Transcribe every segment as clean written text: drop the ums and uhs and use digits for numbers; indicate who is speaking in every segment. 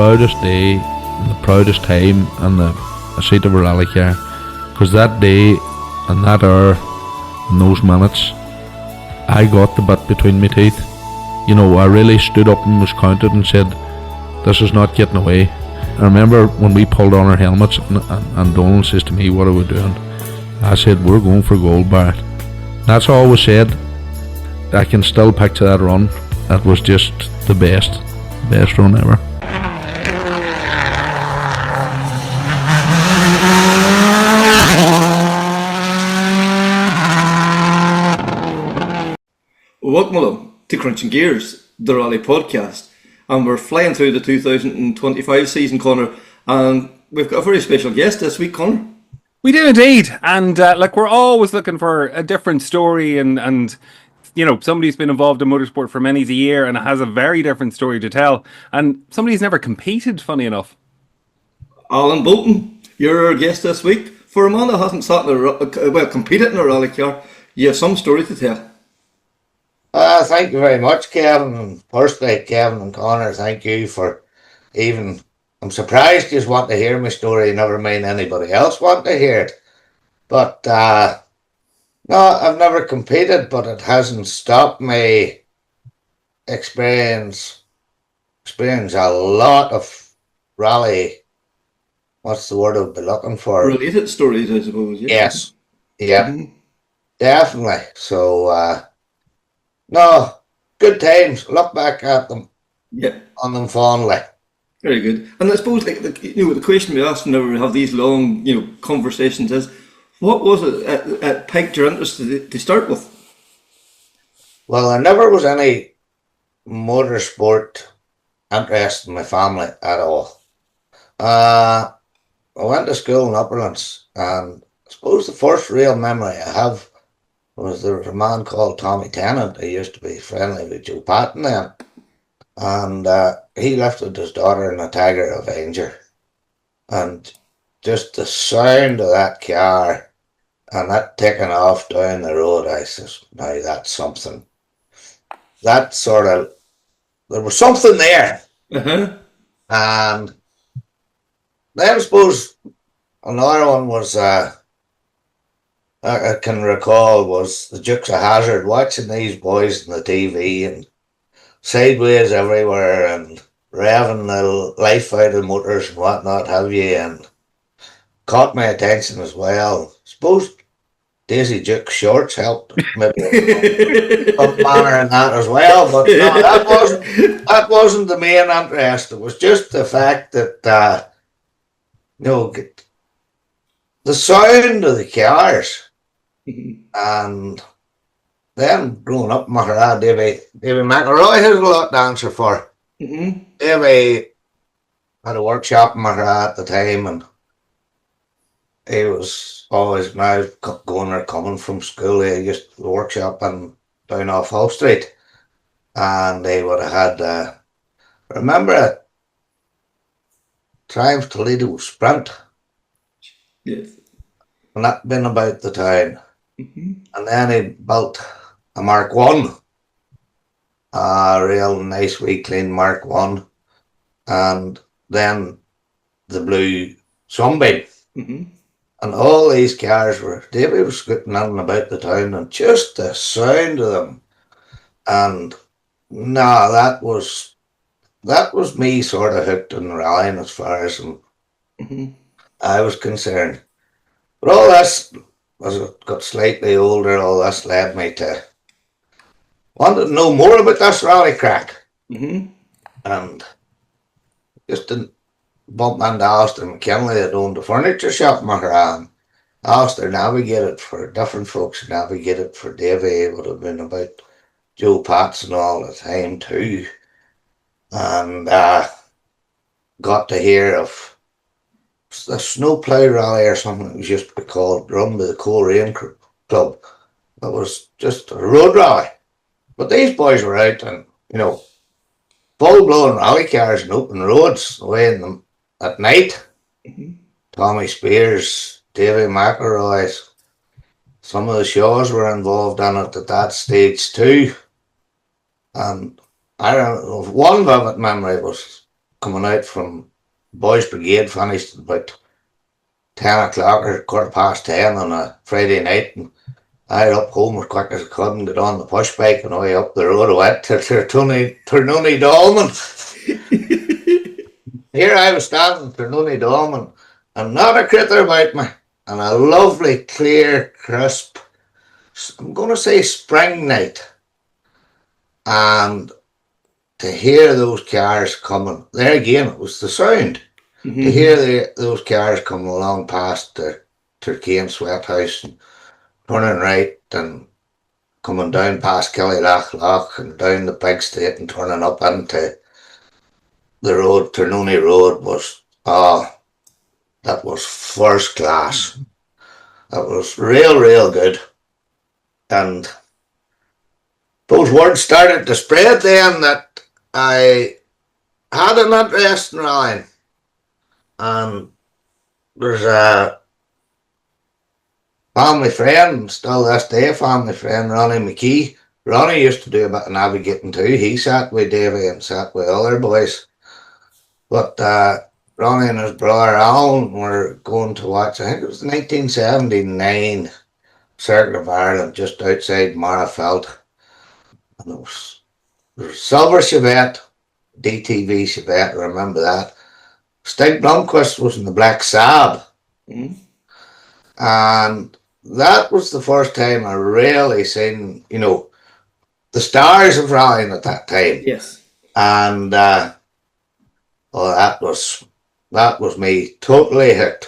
Speaker 1: proudest day, and the proudest time in the seat of a rally car, because that day and that hour and those minutes, I got the bit between my teeth. You know, I really stood up and was counted and said, this is not getting away. I remember when we pulled on our helmets and Donald says to me, what are we doing? I said, we're going for gold, Barrett. That's all was said. I can still picture that run. That was just the best run ever.
Speaker 2: Welcome along to Krunching Gears, the rally podcast, and we're flying through the 2025 season, Connor, and we've got a very special guest this week, Connor.
Speaker 3: We do indeed, and we're always looking for a different story, and you know, somebody's been involved in motorsport for many a year and has a very different story to tell, and somebody's never competed, funny enough.
Speaker 2: Alan Bolton, you're our guest this week. For a man that hasn't competed in a rally car, you have some story to tell.
Speaker 4: Thank you very much, Kevin. And firstly, Kevin and Connor, thank you for even... I'm surprised you want to hear my story, never mind anybody else want to hear it. But, no, I've never competed, but it hasn't stopped me experience a lot of rally... What's the word I'd be looking for?
Speaker 2: Related stories, I suppose. Yeah.
Speaker 4: Yes. Yeah. Mm-hmm. Definitely. So, no, good times. Look back at them.
Speaker 2: Yeah. On
Speaker 4: them fondly.
Speaker 2: Very good. And I suppose, the question we ask whenever we have these long, conversations is, what was it that piqued your interest to start with?
Speaker 4: Well, there never was any motorsport interest in my family at all. I went to school in Upperlands, and I suppose the first real memory I have was there was a man called Tommy Tennant who used to be friendly with Joe Patton then. And he lifted his daughter in a Tiger Avenger. And just the sound of that car and that taking off down the road, I says, now that's something. That sort of, there was something there.
Speaker 2: Uh-huh.
Speaker 4: And then I suppose another one was, I can recall, was the Dukes of Hazzard, watching these boys on the TV and sideways everywhere and revving the life out of motors and whatnot have you, and caught my attention as well. Suppose Daisy Duke's shorts helped maybe up manner in that as well, but no, that wasn't the main interest. It was just the fact that the sound of the cars. And then growing up in Maghera, Davy McElroy has a lot to answer for.
Speaker 2: Mm-hmm.
Speaker 4: Davy had a workshop in Maghera at the time, and he was always, now going or coming from school, he used to workshop down off Hull Street, and they would have had, remember a Triumph Toledo Sprint?
Speaker 2: Yes.
Speaker 4: And that been about the time.
Speaker 2: Mm-hmm.
Speaker 4: And then he built a Mark 1, a real nice wee clean Mark 1, and then the blue Sunbeam.
Speaker 2: Mm-hmm.
Speaker 4: And all these cars Davy was scooting in and about the town, and just the sound of them. And no, that was me sort of hooked in rallying as far as I was concerned. But all this, as I got slightly older, all this led me to wanted to know more about this rally crack.
Speaker 2: Mm-hmm.
Speaker 4: And just didn't bump into Alistair McKinley that owned the furniture shop in Maghera. Alistair navigated for different folks, navigated for Davy. It would have been about Joe Pats and all the time too. And got to hear of the snowplow rally or something that was used to be called, run by the Coleraine Club. That was just a road rally. But these boys were out and, full-blown rally cars and open roads away in them at night.
Speaker 2: Mm-hmm.
Speaker 4: Tommy Spears, Davy McElroy, some of the Shaws were involved in it at that stage too. And I remember one vivid memory was coming out from Boys Brigade, finished at about 10 o'clock or 10:15 on a Friday night, and I was up home as quick as I could and get on the push bike and away up the road I went to Ternunny Dolman. Here I was standing in Ternunny Dolman and not a critter about me, and a lovely, clear, crisp, I'm going to say spring night, and to hear those cars coming, there again, it was the sound. Mm-hmm. To hear those cars coming along past the Turkey Sweat House and turning right and coming down past Killylach Loch and down the big state and turning up into the road, Ternunny Road, was, that was first class. That was real good. And those words started to spread then that I had an interest in rallying. And there's a family friend, still this day, family friend, Ronnie McKee. Ronnie used to do a bit of navigating too. He sat with Davy and sat with other boys. But Ronnie and his brother Alan were going to watch, I think it was the 1979 Circuit of Ireland, just outside Marafelt. And it was silver Chevette, DTV Chevette, I remember that. Stig Blomqvist was in the black Saab. Mm-hmm. And that was the first time I really seen, the stars of rallying at that time.
Speaker 2: Yes.
Speaker 4: And that was me totally hooked.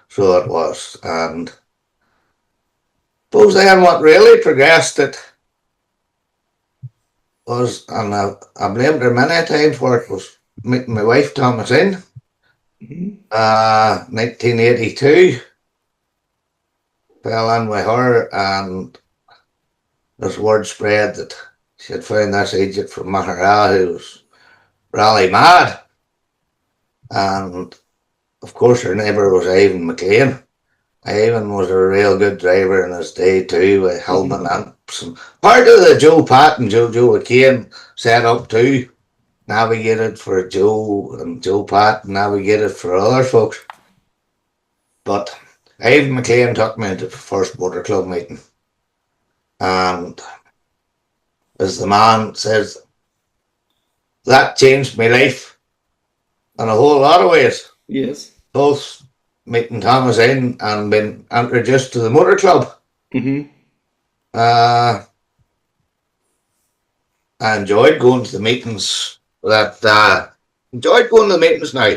Speaker 4: So it was. And I suppose then what really progressed it was, and I blamed her many times for it, was meeting my wife Thomasine. Mm-hmm. 1982. Fell in with her, and this word spread that she had found this agent from Maghera who was rally mad. And of course her neighbour was Ivan McLean. Ivan was a real good driver in his day too, with Hillman Amps. And part of the Joe Pat and Joe McCain set up too. Navigated for Joe, and Joe Pat navigated for other folks. But Ivan McLean took me to the first motor club meeting. And as the man says, that changed my life in a whole lot of ways.
Speaker 2: Yes.
Speaker 4: Both meeting Thomasine and being introduced to the motor club. Mm-hmm. I enjoyed going to the meetings. Enjoyed going to the meetings now.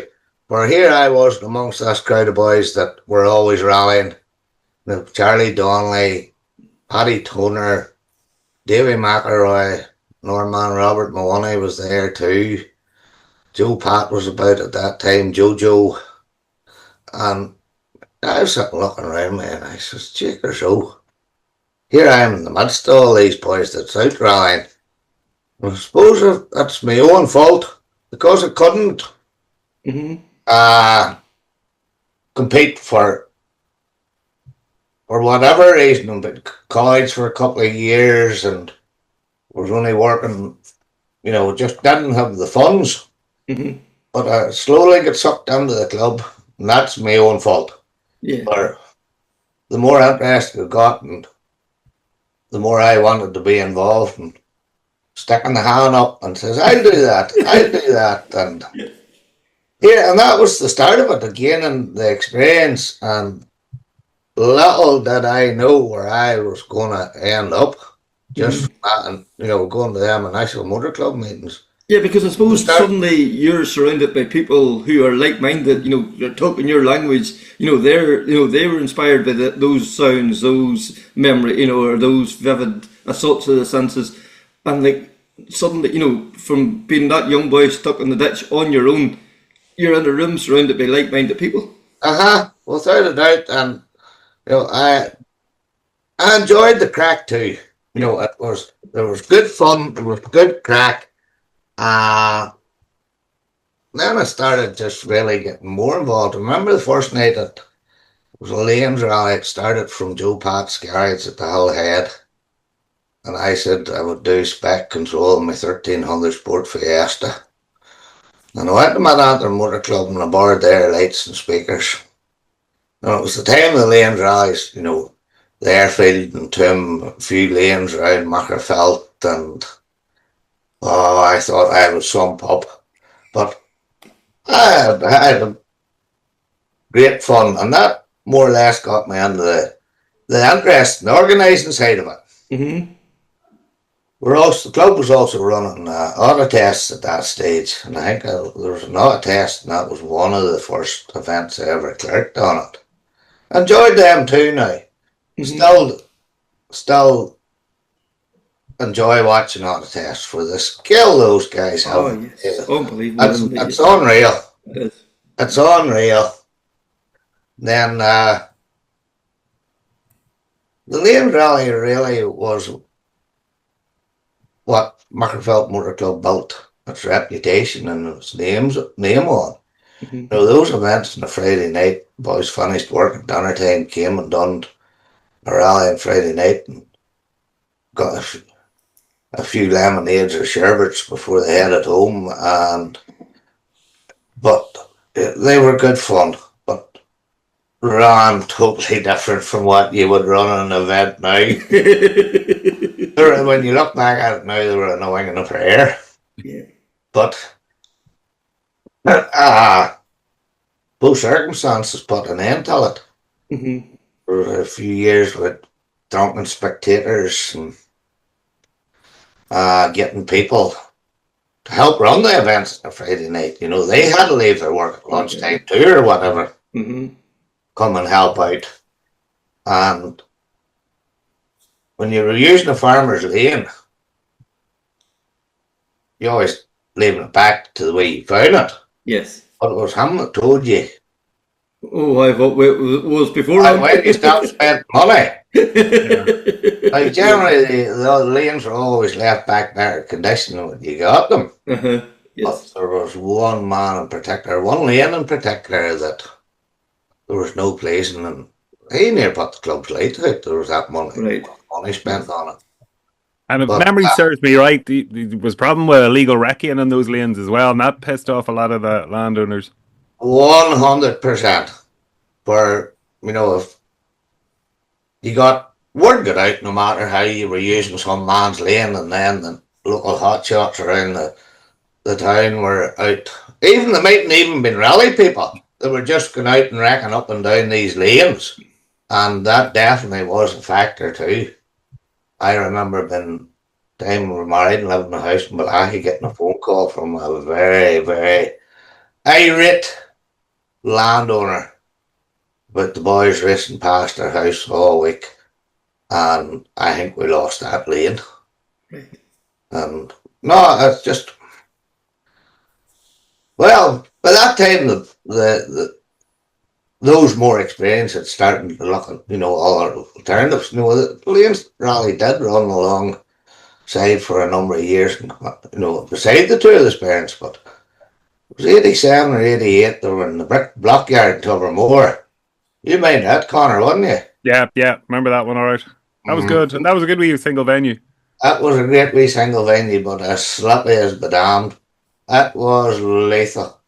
Speaker 4: For here I was amongst this crowd of boys that were always rallying. Charlie Donnelly, Paddy Toner, Davy McElroy, Norman Robert Mahoney was there too. Joe Pat was about at that time, Jojo. And I was sitting looking around me and I says, check or so. Here I am in the midst of all these boys that's out rallying. I suppose that's my own fault because I couldn't compete for whatever reason. I went to college for a couple of years and was only working, just didn't have the funds. Mm-hmm. But I slowly got sucked into the club, and that's my own fault.
Speaker 2: Yeah.
Speaker 4: But the more interest I got, and the more I wanted to be involved, and sticking the hand up and says, I'll do that. And and that was the start of it, gaining the experience. And little did I know where I was going to end up, just and going to them initial motor club meetings.
Speaker 2: Yeah, because I suppose suddenly you're surrounded by people who are like-minded. You're talking your language. They were inspired by those sounds, those memory, or those vivid assaults of the senses, and suddenly, from being that young boy stuck in the ditch on your own, you're in a room surrounded by like-minded people.
Speaker 4: Without a doubt, and I enjoyed the crack too. There was good fun, there was good crack. Then I started just really getting more involved. I remember the first night it was a lanes rally. It started from Joe Pat's garage at the Hill Head. And I said I would do spec control in my 1300 Sport Fiesta. And I went to my Antrim Motor Club and I borrowed their lights and speakers. And it was the time of the lanes rallies, you know, the airfield and Tim, a few lanes around Maghera, and I thought I was some pub. But I had great fun, and that more or less got me into the interest in the organising side of it.
Speaker 2: Mm-hmm.
Speaker 4: The club was also running auto tests at that stage, and I think there was an auto test, and that was one of the first events I ever clerked on it. Enjoyed them too now.
Speaker 2: Mm-hmm.
Speaker 4: Still enjoy watching auto tests for the skill those guys have.
Speaker 2: Oh, yes. Unbelievable.
Speaker 4: It's unreal.
Speaker 2: It is.
Speaker 4: It's unreal. Then the Lane Rally really was what Maghera Motor Club built its reputation and its name on.
Speaker 2: Mm-hmm.
Speaker 4: You know, those events on a Friday night, boys finished work at dinner time, came and done a rally on Friday night and got a few lemonades or sherbets before they headed home, but they were good fun, but ran totally different from what you would run an event now. When you look back at it now, they were no wing and a prayer.
Speaker 2: Yeah.
Speaker 4: But both circumstances put an end to it.
Speaker 2: Mm-hmm.
Speaker 4: For a few years with drunken spectators and getting people to help run the events on a Friday night. You know, they had to leave their work at lunchtime too or whatever.
Speaker 2: Mm-hmm.
Speaker 4: Come and help out. And when you were using a farmer's lane, you always leaving it back to the way you found it.
Speaker 2: Yes.
Speaker 4: But it was him that told you.
Speaker 2: Oh, I thought it was before.
Speaker 4: When you stop spending money. Like generally, the lanes were always left back better condition when you got them.
Speaker 2: Uh-huh. Yes.
Speaker 4: But there was one man in particular, one lane in particular that there was no place in, and he near put the club's light out. There was that money spent on it.
Speaker 3: And if memory serves me right, there was a problem with illegal wrecking in those lanes as well, and that pissed off a lot of the landowners.
Speaker 4: 100%. Where, you know, if you got word got out, no matter how you were using some man's lane, and then the local hotshots around the town were out. Even they mightn't even been rally people. They were just going out and wrecking up and down these lanes. And that definitely was a factor too. I remember being time we were married and living in a house in Malachi, getting a phone call from a very, very irate landowner about the boys racing past their house all week. And I think we lost that lane.
Speaker 2: Right.
Speaker 4: And no, it's just, well, by that time those more experienced had started to look at, you know, other alternatives. You know, the lanes rally did run alongside for a number of years, and, you know, beside the Tour of the Spearns, but it was 87 or 88, they were in the brick block yard in Tovermore. You mind that, Connor, wasn't you?
Speaker 3: Yeah, remember that one, all right. That was good. And that was a good wee single venue.
Speaker 4: That was a great wee single venue, but as sloppy as be damned. That was lethal.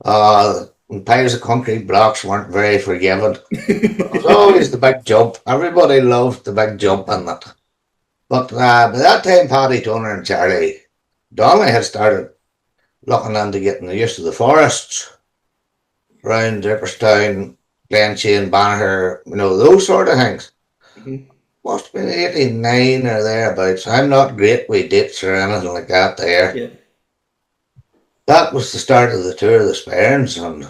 Speaker 4: Piles of concrete blocks weren't very forgiving. It was always the big jump. Everybody loved the big jump in it. But by that time, Paddy Toner and Charlie Donnelly had started looking into getting the use of the forests around Ripperstown, Glenshane, Banagher, you know, those sort of things.
Speaker 2: Mm-hmm.
Speaker 4: Must have been 89 or thereabouts. I'm not great with dates or anything like that there.
Speaker 2: Yeah.
Speaker 4: That was the start of the Tour of the Spearns, and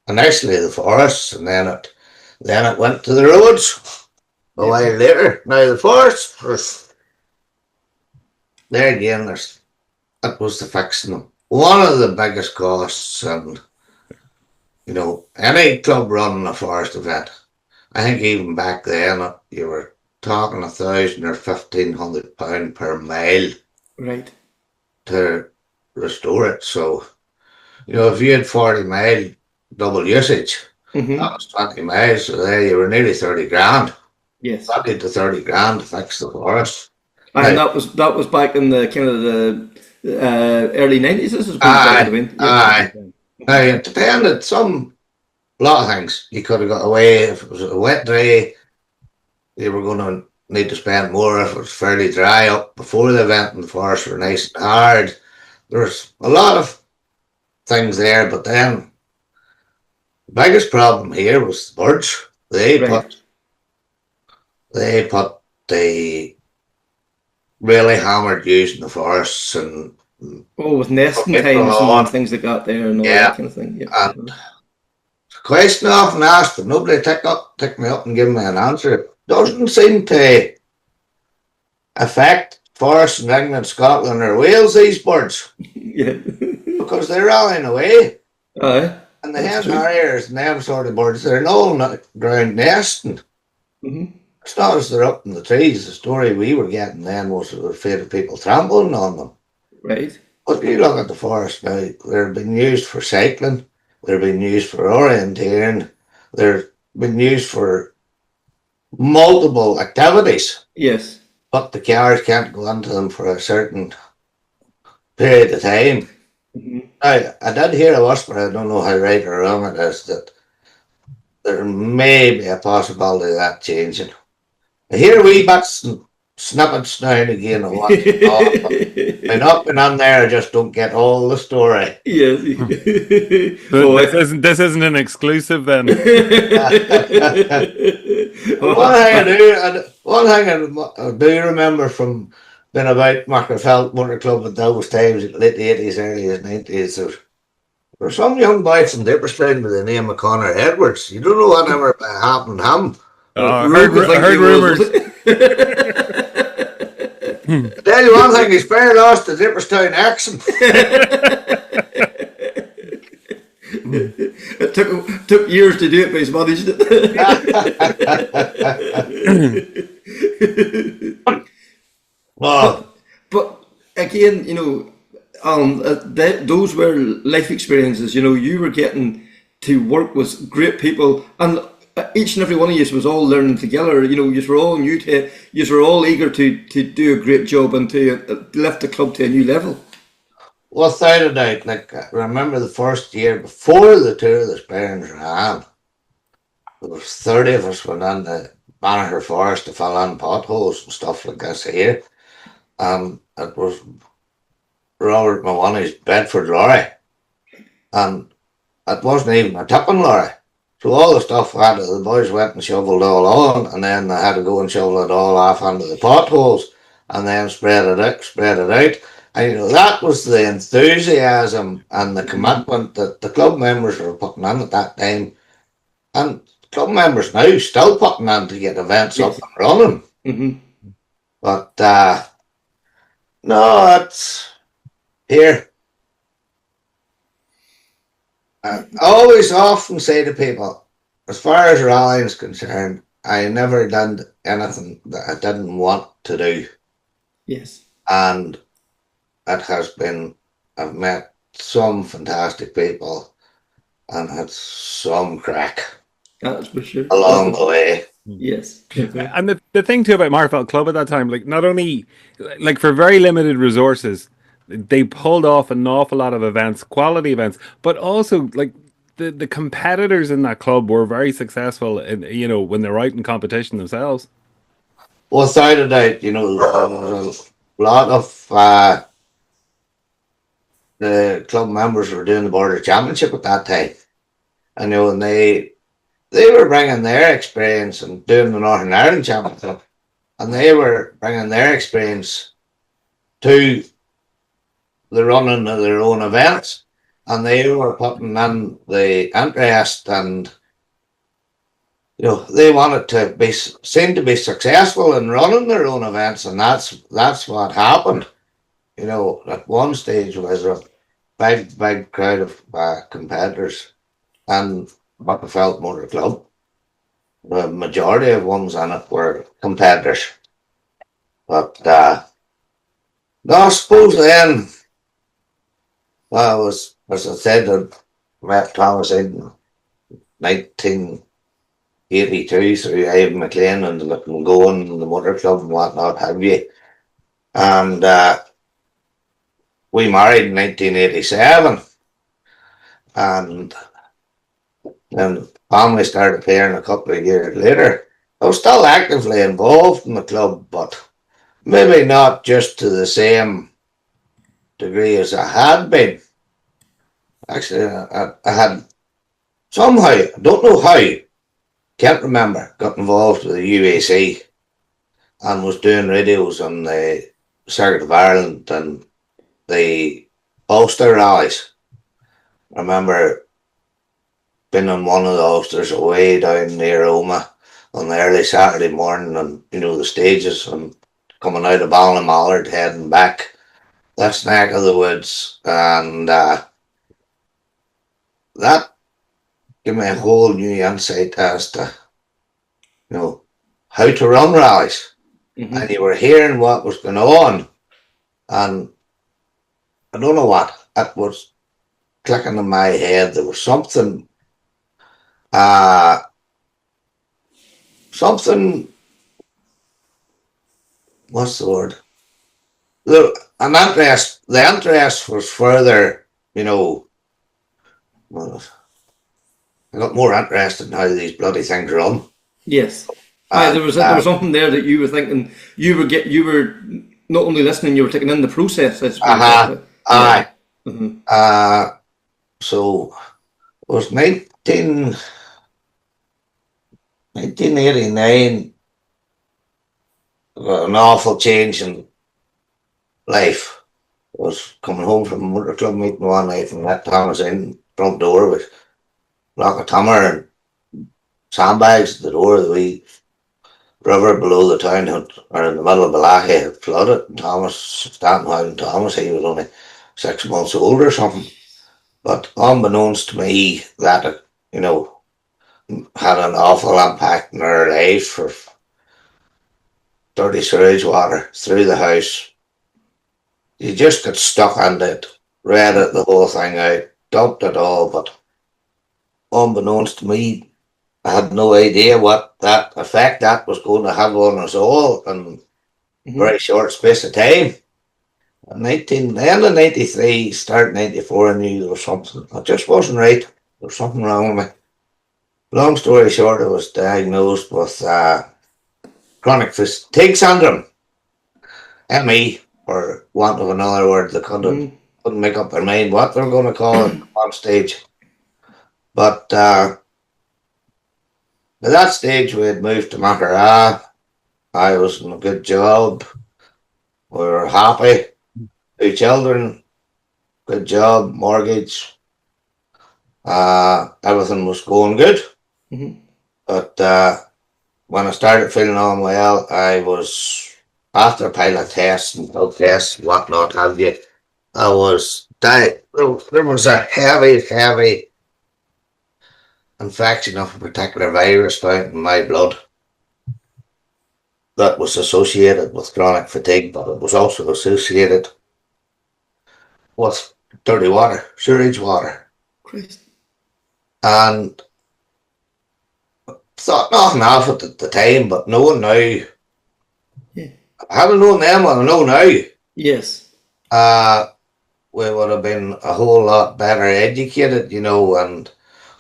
Speaker 4: initially the forests, and then it went to the roads a while later. Now the forests, there again, that was the fixing them. One of the biggest costs, and you know, any club running a forest event, I think even back then you were talking £1,000 or £1,500 per mile,
Speaker 2: right,
Speaker 4: to restore it. So, you know, if you had 40 mile double usage, that was 20 miles, so there you were nearly 30 grand.
Speaker 2: Yes.
Speaker 4: 20 to 30 grand to fix the forest.
Speaker 2: And that was back in the kind of early 90s, I suppose that would have been.
Speaker 4: Aye. Now, it depended. A lot of things. You could have got away. If it was a wet day, you were going to need to spend more. If it was fairly dry up before the event and the forests were nice and hard. There's a lot of things there, but then the biggest problem here was the birds. They put the really hammered using the forests and
Speaker 2: with nesting times and things like that there and all that kind of thing. Yeah.
Speaker 4: And the question often asked, but nobody took me up and give me an answer. It doesn't seem to affect forests in England, Scotland, or Wales, these birds.
Speaker 2: Yeah.
Speaker 4: Because they're rallying away.
Speaker 2: Aye.
Speaker 4: And the hen harriers and them sort of birds, they're all ground nesting.
Speaker 2: Mm-hmm.
Speaker 4: It's not as they're up in the trees. The story we were getting then was they were afraid of people trampling on them.
Speaker 2: Right.
Speaker 4: But you look at the forest now, they're being used for cycling, they're being used for orienteering, they're being used for multiple activities.
Speaker 2: Yes.
Speaker 4: But the cars can't go into them for a certain period of time.
Speaker 2: Mm-hmm.
Speaker 4: Now, I did hear a whisper, I don't know how right or wrong it is, that there may be a possibility of that changing. I hear wee bits and snippets now and again of what's going on, but when up and on there, I just don't get all the story.
Speaker 2: Yes.
Speaker 3: This isn't an exclusive then.
Speaker 4: One thing I do remember from being about Maghera Motor Club at those times, late 80s, early 90s, there was some young boy from Dipperstown with the name of Connor Edwards. You don't know whatever happened to him.
Speaker 3: I heard rumours.
Speaker 4: Tell you one thing, he's fair lost the Dipperstown accent.
Speaker 2: It took years to do it, but he's managed it.
Speaker 4: Well,
Speaker 2: but again, those were life experiences. You were getting to work with great people, and each and every one of you was all learning together. You were all new to it. You were all eager to do a great job and to lift the club to a new level.
Speaker 4: without a doubt, like I remember the first year before the two of the Sparrings ran, there was 30 of us went in the Maghera Forest to fill in potholes and stuff like this here. It was Robert Mahoney's Bedford lorry. And it wasn't even a tipping lorry. So all the stuff the boys went and shoveled all on, and then they had to go and shovel it all off into the potholes and then spread it out. And that was the enthusiasm and the commitment that the club members were putting in at that time. And club members now still putting in to get events up and running.
Speaker 2: Mm-hmm.
Speaker 4: But no, it's here. I always often say to people, as far as rallying is concerned, I never did anything that I didn't want to do.
Speaker 2: Yes.
Speaker 4: And it has been, I've met some fantastic people and had some crack.
Speaker 2: That's for sure.
Speaker 4: Along the way.
Speaker 2: Yes.
Speaker 3: And the thing too about Maghera Club at that time, like not only like for very limited resources, they pulled off an awful lot of events, quality events, but also like the competitors in that club were very successful in, when they're out in competition themselves.
Speaker 4: Without a doubt, a lot of the club members were doing the Border Championship at that time. And they were bringing their experience and doing the Northern Ireland Championship, and they were bringing their experience to the running of their own events, and they were putting in the interest, and they wanted to seem to be successful in running their own events, and that's what happened. At one stage was a big crowd of competitors, and Maghera Motor Club. The majority of ones in it were competitors. But I suppose then, as I said, I met Thomas in 1982 through Ivan McLean and the Going and the Motor Club and whatnot have you. And we married in 1987, and then family started paying a couple of years later. I was still actively involved in the club, but maybe not just to the same degree as I had been. Actually, I had somehow, I don't know how, can't remember, got involved with the UAC and was doing radios on the Circuit of Ireland and the Ulster rallies. I remember being on one of the Ulsters away down near Oma on the early Saturday morning, and the stages, and coming out of Ballymallard heading back this neck of the woods, and that gave me a whole new insight as to how to run rallies. And you were hearing what was going on, and I don't know what, it was clicking in my head. There was something what's the word? The interest was further, well, I got more interested in how these bloody things run.
Speaker 2: Yes. There was something there that you were thinking. You were not only listening, you were taking in the process. I suppose.
Speaker 4: Aye. So it was 1989. An awful change in life. I was coming home from a motor club meeting one night and let Thomas in front door with a block of timber and sandbags at the door. The wee river below the town or in the middle of Balachi had flooded, and Thomas, standing out in Thomas, he was only 6 months old or something. But unbeknownst to me, that had an awful impact in our life for dirty sewage water through the house. You just got stuck on it, read it, the whole thing out, dumped it all, but unbeknownst to me, I had no idea what that effect that was going to have on us all in a very short space of time. In the end of 93, start 94, I knew there was something. It just wasn't right. There was something wrong with me. Long story short, I was diagnosed with chronic fatigue syndrome. ME, for want of another word, they couldn't make up their mind what they were going to call it at one stage. But by that stage, we had moved to Maghera. I was in a good job. We were happy. 2 children, good job, mortgage. Everything was going good. But when I started feeling unwell, I was, after pilot tests and blood tests, whatnot have you, I was died. There was a heavy infection of a particular virus found in my blood that was associated with chronic fatigue, but it was also associated with dirty water, sewage water.
Speaker 2: Christ.
Speaker 4: And thought nothing of it at the time, but knowing now, had I known then what I know now,
Speaker 2: yes,
Speaker 4: we would have been a whole lot better educated, and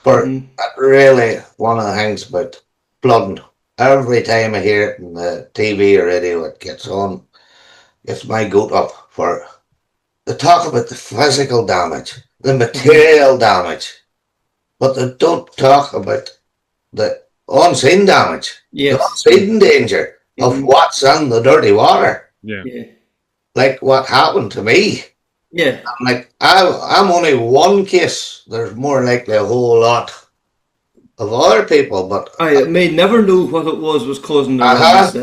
Speaker 4: for really one of the things about flooding, every time I hear it in the TV or radio, it gets my goat up for they talk about the physical damage, the material damage, but they don't talk about the unseen damage, the unseen danger of what's in the dirty water.
Speaker 3: Yeah.
Speaker 4: Like what happened to me.
Speaker 2: Yeah.
Speaker 4: Like I'm only one case. There's more likely a whole lot of other people, but
Speaker 2: I may never know what it was causing the illness.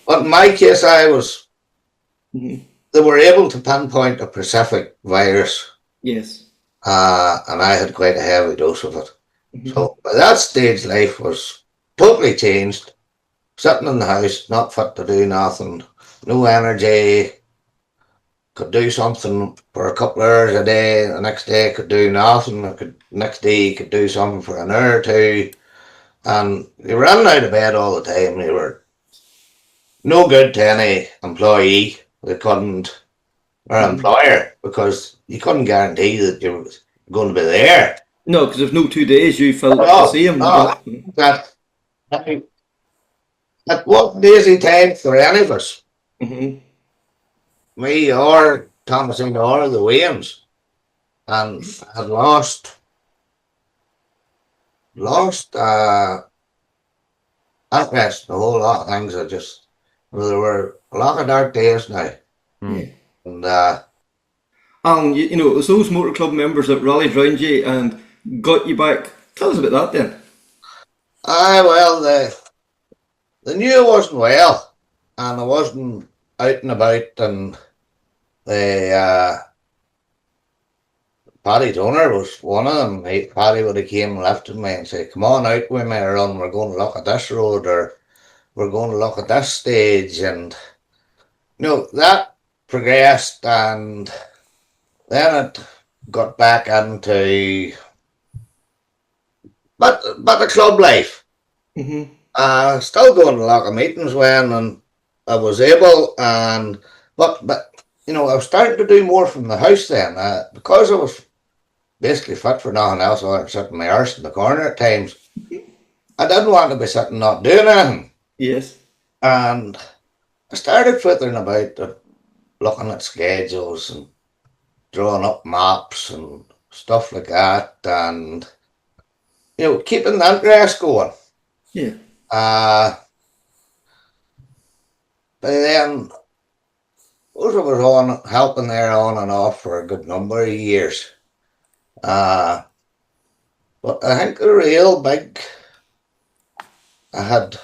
Speaker 4: But in my case, I was. They were able to pinpoint a specific virus.
Speaker 2: Yes.
Speaker 4: And I had quite a heavy dose of it. So by that stage, life was totally changed. Sitting in the house, not fit to do nothing, no energy. Could do something for a couple of hours a day. The next day, could do nothing. Next day, could do something for an hour or two. And you were running out of bed all the time. You were no good to any employee. They couldn't or employer, because you couldn't guarantee that you were going to be there.
Speaker 2: No, because there's no 2 days you felt
Speaker 4: No,
Speaker 2: to see him.
Speaker 4: no, that wasn't easy time for any of us.
Speaker 2: Mm-hmm.
Speaker 4: Me or Thomas or the Williams, and had lost interest in a whole lot of things. There were a lot of dark days now,
Speaker 2: Yeah.
Speaker 4: and
Speaker 2: You know, it was those motor club members that rallied round you and got you back. Tell us about that then.
Speaker 4: well, they knew I wasn't well, and I wasn't out and about, and they Paddy Donner was one of them. Paddy would have came and lifted me and said, "Come on out with me, around. We're going to look at this road, or we're going to look at this stage." And that progressed, and then it got back into but the club life.
Speaker 2: Mm-hmm.
Speaker 4: Still going to a lot of meetings when I was able, and but I was starting to do more from the house then, because I was basically fit for nothing else. I was sitting my arse in the corner at times. I didn't want to be sitting not doing anything.
Speaker 2: Yes.
Speaker 4: And I started fiddling about looking at schedules and drawing up maps and stuff like that, and keeping the interest going.
Speaker 2: Yeah.
Speaker 4: By then, I was on helping there on and off for a good number of years. But I think the real big, I had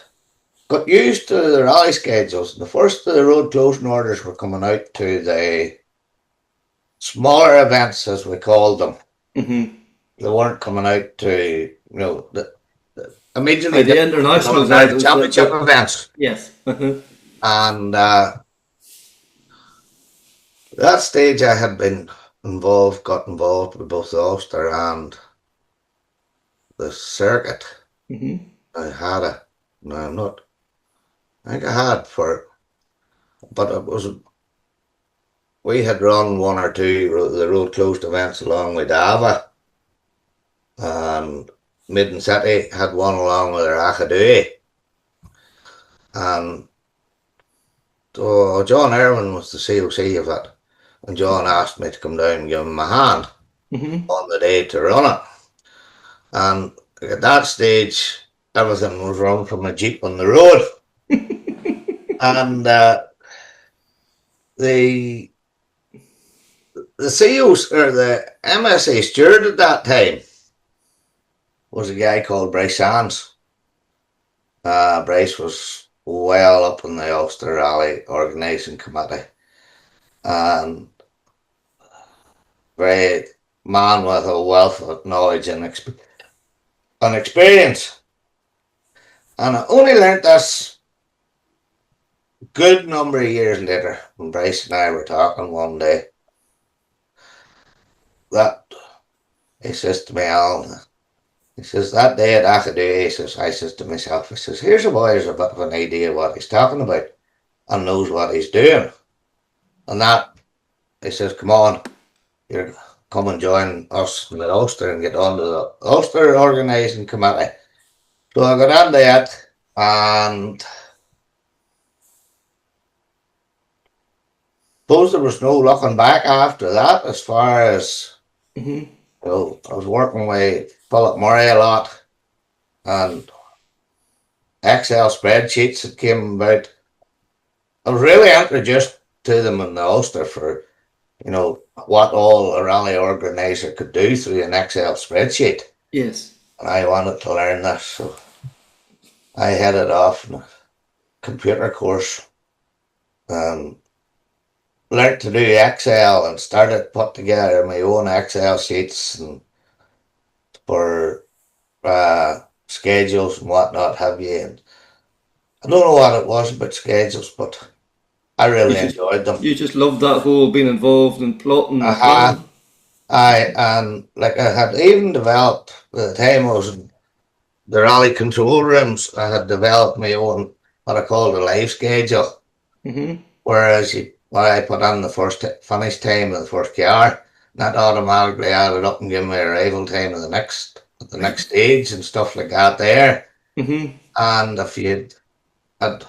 Speaker 4: got used to the rally schedules. The first of the road closing orders were coming out to the smaller events, as we called them.
Speaker 2: Mm-hmm.
Speaker 4: They weren't coming out to, immediately
Speaker 2: the international
Speaker 4: championship events.
Speaker 2: Yes.
Speaker 4: And that stage I had got involved with both the Ulster and the circuit.
Speaker 2: Mm-hmm.
Speaker 4: I think I had but it was, we had run one or two the road closed events along with Dava, and Midden City had one along with their Achadui, and so John Irwin was the COC of it, and John asked me to come down and give him a hand on the day to run it. And at that stage, everything was run from a Jeep on the road. And the COs, or the MSA steward at that time, was a guy called Bryce Sands. Bryce was well up in the Ulster Rally organising committee, and very man with a wealth of knowledge and experience. And I only learnt this good number of years later, when Bryce and I were talking one day, that he says to me, Alan, he says, that day at Achadue, I says to myself, he says, here's a boy who has a bit of an idea what he's talking about and knows what he's doing. And that, he says, come on, come and join us in the Ulster and get on to the Ulster organising committee. So I got on that, and suppose there was no looking back after that, as far as I was working with Philip Murray a lot, and Excel spreadsheets that came about. I was really introduced to them in the Ulster for what all a rally organiser could do through an Excel spreadsheet.
Speaker 2: Yes.
Speaker 4: And I wanted to learn this, so I headed off in a computer course and learned to do Excel and started put together my own Excel sheets and for schedules and whatnot have you. And I don't know what it was about schedules, but I really enjoyed them.
Speaker 2: You just loved that whole being involved in plotting.
Speaker 4: And like I had even developed, by the time I was in the rally control rooms, I had developed my own, what I called a live schedule. Whereas you what I put on the finish time of the first car, that automatically added up and gave me arrival time of the next stage and stuff like that there.
Speaker 2: Mm-hmm.
Speaker 4: And if you had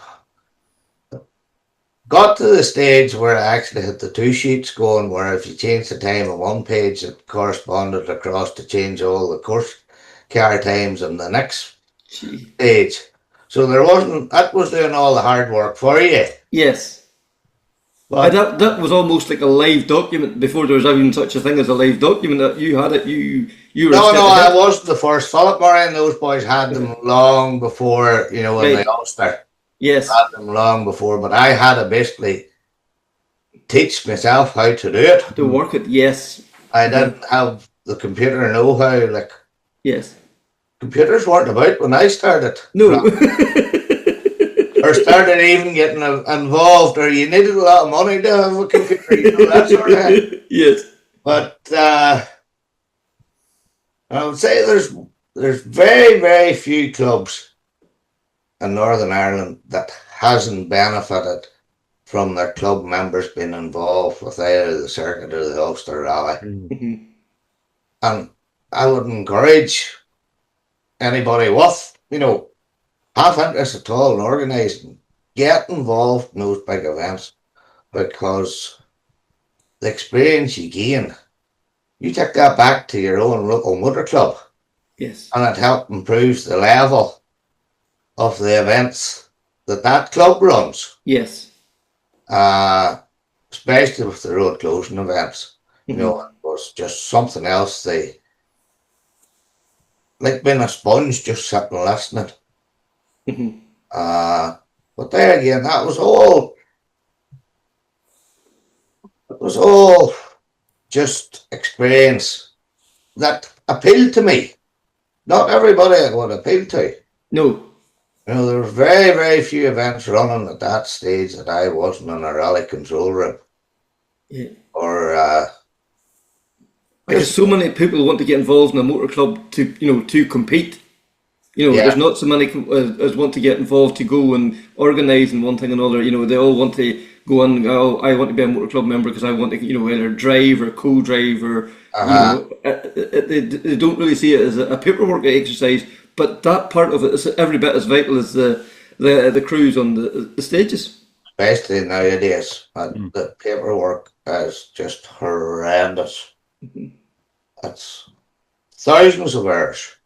Speaker 4: got to the stage where I actually had the two sheets going, where if you changed the time on one page, it corresponded across to change all the course car times on the next
Speaker 2: Gee.
Speaker 4: stage. So that was doing all the hard work for you.
Speaker 2: Yes.
Speaker 4: But
Speaker 2: That was almost like a live document before there was even such a thing as a live document. That you had it, you were a
Speaker 4: no,
Speaker 2: step
Speaker 4: I
Speaker 2: ahead.
Speaker 4: wasn't the first. Philip Murray and those boys had them long before, in
Speaker 2: Right.
Speaker 4: the Ulster.
Speaker 2: Yes.
Speaker 4: Had them long before, but I had to basically teach myself how to do it.
Speaker 2: To work it. Yes.
Speaker 4: I didn't have the computer know-how. Like,
Speaker 2: Yes.
Speaker 4: computers weren't about when I started.
Speaker 2: No.
Speaker 4: Or started even getting involved, or you needed a lot of money to have a computer, that sort of thing.
Speaker 2: Yes.
Speaker 4: But I would say there's very, very few clubs in Northern Ireland that hasn't benefited from their club members being involved with either the circuit or the Ulster Rally.
Speaker 2: Mm-hmm.
Speaker 4: And I would encourage anybody with, half interest at all in organising, get involved in those big events, because the experience you gain, you take that back to your own local motor club,
Speaker 2: Yes.
Speaker 4: and it helps improve the level of the events that club runs.
Speaker 2: Yes.
Speaker 4: Especially with the road closing events.
Speaker 2: Mm-hmm.
Speaker 4: It was just something else. They like being a sponge, just sitting and listening.
Speaker 2: Mm-hmm.
Speaker 4: But there again, it was all just experience that appealed to me. Not everybody it would appeal to.
Speaker 2: No.
Speaker 4: There were very, very few events running at that stage that I wasn't in a rally control room.
Speaker 2: Yeah.
Speaker 4: Or
Speaker 2: Because so many people want to get involved in a motor club to compete.
Speaker 4: Yeah.
Speaker 2: There's not so many as want to get involved to go and organise and one thing and another. They all want to go and go, I want to be a motor club member because I want to, either drive or co-drive or, they don't really see it as a paperwork exercise. But that part of it is every bit as vital as the crews on the stages.
Speaker 4: Especially nowadays, the paperwork is just horrendous.
Speaker 2: Mm-hmm.
Speaker 4: It's thousands of hours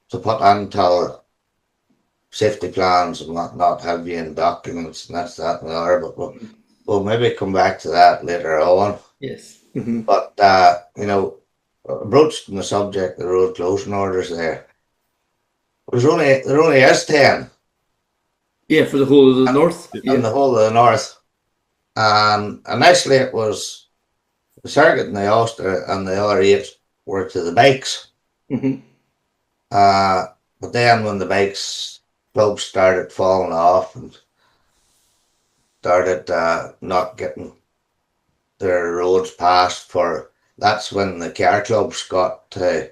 Speaker 4: to put onto safety plans and whatnot, have you in documents and that's that and the other. But we'll maybe come back to that later on.
Speaker 2: Yes. Mm-hmm.
Speaker 4: But broached on the subject of the road closing orders there. There only is 10.
Speaker 2: Yeah, for the whole of the north.
Speaker 4: In the whole of the north. And initially it was the circuit and the Ulster and the other 8 were to the bikes.
Speaker 2: Mm-hmm.
Speaker 4: But then when the bikes clubs started falling off and started not getting their roads passed that's when the car clubs got to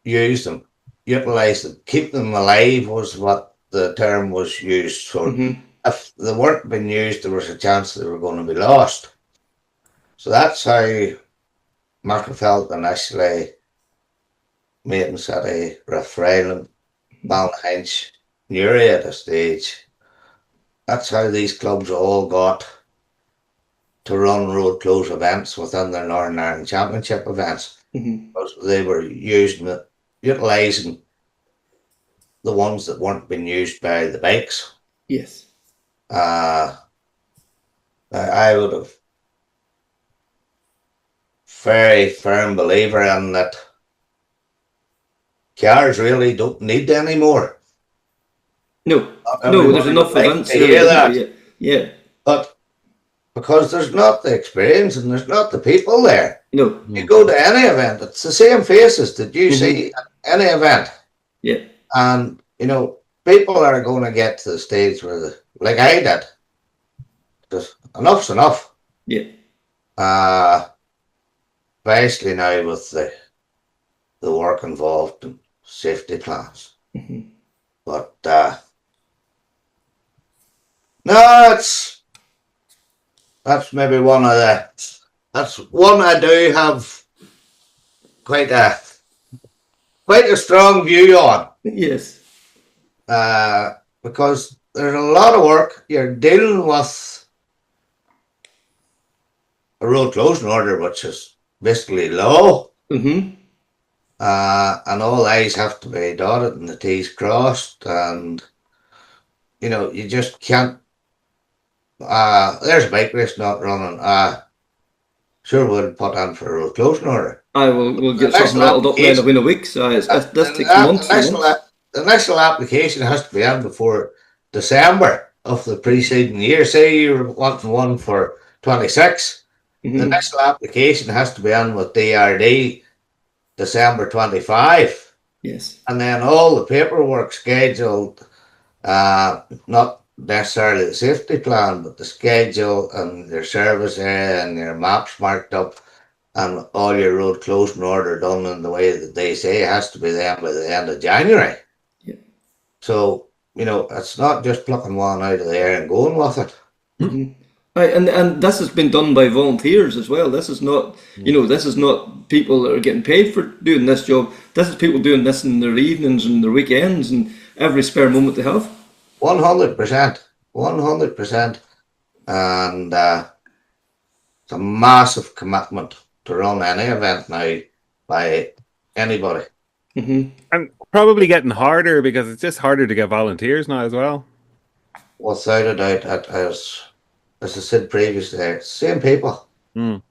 Speaker 4: use them, utilise them, keep them alive was what the term was used for.
Speaker 2: Mm-hmm.
Speaker 4: If they weren't being used, there was a chance they were going to be lost. So that's how Maghera initially Maiden City, Rathfrail, Ballyhinch, Newry at a stage. That's how these clubs all got to run road close events within their Northern Ireland Championship events.
Speaker 2: Mm-hmm.
Speaker 4: Because they were utilising the ones that weren't being used by the bikes.
Speaker 2: Yes.
Speaker 4: I would have very firm believer in that cars really don't need any more.
Speaker 2: No, there's enough events. Yeah.
Speaker 4: But because there's not the experience and there's not the people there.
Speaker 2: No.
Speaker 4: You go to any event, it's the same faces that you see at any event.
Speaker 2: Yeah. And,
Speaker 4: people are going to get to the stage where, like I did, just enough's enough.
Speaker 2: Yeah.
Speaker 4: Especially now with the work involved in safety plans.
Speaker 2: Mm-hmm.
Speaker 4: But no, That's maybe one of the. That's one I do have quite a strong view on.
Speaker 2: Yes.
Speaker 4: Because there's a lot of work. You're dealing with a road closing order, which is basically law.
Speaker 2: Mm-hmm.
Speaker 4: And all I's have to be dotted and the T's crossed, and you just can't. There's a bike race not running. Sure would put on for a road closing order.
Speaker 2: We'll
Speaker 4: The
Speaker 2: get something
Speaker 4: national
Speaker 2: rattled up now in a
Speaker 4: application,
Speaker 2: win a week. So this takes
Speaker 4: the,
Speaker 2: months and months.
Speaker 4: the national application has to be in before December of the preceding year. Say you're wanting one for 26, the
Speaker 2: Mm-hmm.
Speaker 4: national application has to be in with DRD December 25,
Speaker 2: Yes.
Speaker 4: and then all the paperwork scheduled. Not necessarily the safety plan, but the schedule and your service area and your maps marked up and all your road closing order done in the way that they say has to be done by the end of January.
Speaker 2: Yeah.
Speaker 4: So, it's not just plucking one out of the air and going with it.
Speaker 2: Mm-hmm. Right, and this has been done by volunteers as well. This is not, this is not people that are getting paid for doing this job. This is people doing this in their evenings and their weekends and every spare moment they have.
Speaker 4: 100%. 100%. And it's a massive commitment to run any event now by anybody.
Speaker 2: Mm-hmm.
Speaker 3: And probably getting harder because it's just harder to get volunteers now as well.
Speaker 4: Without a doubt, as I said previously, same people.
Speaker 3: Mm.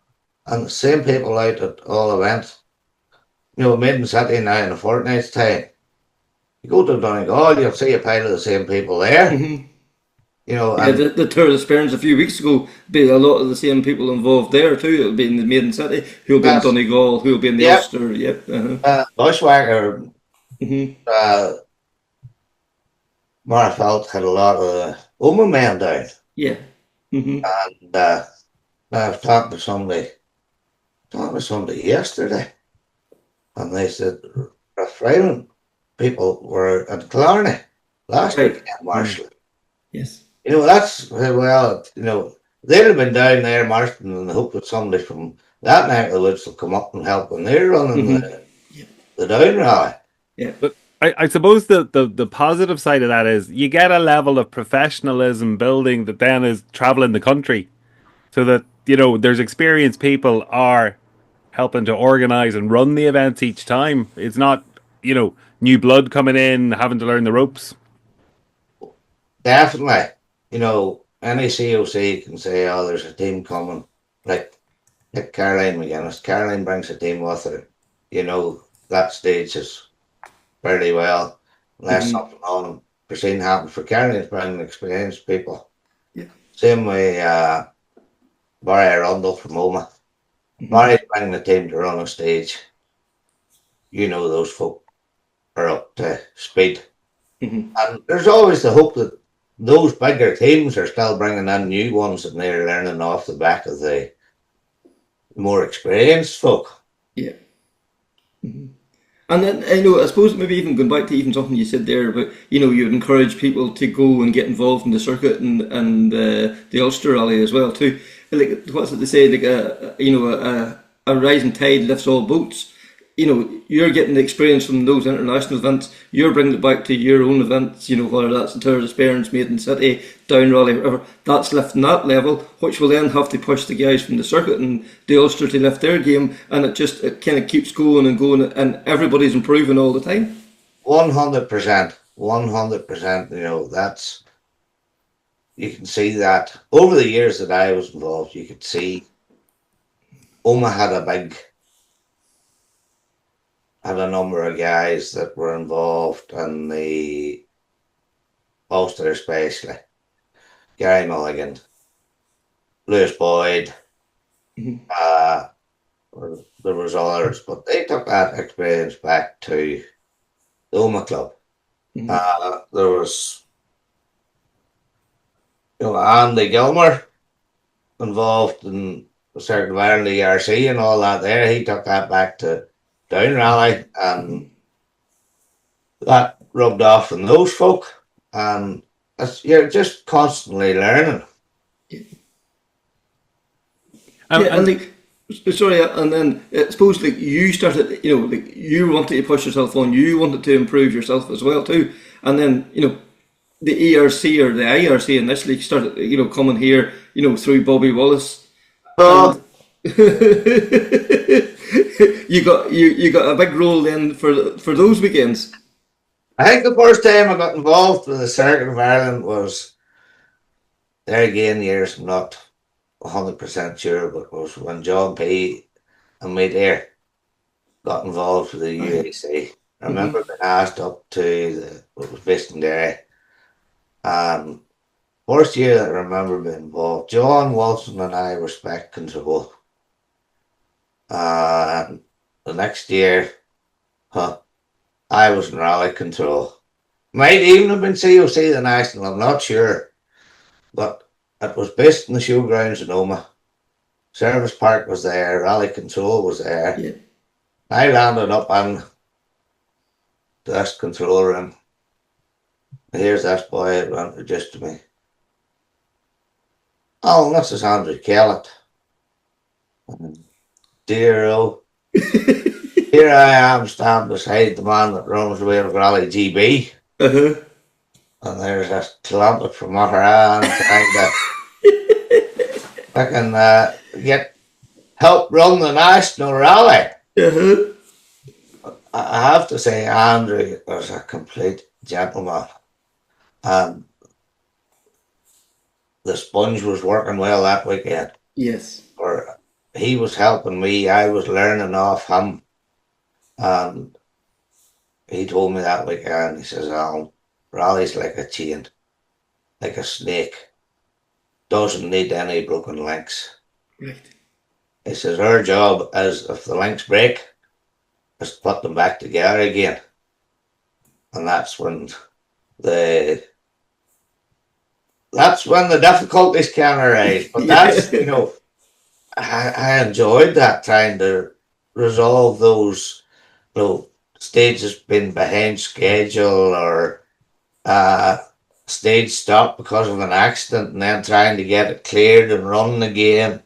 Speaker 4: And the same people out at all events. Maiden City now in a fortnight's time. You go to Donegal, you'll see a pile of the same people there.
Speaker 2: Mm-hmm.
Speaker 4: Yeah,
Speaker 2: And the Tour of the Sperrins a few weeks ago, be a lot of the same people involved there too. It'll be in the Maiden City, who'll be in Donegal, who'll be in the Ulster. Yep.
Speaker 4: Bushwhacker.
Speaker 2: Mm-hmm.
Speaker 4: Marfelt had a lot of the Oma men down.
Speaker 2: Yeah. Mm-hmm.
Speaker 4: And I was talking to somebody yesterday, and they said Friday people were at Killarney last weekend, Marshall.
Speaker 2: Yes.
Speaker 4: That's they'd have been down there marshalling in the hope that somebody from that neck of the woods will come up and help when they're running the down rally.
Speaker 2: Yeah.
Speaker 3: But I suppose the positive side of that is you get a level of professionalism building that then is traveling the country, so that there's experienced people are helping to organize and run the events each time. It's not new blood coming in having to learn the ropes.
Speaker 4: Definitely. Any COC can say, oh, there's a team coming. Like Caroline McGuinness. Caroline brings a team with her. That stage is fairly well. Unless something unforeseen happens for Caroline's bringing experienced people.
Speaker 2: Yeah.
Speaker 4: Same way Barry Arundel from Oma. Barry's bringing the team to run a stage. Those folk are up to speed.
Speaker 2: Mm-hmm.
Speaker 4: And there's always the hope that those bigger teams are still bringing in new ones and they're learning off the back of the more experienced folk.
Speaker 2: Yeah. Mm-hmm. And then, I suppose maybe even going back to even something you said there about, you'd encourage people to go and get involved in the circuit and the Ulster Rally as well too. Like, what's it they say? Like a rising tide lifts all boats. You're getting the experience from those international events. You're bringing it back to your own events. Whether that's the Tour of the Sperrins, Maiden City, Down Rally, whatever. That's lifting that level, which will then have to push the guys from the circuit and the Ulster to lift their game, and it kind of keeps going and going, and everybody's improving all the time.
Speaker 4: 100%, 100%. That's you can see that over the years that I was involved. You could see Oma had a number of guys that were involved in the Ulster, especially Gary Mulligan, Lewis Boyd. There was others, but they took that experience back to the Oma Club. There was, Andy Gilmer involved in a certain Ireland ERC and all that. There, he took that back to Down Rally, and that rubbed off on those folk, and you're just constantly learning.
Speaker 2: Yeah, and like, sorry, and then I suppose like you started, like you wanted to push yourself on, you wanted to improve yourself as well too, and then the ERC or the IRC initially started, coming here, through Bobby Wallace,
Speaker 4: So,
Speaker 2: and you got a big role then for those weekends.
Speaker 4: I think the first time I got involved with the Circuit of Ireland was, there again, years I'm not 100% sure, but it was when John P. and me there got involved with the UAC. I remember being asked up to what was based in Derry. First year that I remember being involved, John Wilson and I were spec control. The next year, I was in rally control. Might even have been COC the national, I'm not sure. But it was based in the showgrounds in Oma. Service park was there, rally control was there.
Speaker 2: Yeah.
Speaker 4: I landed up on this control room. Here's this boy who introduced to me. Oh, this is Andrew Kellett. Dear oh. Here I am standing beside the man that runs away with Rally GB.
Speaker 2: Uh-huh.
Speaker 4: And there's this talented from Maghera and trying to I can get help run the national rally.
Speaker 2: Uh-huh.
Speaker 4: I have to say Andrew was a complete gentleman. And the sponge was working well that weekend.
Speaker 2: Yes.
Speaker 4: Or he was helping me, I was learning off him. And he told me that weekend, he says, Alan, rally's like a chain, like a snake. Doesn't need any broken links.
Speaker 2: Right.
Speaker 4: He says, our job is, if the links break, is to put them back together again. And that's when the difficulties can arise. But that's, I enjoyed that, trying to resolve those, stages being behind schedule or stage stopped because of an accident and then trying to get it cleared and running again.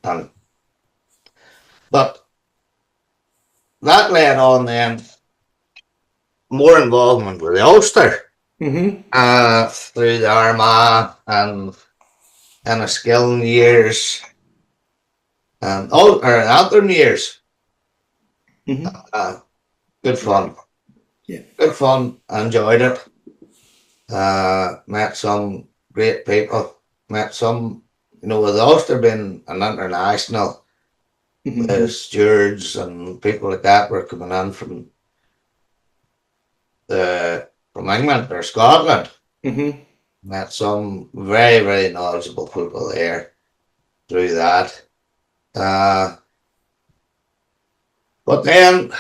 Speaker 4: But that led on then more involvement with the Ulster. Through the Armagh and Enniskillen years and Antrim years. Good fun.
Speaker 2: Yeah.
Speaker 4: Good fun. Enjoyed it. Met some great people. Met some, with Ulster being an international, the stewards and people like that were coming in from England or Scotland. Met some very, very knowledgeable people there through that. But then,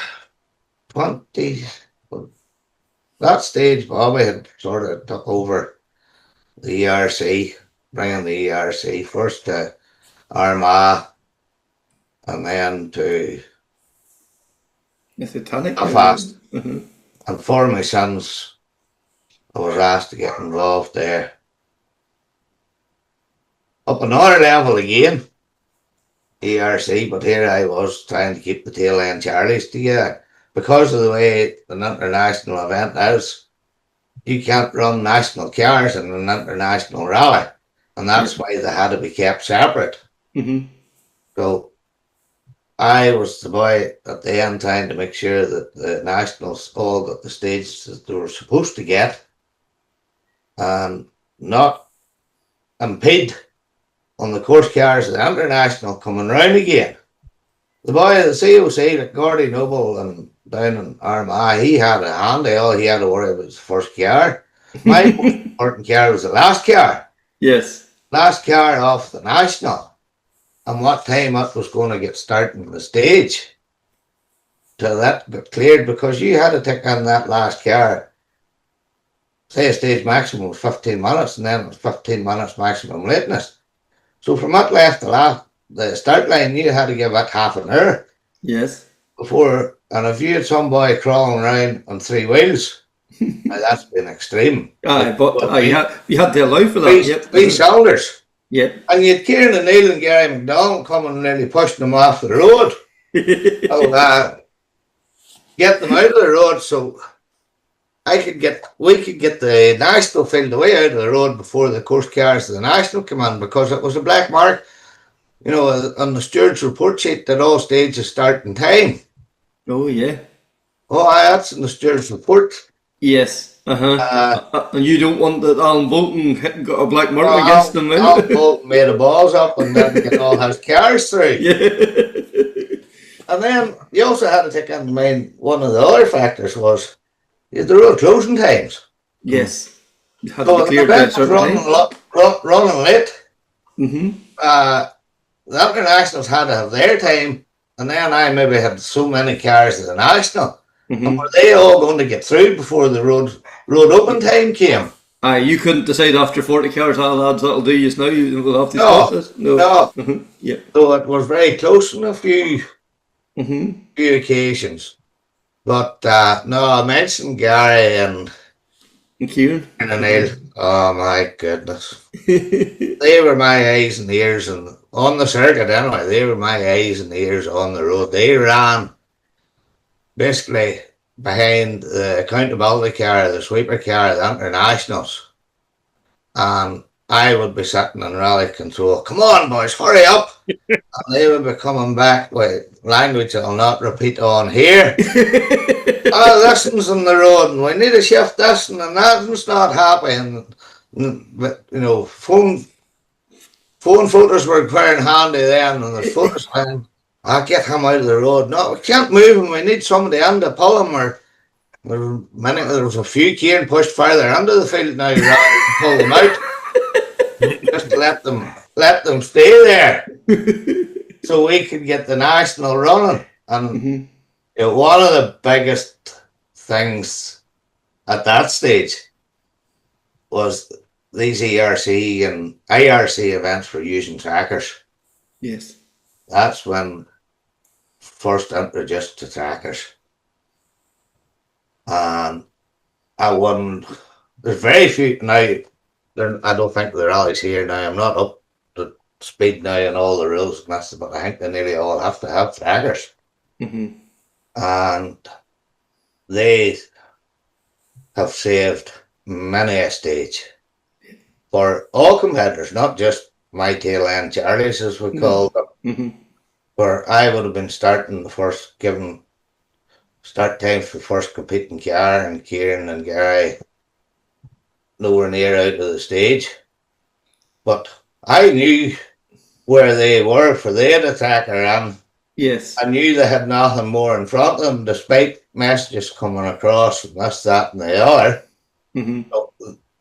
Speaker 4: that stage, Bobby had sort of took over the ERC, bringing the ERC first to Armagh and then to Belfast. And for my sons, I was asked to get involved there. Up another level again, ERC, but here I was trying to keep the tail end Charlies together. Because of the way an international event is, you can't run national cars in an international rally. And that's why they had to be kept separate. So I was the boy at the end trying to make sure that the nationals all got the stage that they were supposed to get and not impede on the course cars of the international coming round again. The boy at the COC, like Gordy Noble and down in Armagh, he had a handy. All he had to worry about was the first car. My most important car was the last car.
Speaker 2: Yes.
Speaker 4: Last car off the national. And what time it was going to get starting the stage till that got cleared, because you had to take on that last car. Say a stage maximum was 15 minutes and then it was 15 minutes maximum lateness. So from that left to the start line, you had to give it half an hour.
Speaker 2: Yes.
Speaker 4: Before, and if you had some boy crawling around on three wheels, now that's been extreme.
Speaker 2: But you had to allow for that.
Speaker 4: Three cylinders.
Speaker 2: Yeah.
Speaker 4: And you'd Kieran and Neil and Gary McDonald coming and nearly pushing them off the road. So, get them out of the road so we could get the national field away out of the road before the course cars to the national come in, because it was a black mark, on the steward's report sheet that all stages start in time.
Speaker 2: Oh, yeah.
Speaker 4: Oh, that's in the steward's report.
Speaker 2: Yes. And you don't want that Alan Bolton got a black mark against them,
Speaker 4: Alan Bolton made the balls up and didn't get all his cars through.
Speaker 2: Yeah.
Speaker 4: And then you also had to take into mind one of the other factors was the road closing times.
Speaker 2: Yes. You had
Speaker 4: So
Speaker 2: to
Speaker 4: the
Speaker 2: be cleared by a
Speaker 4: event was
Speaker 2: certain
Speaker 4: running late.
Speaker 2: time.
Speaker 4: The internationals had to have their time, and then I maybe had so many cars at the national. And were they all going to get through before the road open time came?
Speaker 2: You couldn't decide after 40 cars, lads, that'll do just now. We'll have to
Speaker 4: No,
Speaker 2: stop this. No. Yeah.
Speaker 4: So it was very close on a few occasions. But no, I mentioned Gary and
Speaker 2: Kieran.
Speaker 4: Neil. Oh my goodness. They were my eyes and ears, and on the circuit anyway, they were my eyes and ears on the road. They ran basically behind the accountability car, the sweeper car, the internationals. And I would be sitting in rally control. Come on, boys, hurry up. And they would be coming back with language I'll not repeat on here. This on the road, and we need to shift this, and that's not happy. And phone photos were very handy then, and the photos then, I'll get him out of the road. No, we can't move him. We need somebody in to pull him. Or there was a few Kieran pushed further into the field now rather than pull them out. Just to let them stay there, so we could get the national running. And one of the biggest things at that stage was these ERC and IRC events for using trackers.
Speaker 2: Yes.
Speaker 4: That's when first introduced to trackers. And I won. There's very few now. I don't think the rallies here now. I'm not up to speed now and all the rules and that's, but I think they nearly all have to have trackers. And they have saved many a stage for all competitors, not just my tail end Charlies as we call them. Where I would have been starting the first, given start times for first competing car, and Kieran and Gary nowhere near out of the stage. But I knew where they were, for they had a tracker, and
Speaker 2: yes,
Speaker 4: I knew they had nothing more in front of them, despite messages coming across and this, that, and the other. So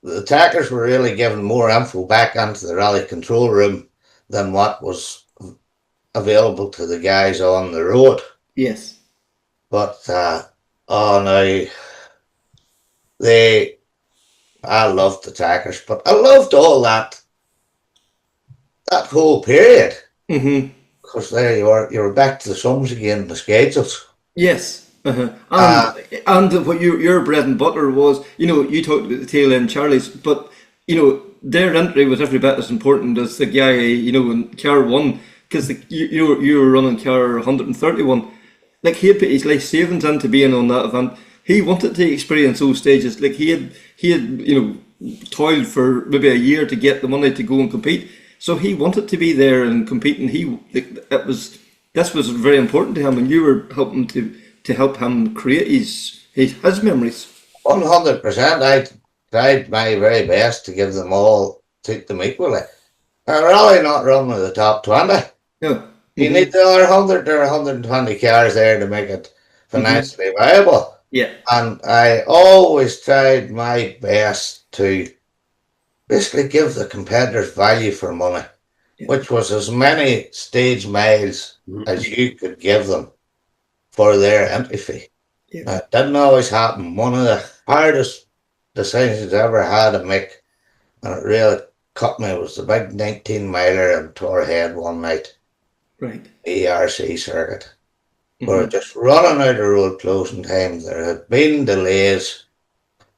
Speaker 4: the trackers were really giving more info back into the rally control room than what was available to the guys on the road.
Speaker 2: Yes.
Speaker 4: But I loved the trackers, but I loved all that whole period. Because there you were back to the sums again, the schedules.
Speaker 2: Yes. And what your bread and butter was, you talked about the tail end Charlies, but their entry was every bit as important as the guy, in car one, because you were running car 131. Like, he had put his life savings into being on that event. He wanted to experience those stages. Like, he had toiled for maybe a year to get the money to go and compete. So he wanted to be there and compete, and this was very important to him, and you were helping to help him create his memories.
Speaker 4: 100%. I tried my very best to give them all, treat them equally. I'm really not running with the top 20.
Speaker 2: No.
Speaker 4: You need the other 100 or 120 cars there to make it financially viable.
Speaker 2: Yeah.
Speaker 4: And I always tried my best to basically give the competitors value for money, which was as many stage miles as you could give them for their entry fee.
Speaker 2: Yeah.
Speaker 4: It didn't always happen. One of the hardest decisions I ever had to make, and it really cut me, was the big 19-miler in Torhead one night.
Speaker 2: Right.
Speaker 4: ERC circuit. We were just running out of road closing time. There had been delays,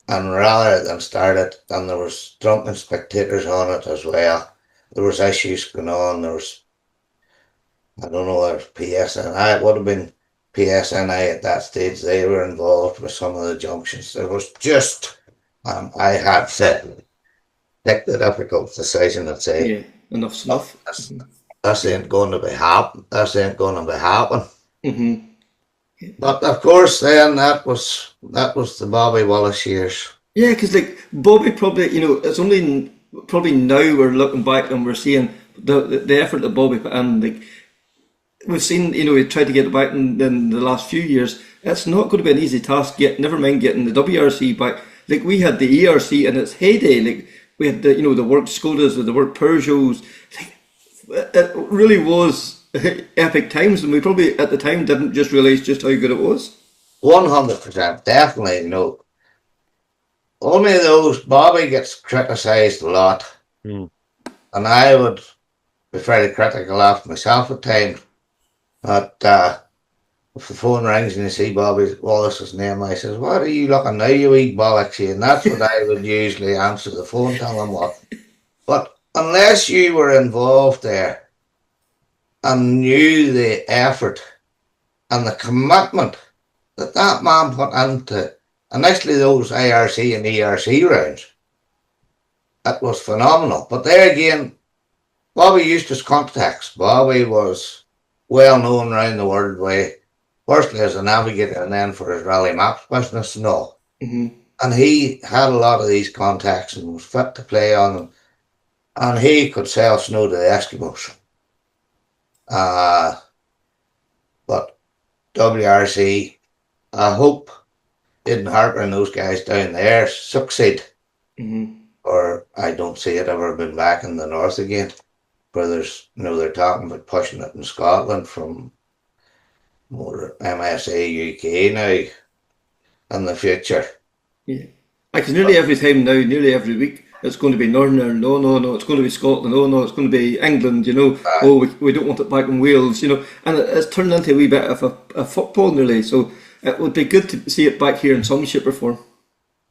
Speaker 4: and rather than start it, and there was drunken spectators on it as well. there was issues going on. There was, I don't know, there was PSNI. It would have been PSNI at that stage. They were involved with some of the junctions. There was just, I had to take the difficult decision and say,
Speaker 2: Yeah, enough's enough.
Speaker 4: this ain't going to be happen. This ain't going to be happen.
Speaker 2: Mm-hmm.
Speaker 4: But of course, then that was the Bobby Wallace years.
Speaker 2: Yeah, because like Bobby probably, it's only probably now we're looking back and we're seeing the effort that Bobby put in. Like we've seen, he tried to get it back in the last few years. It's not going to be an easy task. Yet, never mind getting the WRC back. Like we had the ERC in its heyday. Like we had the work Skodas, the work Peugeots. Like, it really was epic times, and we probably at the time didn't just realise just how good it was.
Speaker 4: 100%, definitely. Only those, Bobby gets criticised a lot, and I would be fairly critical of myself at times. But if the phone rings and you see Bobby Wallace's name, I says, "What are you looking now, you wee bollocks?" And that's what I would usually answer the phone, tell him what. But unless you were involved there and knew the effort and the commitment that man put into initially those IRC and ERC rounds, it was phenomenal. But there again, Bobby used his contacts. Bobby was well known around the world way, firstly as a navigator and then for his rally maps business and all.
Speaker 2: Mm-hmm.
Speaker 4: And he had a lot of these contacts and was fit to play on them. And he could sell snow to the Eskimos. But WRC, I hope Eden Harper and those guys down there succeed.
Speaker 2: Mm-hmm.
Speaker 4: Or I don't see it ever been back in the north again. Where there's, they're talking about pushing it in Scotland from more MSA UK now in the future.
Speaker 2: Yeah. Because nearly every time now, nearly every week, it's going to be Northern Ireland. No, it's going to be Scotland. Oh, no, it's going to be England, we don't want it back in Wales, And it's turned into a wee bit of a football nearly. So it would be good to see it back here in some shape or form.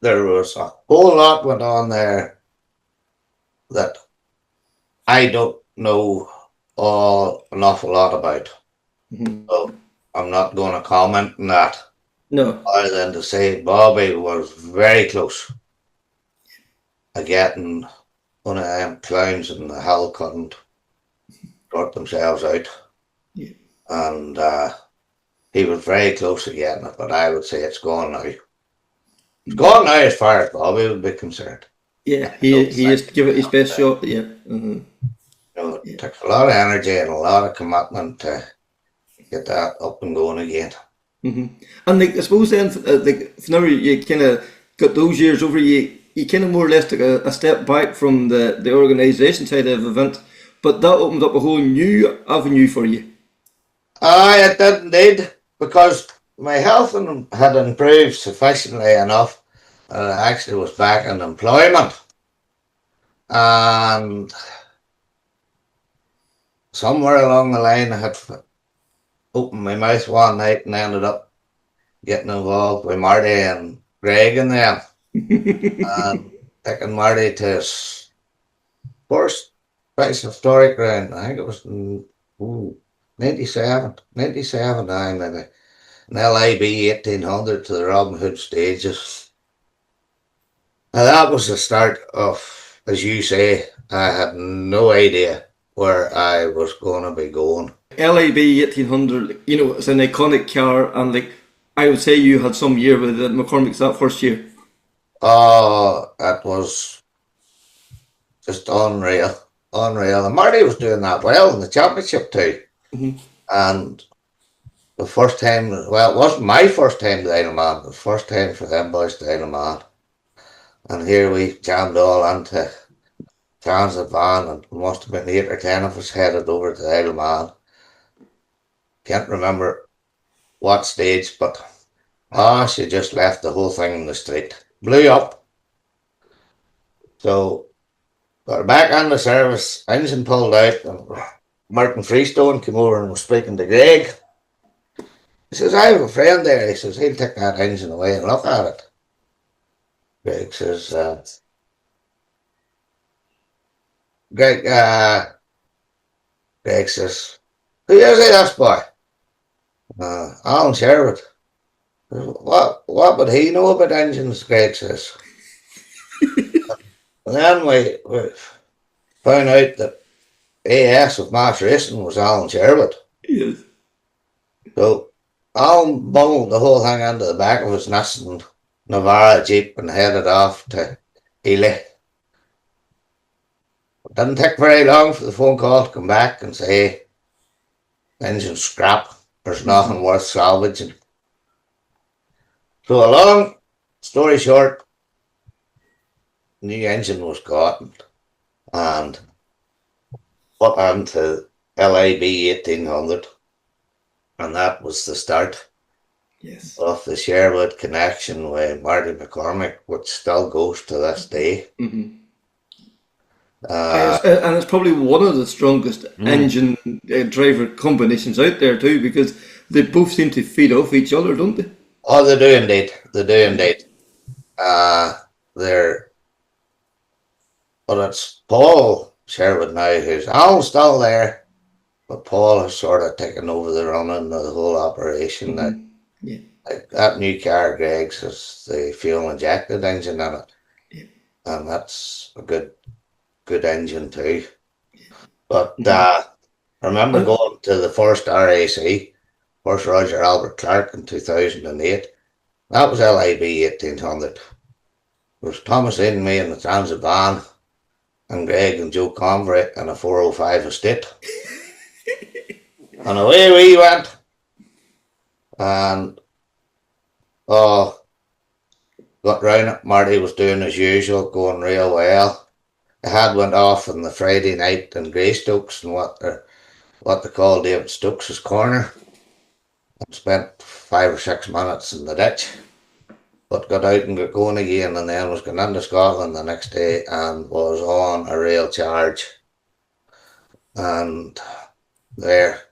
Speaker 4: There was a whole lot went on there that I don't know an awful lot about.
Speaker 2: Mm-hmm.
Speaker 4: So I'm not going to comment on that.
Speaker 2: No.
Speaker 4: Other than to say Bobby was very close to getting one of them clowns in the hell couldn't sort themselves out.
Speaker 2: Yeah.
Speaker 4: And he was very close to getting it, but I would say it's gone now. It's gone now as far as Bobby would be concerned.
Speaker 2: Yeah, he has to give it his best shot, yeah. Mm-hmm.
Speaker 4: It took a lot of energy and a lot of commitment to get that up and going again.
Speaker 2: Mm-hmm. And I suppose then, now you kind of got those years over, you kind of more or less took a step back from the organisation side of the event, but that opened up a whole new avenue for you.
Speaker 4: It did indeed, because my health had improved sufficiently enough that I actually was back in employment. And somewhere along the line I had opened my mouth one night and ended up getting involved with Marty and Greg and them. And taking Marty to his first price historic round. I think it was 97, maybe. An LIB 1800 to the Robin Hood stages. Now that was the start of, as you say, I had no idea where I was going to be going.
Speaker 2: LIB 1800, it's an iconic car, and I would say you had some year with the McCormick's that first year.
Speaker 4: Oh, that was just unreal. And Marty was doing that well in the championship too.
Speaker 2: Mm-hmm.
Speaker 4: And the first time, well, it wasn't my first time to Isleman, it was the first time for them boys to Isleman. And here we jammed all into transit van, and must have been 8 or 10 of us headed over to Isleman. Can't remember what stage, but she just left the whole thing in the street. Blew up. So got her back on the service, engine pulled out, and Martin Freestone came over and was speaking to Greg. He says, I have a friend there. He says, he'll take that engine away and look at it. Greg says, Greg, Greg says, "Who is it, this boy?" Alan Sherwood. What would he know about engines? Greg says. And then we found out that AS of Mass Racing was Alan Sherwood.
Speaker 2: Yes.
Speaker 4: So Alan bundled the whole thing into the back of his Nissan Navara Jeep and headed off to Ely. It didn't take very long for the phone call to come back and say, engine scrap, there's nothing worth salvaging. So a long story short, new engine was gotten and put onto LAB 1800, and that was the start
Speaker 2: Yes.
Speaker 4: of the Sherwood connection with Marty McCormick, which still goes to this day.
Speaker 2: Mm-hmm. And it's probably one of the strongest engine driver combinations out there too, because they both seem to feed off each other, don't they?
Speaker 4: Oh, they do indeed. They do indeed. But it's Paul Sherwood now who's Alan's still there, but Paul has sort of taken over the running of the whole operation.
Speaker 2: Mm-hmm. Yeah.
Speaker 4: Like that new car, Greg's, has the fuel injected engine in it, and that's a good engine too. But I remember going to the first RAC, first Roger Albert Clark in 2008. That was LIB 1800. It was Thomas in me in the transit van, and Greg and Joe Convery in a 405 estate. And away we went. And got round it. Marty was doing as usual, going real well. I had went off on the Friday night in Greystokes and what they call David Stokes' corner, and spent 5 or 6 minutes in the ditch, but got out and got going again, and then was going into Scotland the next day and was on a real charge. And there,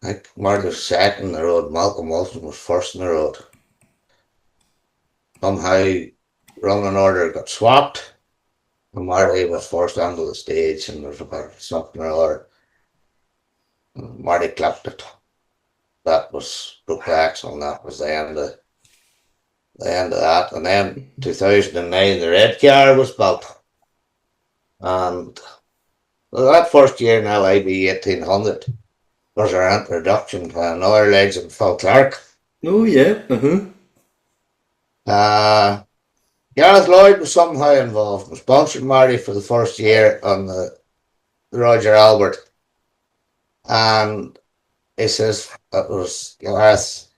Speaker 4: I think Marty was second in the road, Malcolm Wilson was first in the road. Somehow running order got swapped, and Marty was forced onto the stage, and there was about something or other. Marty clipped it. That was broke the axle, and that was the end of that. And then 2009, the red car was built, and that first year in LIB 1800 was our introduction to another legend, Phil Clark.
Speaker 2: Oh yeah.
Speaker 4: Gareth Lloyd was somehow involved. We sponsored Marty for the first year on the Roger Albert, and he says it was Gareth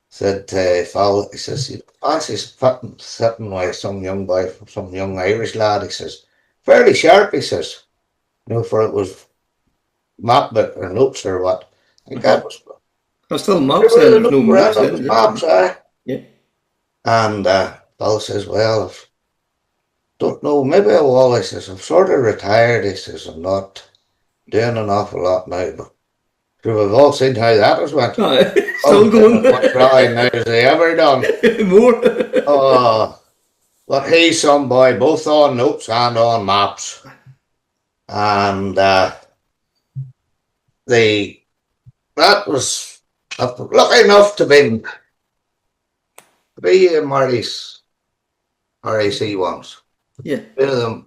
Speaker 4: said to Phil, he says, "You fancy sitting with some young boy, some young Irish lad," he says, "fairly sharp," he says, for it was Mapbit or notes or what. I think that was.
Speaker 2: There's still maps then, no maps then.
Speaker 4: Maps,
Speaker 2: yeah.
Speaker 4: And Phil says, "Well, don't know, maybe I will," he says, "I'm sort of retired," he says, "I'm not doing an awful lot now, but sure, we've all seen how that has went."
Speaker 2: Still going.
Speaker 4: What drawing now has he ever done?
Speaker 2: More.
Speaker 4: But he's some boy, both on notes and on maps. And that was lucky enough to be Marty's RAC ones.
Speaker 2: Yeah.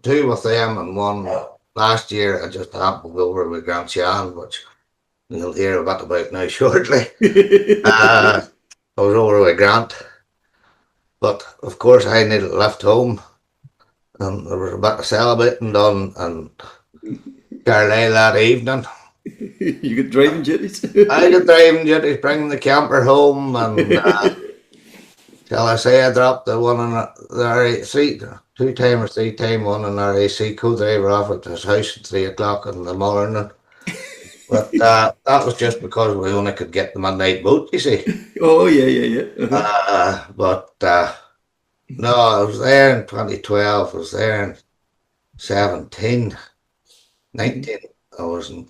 Speaker 4: Two with them, and one last year I just happened to go over with Grant Shan, which you'll hear a bit about now shortly. I was over with Grant, but of course I needed to lift home, and there was a bit of celebrating done in Carlisle that evening.
Speaker 2: You get driving duties?
Speaker 4: I got driving duties, bringing the camper home, and shall I say I dropped the one in the RAC, 2-time or 3-time one in RAC co-driver off at his house at 3 o'clock in the morning. But that was just because we only could get the midnight boat, you see.
Speaker 2: Oh, yeah.
Speaker 4: But no, I was there in 2012, I was there in 17, 19, I was in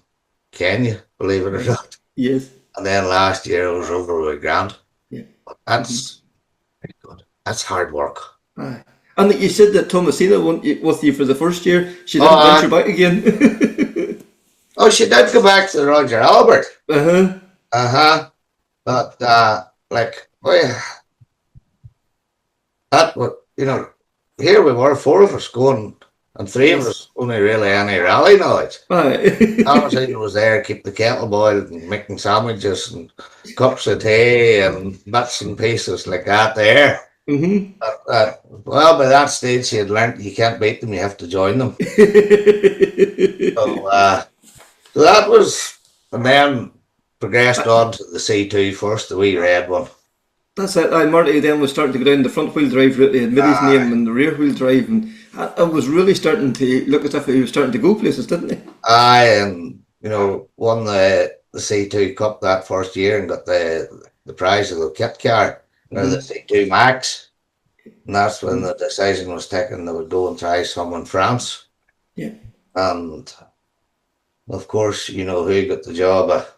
Speaker 4: Kenya, believe it or not.
Speaker 2: Yes.
Speaker 4: And then last year I was over with Grant.
Speaker 2: Yeah.
Speaker 4: But that's very good. That's hard work.
Speaker 2: Aye. And you said that Thomasina went with you for the first year. She didn't
Speaker 4: Oh,
Speaker 2: venture back again.
Speaker 4: oh, she did go back to Roger Albert.
Speaker 2: Uh-huh.
Speaker 4: Uh-huh. But, like, well, that was, here we were, four of us going, and three of us only really any rally knowledge.
Speaker 2: Aye.
Speaker 4: Thomasina was there, keep the kettle boiled and making sandwiches and cups of tea and bits and pieces like that there.
Speaker 2: Mm-hmm.
Speaker 4: Well, by that stage, she had learnt you can't beat them, you have to join them. So that was, and then progressed on to the C2 first, the wee red one.
Speaker 2: That's it. Marty then was starting to go down the front wheel drive route. He had made his name and the rear wheel drive, and I was really starting to look as if he was starting to go places, didn't he?
Speaker 4: Aye, and won the C2 Cup that first year and got the prize of the kit car, or the C2 Max. And that's when the decision was taken they would go and try some in France.
Speaker 2: Yeah.
Speaker 4: And of course, who got the job of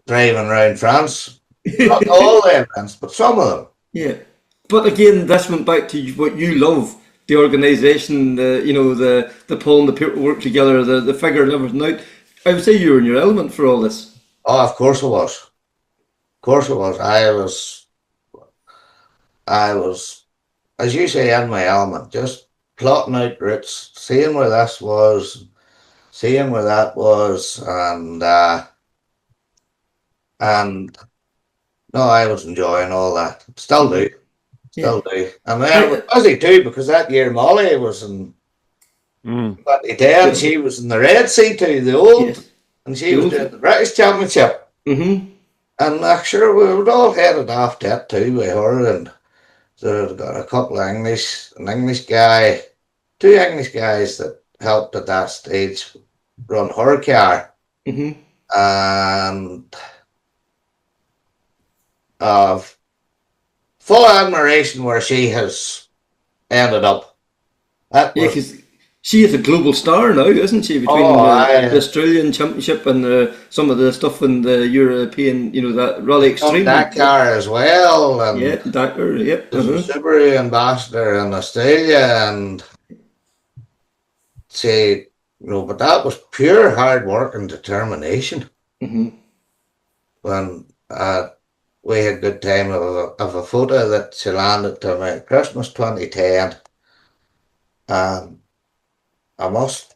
Speaker 4: driving around France. Not all the events, but some of them.
Speaker 2: Yeah. But again, this went back to what you love, the organisation, the pulling the paperwork together, the figuring everything out. I would say you were in your element for all this.
Speaker 4: Oh, of course it was. Of course it was. I was, as you say, in my element, just plotting out routes, seeing where this was, seeing where that was, and no, I was enjoying all that. Still do. Still do. And then I was busy too, because that year Molly was in 2010, she was in the Red C2, the old, and she was doing the British Championship.
Speaker 2: Mm-hmm.
Speaker 4: And sure, we were all headed off to it too with her, and so got a couple of an English guy, two English guys that helped at that stage run her car.
Speaker 2: Mm-hmm.
Speaker 4: And of full admiration where she has ended up.
Speaker 2: Because she is a global star now, isn't she? Between the Australian Championship and some of the stuff in the European, that Rally Extreme.
Speaker 4: Dakar as well. And
Speaker 2: yeah, Dakar, yep.
Speaker 4: There's a Subaru ambassador in Australia, and say, but that was pure hard work and determination.
Speaker 2: Mm-hmm.
Speaker 4: When we had a good time of a photo that she landed to me Christmas 2010. I must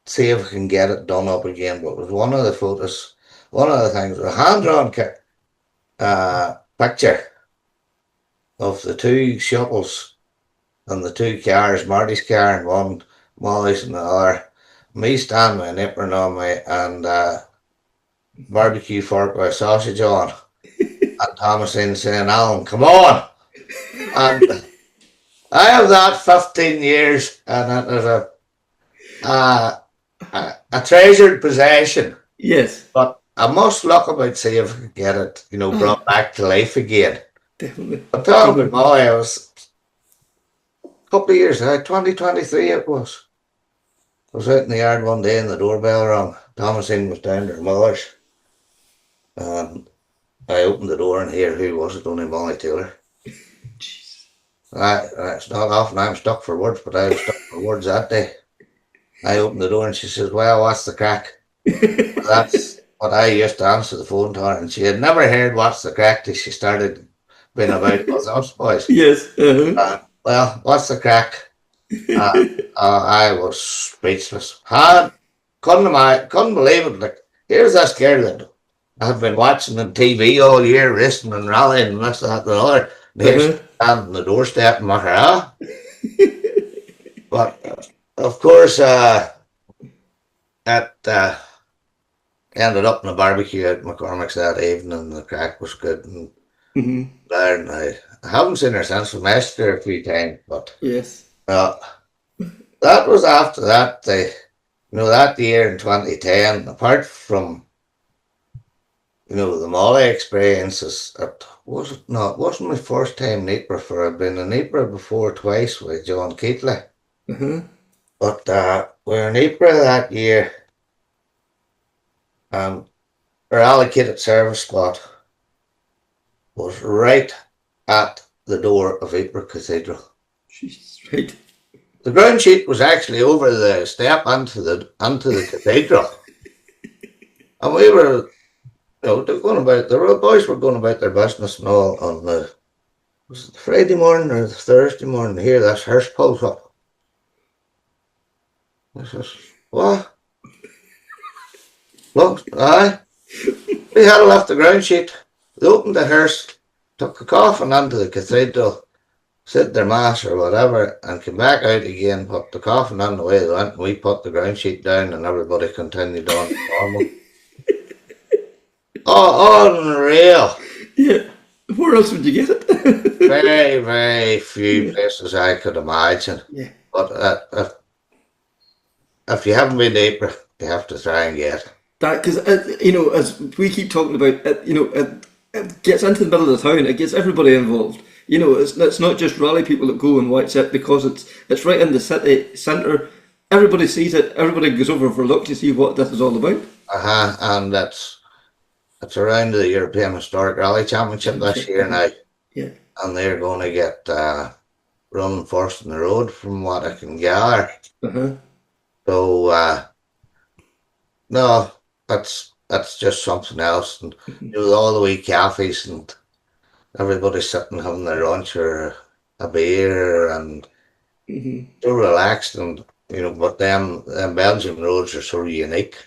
Speaker 4: see if I can get it done up again, but it was one of the photos, one of the things, a hand-drawn picture of the two shuttles and the two cars, Marty's car and one, Molly's and the other, me standing with an apron on me and barbecue fork with a sausage on, and Thomasine saying, Alan, come on! And I have that 15 years, and it is a treasured possession.
Speaker 2: Yes.
Speaker 4: But I must look about see if I can get it, brought back to life again.
Speaker 2: Definitely.
Speaker 4: But talking about Molly, I was a couple of years, 2023 it was. I was out in the yard one day and the doorbell rang. Thomasine was down to her mother's. And I opened the door and here, who was it? Only Molly Taylor. It's not often I'm stuck for words, but I was stuck for words that day. I opened the door and she says, well, what's the crack? That's what I used to answer the phone to her, and she had never heard what's the crack till she started being about with us boys.
Speaker 2: Yes.
Speaker 4: Well, what's the crack? I was speechless. Couldn't believe it. Like, here's this girl that I had been watching on TV all year, racing and rallying and this, that, and the other. There's standing on the doorstep in Maghera. But of course, that ended up in a barbecue at McCormick's that evening, and the crack was good. And there, and I haven't seen her since. We messaged her a few times, but
Speaker 2: yes,
Speaker 4: that was after that. That year in 2010, apart from the Molly experiences, it wasn't my first time in Ypres, for I'd been in Ypres before twice with John Keatley. But we're in Ypres that year, and our allocated service spot was right at the door of Ypres Cathedral.
Speaker 2: Jeez, right.
Speaker 4: The ground sheet was actually over the step onto the cathedral. And we were, they're going about, the boys were going about their business and all on was it Friday morning or Thursday morning. Here, that's hearse pulls up. I says, what? Look, aye. We had left the ground sheet. They opened the hearse, took the coffin into the cathedral, said their mass or whatever, and came back out again, put the coffin on the way they went, and we put the ground sheet down, and everybody continued on normal. Oh, unreal.
Speaker 2: Yeah. Where else would you get it?
Speaker 4: Very, very few places I could imagine.
Speaker 2: Yeah.
Speaker 4: But if you haven't been to Ypres, you have to try and get it.
Speaker 2: That, because, as we keep talking about, it gets into the middle of the town, it gets everybody involved. It's not just rally people that go and watch it, because it's right in the city centre. Everybody sees it, everybody goes over for a look to see what this is all about.
Speaker 4: And it's around the European Historic Rally Championship this year now.
Speaker 2: Yeah.
Speaker 4: And they're going to get running first in the road from what I can gather. So, no, that's just something else. And all the wee cafes and everybody sitting having their lunch or a beer and so relaxed. And but them Belgian roads are so unique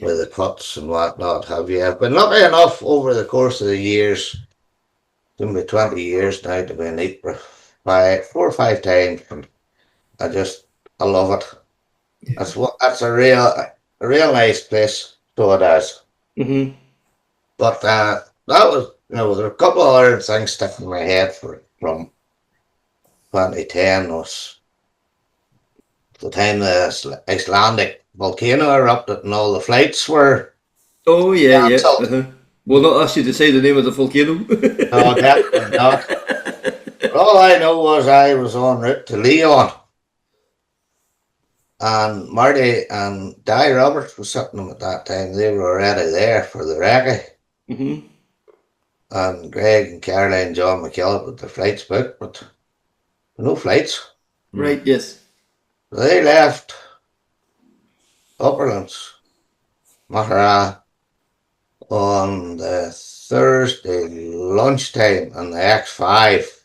Speaker 4: with the cuts and whatnot. I've been lucky enough over the course of the years, it's going to be 20 years now, to be in Ypres 4 or 5 times, and I love it. That's a real nice place. So it is. But that was, there were a couple of other things sticking in my head from 2010 was the time the Icelandic volcano erupted and all the flights were
Speaker 2: Oh, yeah,
Speaker 4: cancelled.
Speaker 2: yeah. We'll not ask you to say the name of the volcano.
Speaker 4: No, definitely not. All I know was I was en route to Leon. And Marty and Di Roberts was sitting them at that time. They were already there for the recce. And Greg and Caroline and John McKillop with the flights booked, but no flights.
Speaker 2: Right, yes.
Speaker 4: So they left Upperlands, Maghera, on the Thursday lunchtime on the X5,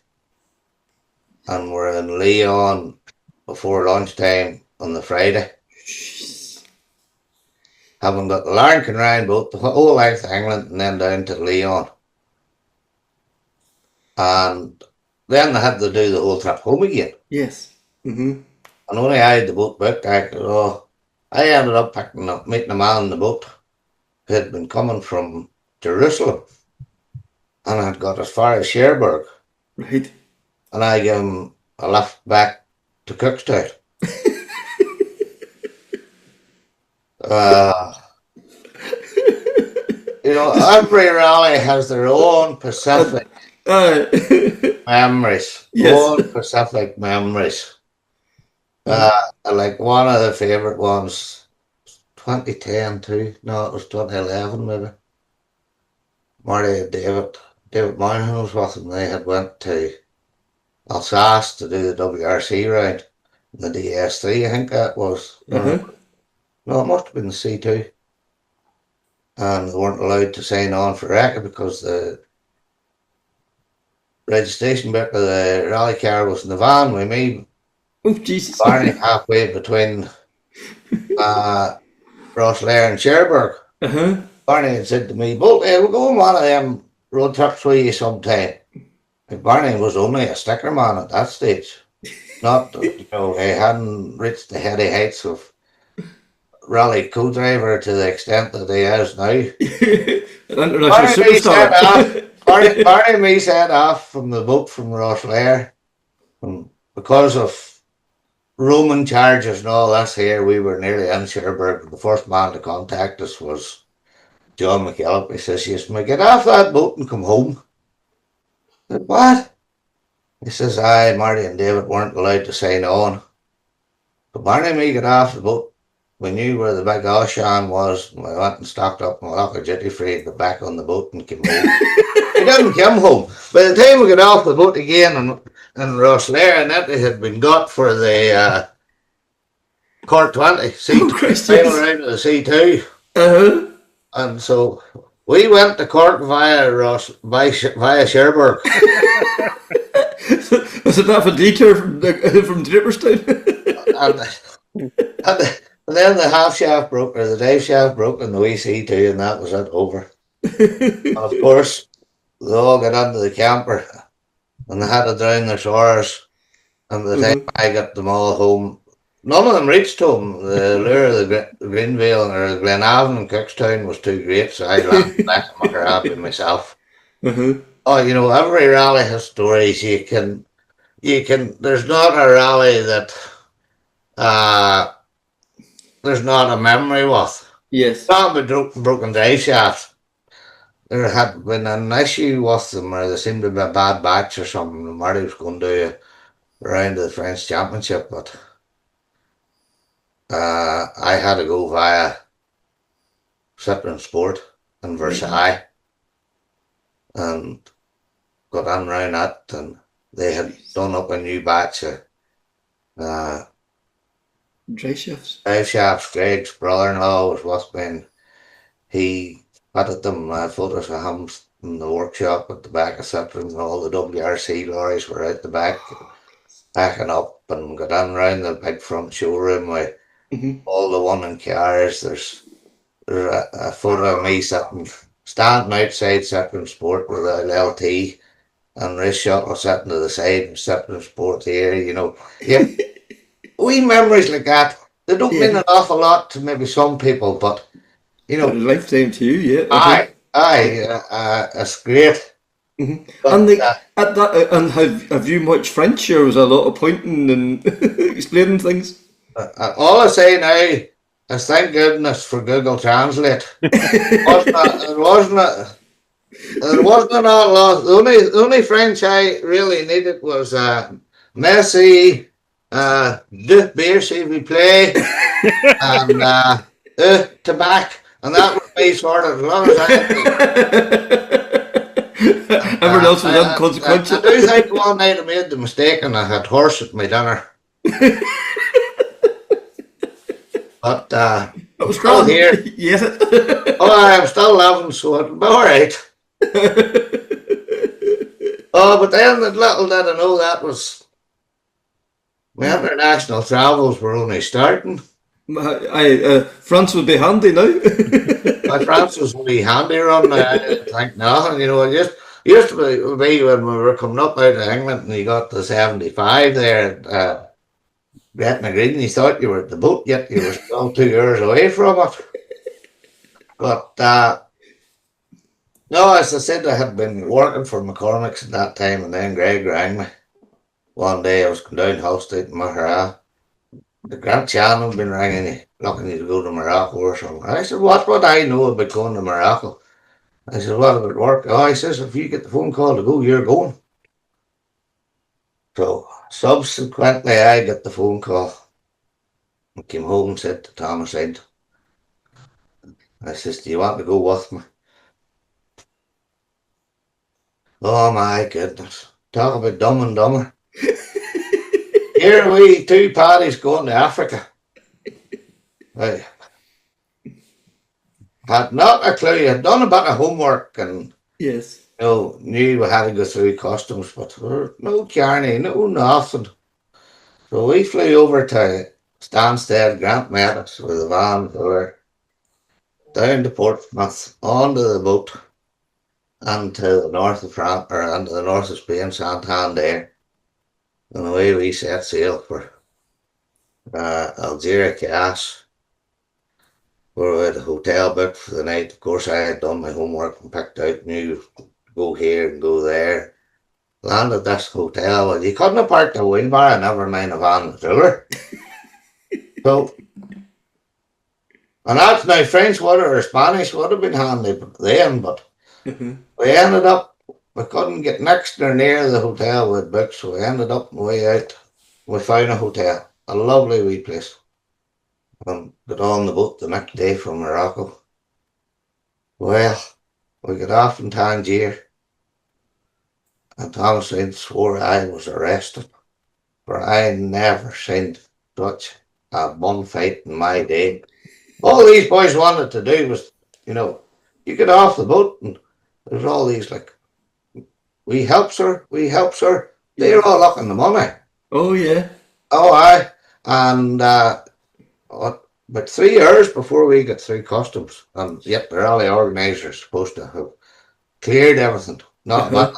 Speaker 4: and we're in Leon before lunchtime on the Friday. Having got the Larkin round boat the whole length of England and then down to Leon. And then they had to do the whole trip home again.
Speaker 2: Yes.
Speaker 4: And only I had the boat booked. I ended up meeting a man on the boat who had been coming from Jerusalem and had got as far as Cherbourg.
Speaker 2: Right.
Speaker 4: And I gave him a lift back to Cookstown. Every rally has their own Pacific memories.
Speaker 2: Yes.
Speaker 4: Own Pacific memories. Like one of the favourite ones, 2010 too. No, it was 2011 maybe. Marty and David Moynihan was with them. They had went to Alsace to do the WRC round. The DS3, I think that was. No, it must have been the C2. And they weren't allowed to sign on for record because the registration book of the rally car was in the van with me.
Speaker 2: Oh, Jesus.
Speaker 4: Barney halfway between Rosslare and Cherbourg. Barney had said to me, Bolton, we'll go on one of them road trips with you sometime. And Barney was only a sticker man at that stage. Not, he hadn't reached the heady heights of rally co-driver to the extent that he is now.
Speaker 2: An international superstar.
Speaker 4: Barney and me set off from the boat from Rosslare. And because of Roman charges and all this here, we were nearly in Cherbourg. The first man to contact us was John McKillop. He says, "Yes, may get off that boat and come home." I said, "What?" He says, "Aye, Marty and David weren't allowed to sign on. So Barney and me got off the boat we knew where the big Oshan was. We went and stocked up my local duty free, got back on the boat and came home. We didn't come home. By the time we got off the boat again in Rosslare, and that they had been got for the Court 20, C2, final round of the C2. And so we went to court via Cherbourg.
Speaker 2: Was it that a detour from Draperstown?
Speaker 4: and then the half shaft broke, or the dive shaft broke in the wee C2, and that was it, over. And of course, they all got into the camper, and they had to drown their sores. And by the time I got them all home, none of them reached home. The lure of the Greenvale or Glenavon and Cookstown was too great, so I landed back in Maghera by myself. Oh, you know, every rally has stories. You can. There's not a rally that there's not a memory with.
Speaker 2: Yes.
Speaker 4: Not with broken drive shafts. There had been an issue with them, or there seemed to be a bad batch or something. Marty was going to do a round of the French Championship, but I had to go via Citroen Sport in Versailles and got on round that, and they had done up a new batch of
Speaker 2: drive shafts.
Speaker 4: Greg's brother-in-law was with me, and he fitted them photos of him in the workshop at the back of Citroen, and all the WRC lorries were out the back backing up, and got on round the big front showroom with all the one in cars. There's a photo of me standing outside Citroen Sport with a LT and race shuttle sitting to the side and Citroen Sport here, you know. Yeah. Wee memories like that, they don't mean an awful lot to maybe some people, but you know,
Speaker 2: a lifetime to you, yeah.
Speaker 4: It's great. But,
Speaker 2: And at that, and have you much French, or was a lot of pointing and explaining things?
Speaker 4: all I say now is thank goodness for Google Translate. It wasn't an all lost. The only French I really needed was merci, deux beer s'il vous plaît, and tobacco, and that would be sort of as long as I had.
Speaker 2: Everyone else was inconsequential.
Speaker 4: I do think one night I made the mistake and I had horse at my dinner. But
Speaker 2: That was
Speaker 4: still
Speaker 2: grand.
Speaker 4: here.
Speaker 2: Yes.
Speaker 4: I'm still living, so it'll be alright. But then the little did I know that was my international travels were only starting.
Speaker 2: France would be handy now.
Speaker 4: My France was only handy run. I didn't think nothing, you know. It used to be when we were coming up out of England and you got the 75 there at Gretna Green. You thought you were at the boat, yet you were still 2 hours away from it. But no, as I said, I had been working for McCormick's at that time, and then Greg rang me one day. I was going down Hull Street in Maghera. The Grand Channel had been ringing you, looking you to go to Morocco or something. I said, what would I know about going to Morocco? I said, what about work? Oh, he says, if you get the phone call to go, you're going. So subsequently, I got the phone call. I came home and said to Thomas Ed, I says, do you want to go with me? Oh my goodness. Talk about dumb and dumber. Here we 2 parties going to Africa. I had not a clue. I'd done a bit of homework and
Speaker 2: Yes.
Speaker 4: knew we had to go through customs, but there were no carney, no nothing. So we flew over to Stansted, Grant met us with a van. We were down to Portsmouth, onto the boat, and to the north of France, or into the north of Spain, Santander. And away we set sail for Algeria, Cass. We were at a hotel booked for the night. Of course, I had done my homework and picked out, knew to go here and go there. Landed this hotel, and you couldn't have parked a wheelbarrow, never mind a van and trailer. So, and that's now French water or Spanish would have been handy then, but we ended up, we couldn't get next or near the hotel with booked, so we ended up on the way out. We found a hotel, a lovely wee place. and got on the boat the next day from Morocco. Well, we got off in Tangier, and Thomas Reid swore I was arrested, for I never seen such a bum fight in my day. All these boys wanted to do was, you get off the boat and there's all these like, we helps her. They're all up in the money.
Speaker 2: Oh yeah.
Speaker 4: Oh, aye. And but 3 years before we got through customs, and yet the rally organisers supposed to have cleared everything. Not that.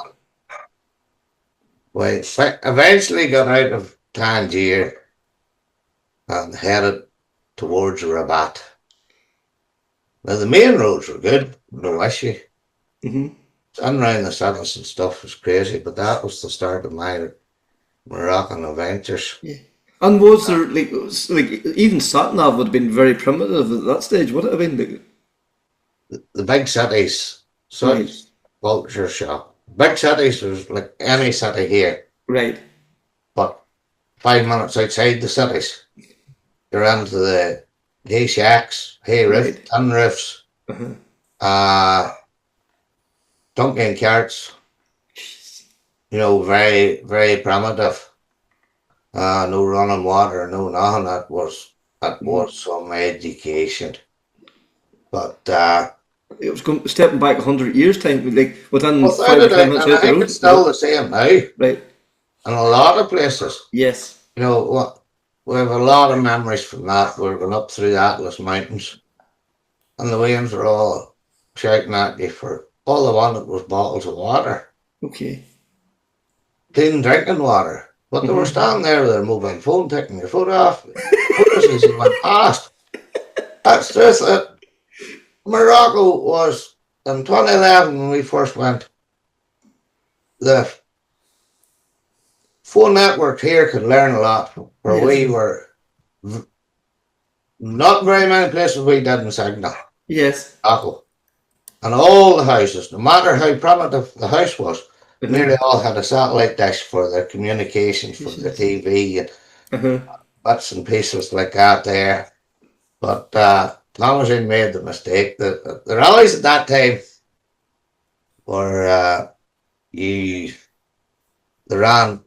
Speaker 4: We eventually got out of Tangier and headed towards Rabat. Now the main roads were good, no issue.
Speaker 2: Mm-hmm.
Speaker 4: And around the cities and stuff was crazy, but that was the start of my Moroccan adventures.
Speaker 2: Yeah. And was there like even sat nav would have been very primitive at that stage? Would it have been
Speaker 4: The big cities,
Speaker 2: right?
Speaker 4: culture shock. Big cities was like any city here,
Speaker 2: Right.
Speaker 4: but 5 minutes outside the cities, you're into the hay shacks, hay riff,
Speaker 2: Right.
Speaker 4: tin roofs, donkey carts. Very, very primitive. No running water, no nothing. That was some education. But
Speaker 2: It was stepping back 100 years time, like within
Speaker 4: without
Speaker 2: 5
Speaker 4: a
Speaker 2: or 10
Speaker 4: doubt,
Speaker 2: minutes
Speaker 4: and
Speaker 2: out
Speaker 4: I
Speaker 2: the
Speaker 4: think
Speaker 2: road.
Speaker 4: it's still the same now in
Speaker 2: Right.
Speaker 4: a lot of places.
Speaker 2: Yes.
Speaker 4: We have a lot of memories from that. We're going up through the Atlas Mountains, and the winds were all shouting at you for all they wanted was bottles of water,
Speaker 2: Okay.
Speaker 4: clean drinking water. But they were standing there with their mobile phone taking your foot off. Photos as you went past. That's just it. Morocco was in 2011 when we first went. The phone network here could learn a lot, where
Speaker 2: Yes.
Speaker 4: we were not very many places we didn't signal.
Speaker 2: Yes.
Speaker 4: Morocco. And all the houses, no matter how primitive the house was, nearly all had a satellite dish for their communications, for the TV and bits and pieces like that there. But Thomasin made the mistake that the rallies at that time were they ran,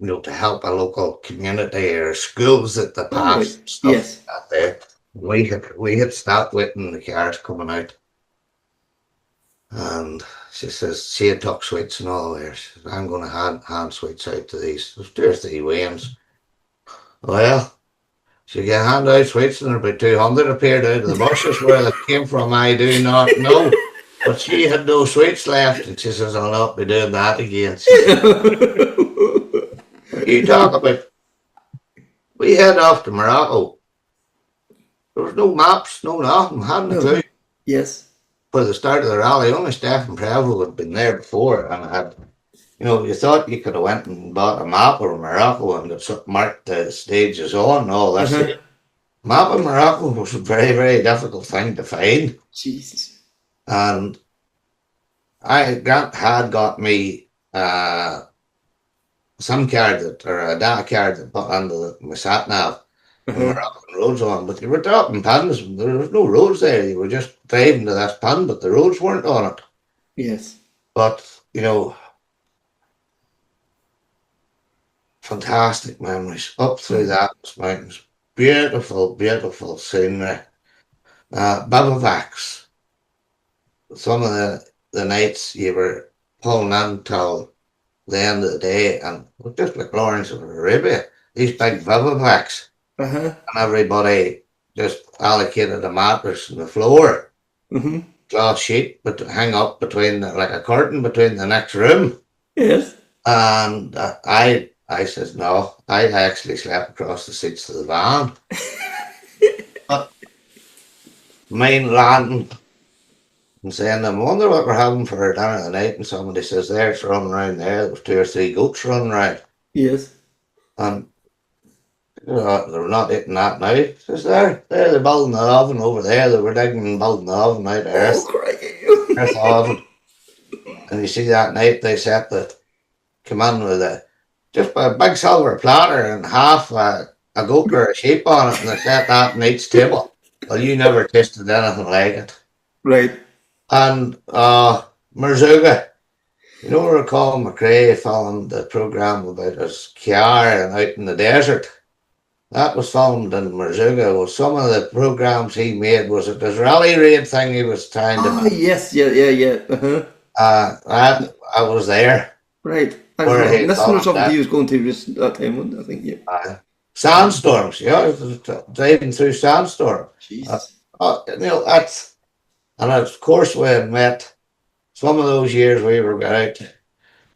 Speaker 4: to help a local community or schools at the
Speaker 2: Oh,
Speaker 4: past
Speaker 2: right.
Speaker 4: stuff
Speaker 2: Yes.
Speaker 4: like that there. We had stopped waiting the cars coming out. And she says, she had took sweets and all there. She says, I'm going to hand sweets out to these. There's 2 or 3 Waynes. Well, she can hand out sweets and about 200 appeared out of the bushes where they came from. I do not know. But she had no sweets left. And she says, I'll not be doing that again. You talk about, we head off to Morocco. There was no maps, no nothing. Hadn't a clue.
Speaker 2: Yes.
Speaker 4: For the start of the rally, only Stephen Preble had been there before and had, you thought you could have went and bought a map of Morocco and got marked the stages on and all this. Map of Morocco was a very, very difficult thing to find.
Speaker 2: Jesus.
Speaker 4: And Grant had got me SIM card or a data card that put under my sat nav. Moroccan roads on, but you were dropping pins. There was no roads there. You were just driving to this pin, but the roads weren't on it.
Speaker 2: Yes.
Speaker 4: But fantastic memories up through the Atlas Mountains. Beautiful, beautiful scenery. Bivouacs. Some of the nights you were pulling in till the end of the day, and just like Lawrence of Arabia, these big bivouacs. And everybody just allocated a mattress on the floor, cloth sheet, but to hang up between like a curtain between the next room.
Speaker 2: Yes.
Speaker 4: And I says no. I actually slept across the seats of the van. But mine landing and saying, I wonder what we're having for dinner tonight. And somebody says, it's running around there. There was 2 or 3 goats running around.
Speaker 2: Yes.
Speaker 4: And they're not eating that now. Says they're building the oven over there. They were digging and building the oven out of earth.
Speaker 2: Oh, crikey.
Speaker 4: Earth oven. And you see that night they set the come in with just a big silver platter and half a a goat or a sheep on it, and they set that in each table. Well, you never tasted anything like it.
Speaker 2: Right.
Speaker 4: And Marzuga, you know, recall McRae filmed the programme about his car and out in the desert. That was filmed in Marzuga. Well, some of the programmes he made was it this rally raid thing he was trying to
Speaker 2: Ah,
Speaker 4: make.
Speaker 2: yes, yeah.
Speaker 4: I was there
Speaker 2: Right. I was
Speaker 4: where he
Speaker 2: listening or
Speaker 4: filmed
Speaker 2: something
Speaker 4: that.
Speaker 2: he was going to recent that time, wasn't it? I think, yeah.
Speaker 4: Sandstorms, yeah, it was driving through sandstorm.
Speaker 2: Jesus.
Speaker 4: You know, that's, and of course we had met, some of those years we were out,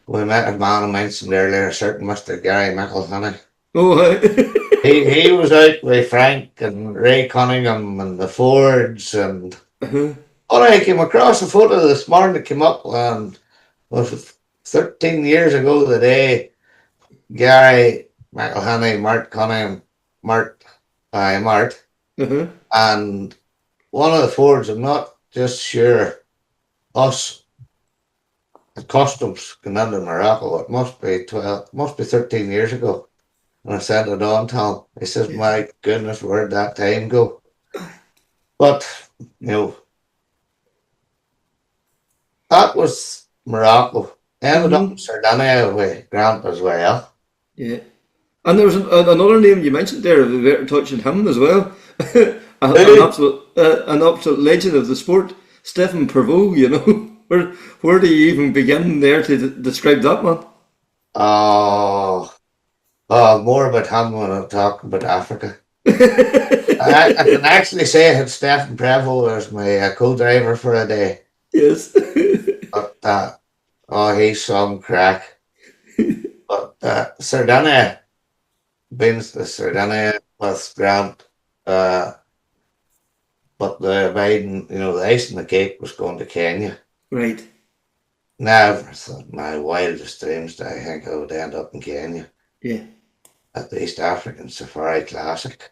Speaker 4: we met a man I mentioned earlier, a certain Mr. Gary McElhenney.
Speaker 2: Oh,
Speaker 4: He was out with Frank and Ray Cunningham and the Fords, and I came across a photo this morning that came up, and was 13 years ago the day Gary McElhenney, Mart Cunningham, Mart, and one of the Fords, I'm not just sure, us at Customs going into Morocco, it must be 13 years ago. And I sent it on to him. He says, my goodness, where'd that time go? But, you know, that was Morocco. Ended up in Sardinia with Grant as well.
Speaker 2: yeah. And there was another name you mentioned there, we were touching him as well. An absolute legend of the sport, Stephen Pervot, you know. Where do you even begin there to describe that man?
Speaker 4: More about him when I talk about Africa. I can actually say I had Stephen Prevost as my co-driver for a day.
Speaker 2: Yes.
Speaker 4: But, he's some crack. But Sardinia, been to Sardinia with Grant, but the Biden, you know, the ice and the cake was going to Kenya.
Speaker 2: Right.
Speaker 4: Never thought my wildest dreams that I think I would end up in Kenya.
Speaker 2: Yeah.
Speaker 4: At the East African Safari Classic.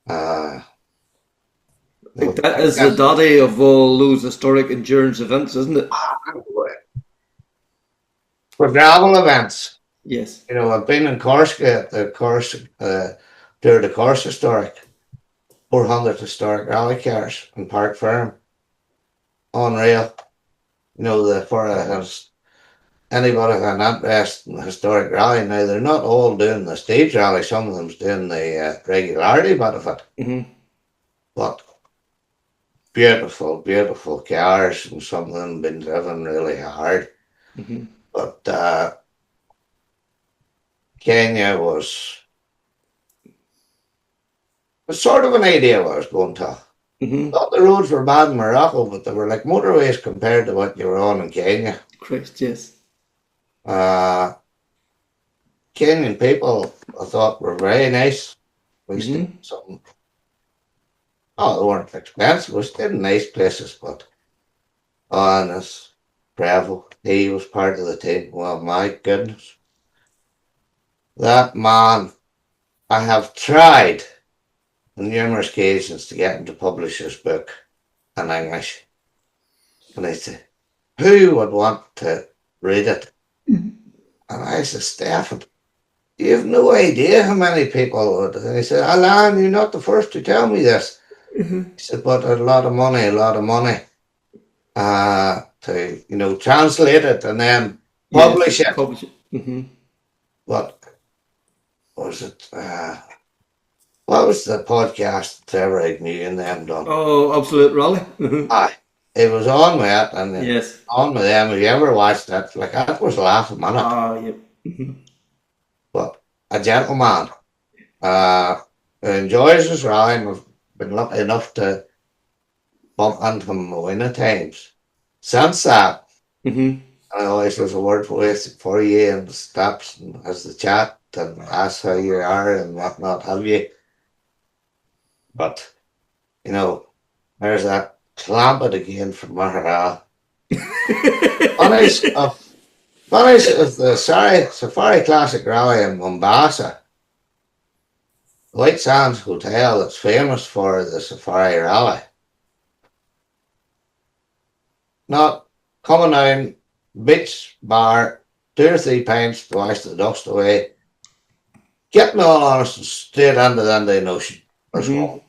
Speaker 2: That is the daddy of all those historic endurance events, isn't it?
Speaker 4: For gravel events.
Speaker 2: Yes.
Speaker 4: You know, I've been in Corsica at the Tour de Corse Historic, 400 historic rally cars in Park Ferme. Unreal. You know, anybody with an interest in historic rally now, they're not all doing the stage rally, some of them's doing the regularity bit of it. But beautiful, beautiful cars, and some of them been driven really hard. But Kenya was sort of an idea what I was going to. Thought the roads were bad in Morocco, but they were like motorways compared to what you were on in Kenya.
Speaker 2: Christ, yes.
Speaker 4: Kenyan people, I thought, were very nice. We stayed in something. Oh, they weren't expensive. We stayed in nice places, but honest, Bravo, he was part of the team. Well, my goodness. That man, I have tried on numerous occasions to get him to publish his book in English. And I said, who would want to read it? And I said, Stephen, you have no idea how many people would. And he said, Alan, you're not the first to tell me this. He said, but a lot of money to, you know, translate it and then publish it. What was it? What was the podcast Trevor Agnew and them done?
Speaker 2: Oh, Absolute Rally.
Speaker 4: Aye. It was on with it, and
Speaker 2: yes.
Speaker 4: On with them. Have you ever watched that? Like, that was laughing, man.
Speaker 2: Yep.
Speaker 4: But a gentleman who enjoys his rhyme. I've been lucky enough to bump into him a win at times. Since that, I always there's a word for you and stops and has the chat and asks how you are and whatnot, have you? But, you know, there's that clampet again from Maghera. Funniest of the Safari Classic Rally in Mombasa. White Sands Hotel that's famous for the Safari Rally. Not coming down, beach bar, 2 or 3 pints to wash the dust away. getting all honest and straight into the Indian Ocean. First
Speaker 2: Mm-hmm.
Speaker 4: one.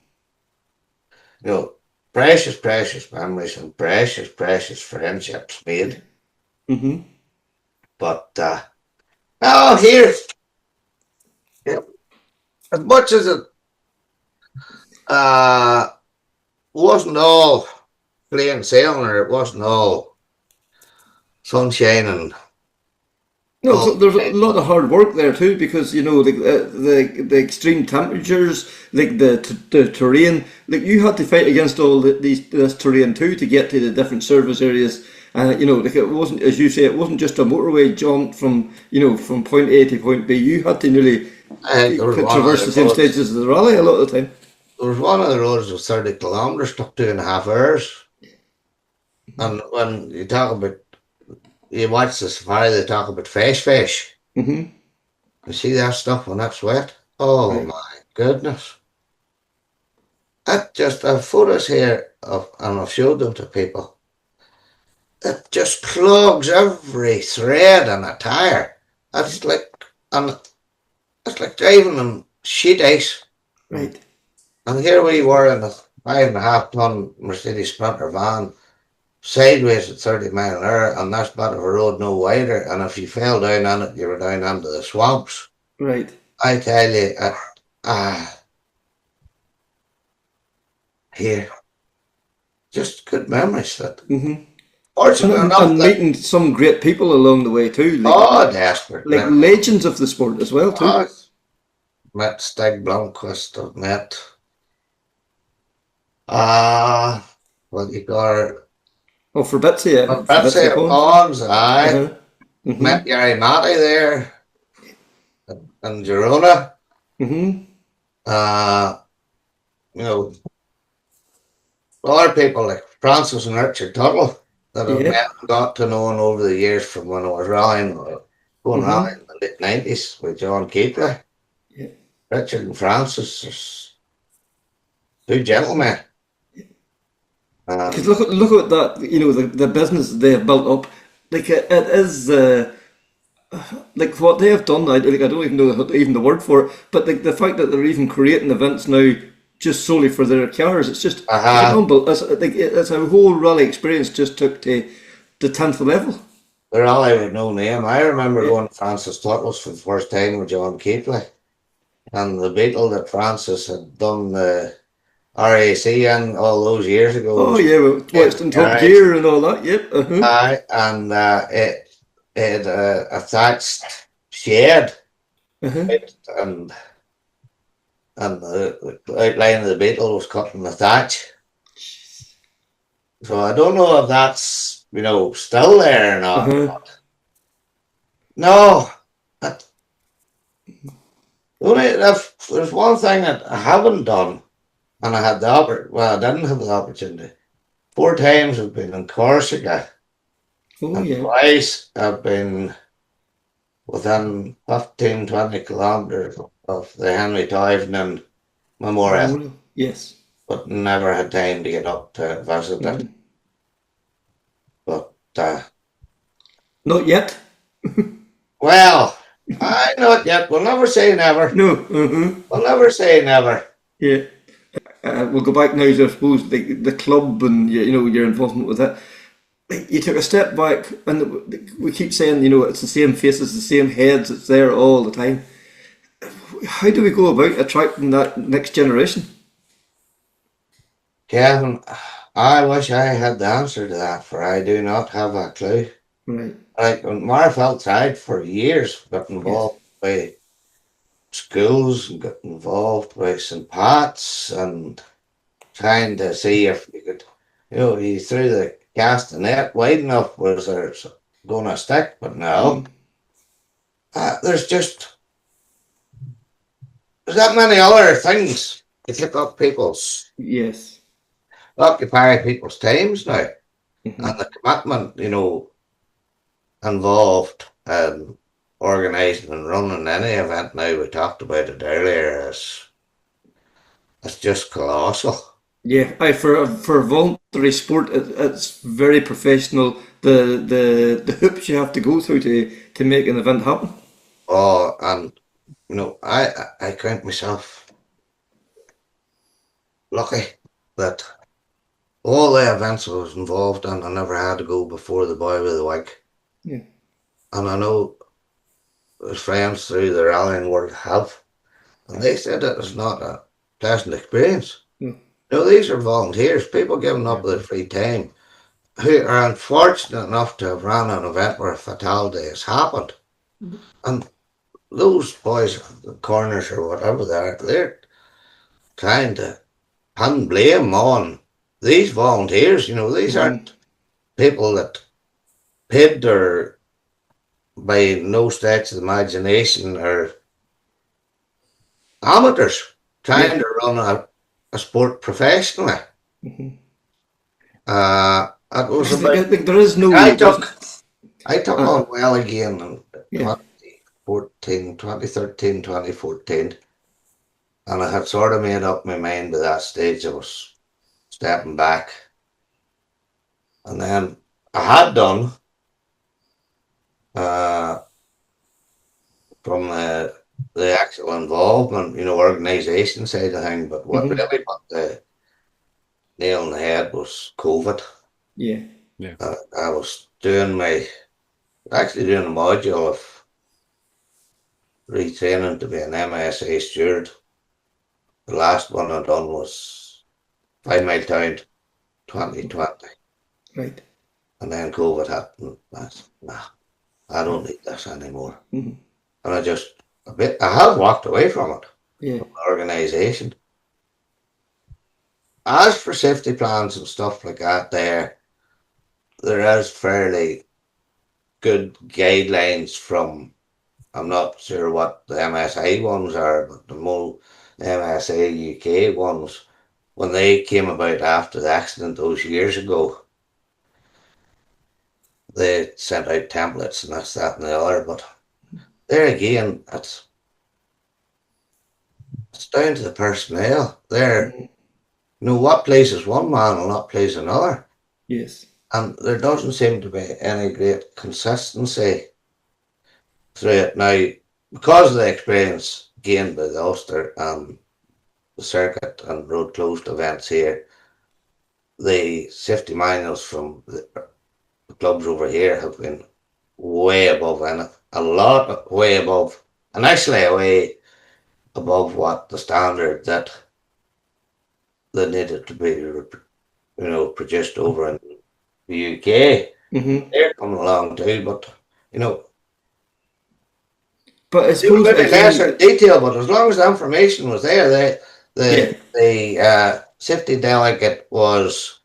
Speaker 4: You know, precious, precious memories and precious, precious friendships made.
Speaker 2: Mm-hmm.
Speaker 4: But now here, yeah, as much as it wasn't all plain sailing, or it wasn't all sunshine and
Speaker 2: No,
Speaker 4: all.
Speaker 2: there's a lot of hard work there too, because you know the extreme temperatures, like the terrain, like you had to fight against all this terrain too to get to the different service areas. You know, like it wasn't, as you say, it wasn't just a motorway jaunt from from point A to point B. You had to nearly
Speaker 4: I think there was one of
Speaker 2: traverse the same
Speaker 4: roads.
Speaker 2: stages as the rally a lot of the time.
Speaker 4: There was one of the roads was 30 kilometres, took 2.5 hours. And when you talk about, you watch the safari, they talk about fish.
Speaker 2: Mm-hmm.
Speaker 4: You see that stuff when that's wet? Oh
Speaker 2: Right.
Speaker 4: my goodness. That just, I have photos here of, and I've showed them to people. It just clogs every thread in a tire. That's like, and it's like driving on sheet ice.
Speaker 2: Right.
Speaker 4: And here we were in a 5.5 ton Mercedes Sprinter van, sideways at 30 mile an hour, and that's bit of a road no wider. And if you fell down on it, you were down into the swamps.
Speaker 2: Right.
Speaker 4: I tell you, here, just good memories. That
Speaker 2: Mm-hmm.
Speaker 4: fortunately enough,
Speaker 2: And meeting some great people along the way too,
Speaker 4: desperate.
Speaker 2: like legends of the sport as well too.
Speaker 4: Oh, met Stig Blomqvist, I've met what you got,
Speaker 2: Oh, for Betsy, yeah. For
Speaker 4: Betsy
Speaker 2: Pons.
Speaker 4: Pons, aye.
Speaker 2: Uh-huh. Mm-hmm.
Speaker 4: Met Gary Matty there in Girona.
Speaker 2: Mm-hmm.
Speaker 4: You know, other people like Francis and Richard Tuttle that I've
Speaker 2: Yeah.
Speaker 4: met and got to know over the years from when I was rallying, going
Speaker 2: Mhm.
Speaker 4: rallying in the late 90s with John Keatley.
Speaker 2: Yeah.
Speaker 4: Richard and Francis are two gentlemen.
Speaker 2: Because look at that, you know, the business they have built up. Like it is like what they have done. I don't even know even the word for it. But like the fact that they're even creating events now just solely for their cars, it's just unbelievable. It's a whole rally experience just took to the 10th level.
Speaker 4: The rally with no name. I remember going to Francis Tuttle's for the first time with John Keatley. And the Beetle that Francis had done the RAC in all those years ago.
Speaker 2: Oh yeah, we watched in Top Gear and all that. Yep. Uh-huh.
Speaker 4: Aye, and it had a thatched shed,
Speaker 2: Uh-huh.
Speaker 4: and the outline of the Beetle was cut in the thatch. So I don't know if that's still there or not.
Speaker 2: Uh-huh.
Speaker 4: No, if there's one thing that I haven't done, and I had I didn't have the opportunity. 4 times I've been in Corsica.
Speaker 2: Oh
Speaker 4: And
Speaker 2: yeah.
Speaker 4: twice I've been within 15, 20 kilometres of the Henry Toivonen Memorial,
Speaker 2: Yes.
Speaker 4: but never had time to get up to visit it. But,
Speaker 2: Not yet.
Speaker 4: well, not yet. We'll never say never.
Speaker 2: No. Uh-huh.
Speaker 4: We'll never say never.
Speaker 2: Yeah. We'll go back now to, I suppose, the club and your involvement with it. You took a step back, and we keep saying, it's the same faces, the same heads, it's there all the time. How do we go about attracting that next generation?
Speaker 4: Kevin, I wish I had the answer to that, for I do not have a clue.
Speaker 2: Right.
Speaker 4: Like, when Marfell tried for years, got involved by schools and got involved with St. Pat's and trying to see if you could, he threw the cast the net wide enough, was there going to stick, but no. There's that many other things to pick up occupy people's times now.
Speaker 2: Mm-hmm.
Speaker 4: And the commitment, involved organising and running any event now, we talked about it earlier, it's just colossal.
Speaker 2: Yeah, for voluntary sport, it's very professional. The hoops you have to go through to make an event happen.
Speaker 4: Oh, and you know, I count myself lucky that all the events I was involved in, I never had to go before the boy with the wig.
Speaker 2: Yeah.
Speaker 4: And I know his friends through the rallying world have, and they said it was not a pleasant experience.
Speaker 2: No.
Speaker 4: You know, these are volunteers, people giving up their free time, who are unfortunate enough to have run an event where a fatality has happened. And those boys, the corners or whatever they're trying to pin blame on these volunteers. You know, these aren't people that paid their, by no stretch of the imagination, are amateurs trying to run a sport professionally. It was about,
Speaker 2: There is no.
Speaker 4: I took on well again in
Speaker 2: Yeah.
Speaker 4: 2013, 2014, and I had sort of made up my mind by that stage I was stepping back. And then I had done from the actual involvement, you know, organisation side of things, but what really put the nail on the head was COVID.
Speaker 2: Yeah.
Speaker 3: Yeah.
Speaker 4: I was actually doing a module of retraining to be an MSA steward. The last one I done was 5 Mile Town 2020.
Speaker 2: Right.
Speaker 4: And then COVID happened. I don't need this anymore. And I have walked away from it.
Speaker 2: Yeah.
Speaker 4: From the organisation. As for safety plans and stuff like that, there is fairly good guidelines from, I'm not sure what the MSI ones are, but the more MSA UK ones, when they came about after the accident those years ago, they sent out templates and this, that, and the other. But there again, it's down to the personnel. You know, what places one man will not place another.
Speaker 2: Yes.
Speaker 4: And there doesn't seem to be any great consistency through it. Now, because of the experience gained by the Ulster and the circuit and road closed events here, the safety manuals from the clubs over here have been way above way above, and actually way above what the standard that they needed to be, you know, produced over in the UK. They're coming along too, but you know,
Speaker 2: but I suppose
Speaker 4: lesser detail. But as long as the information was there, the safety delegate was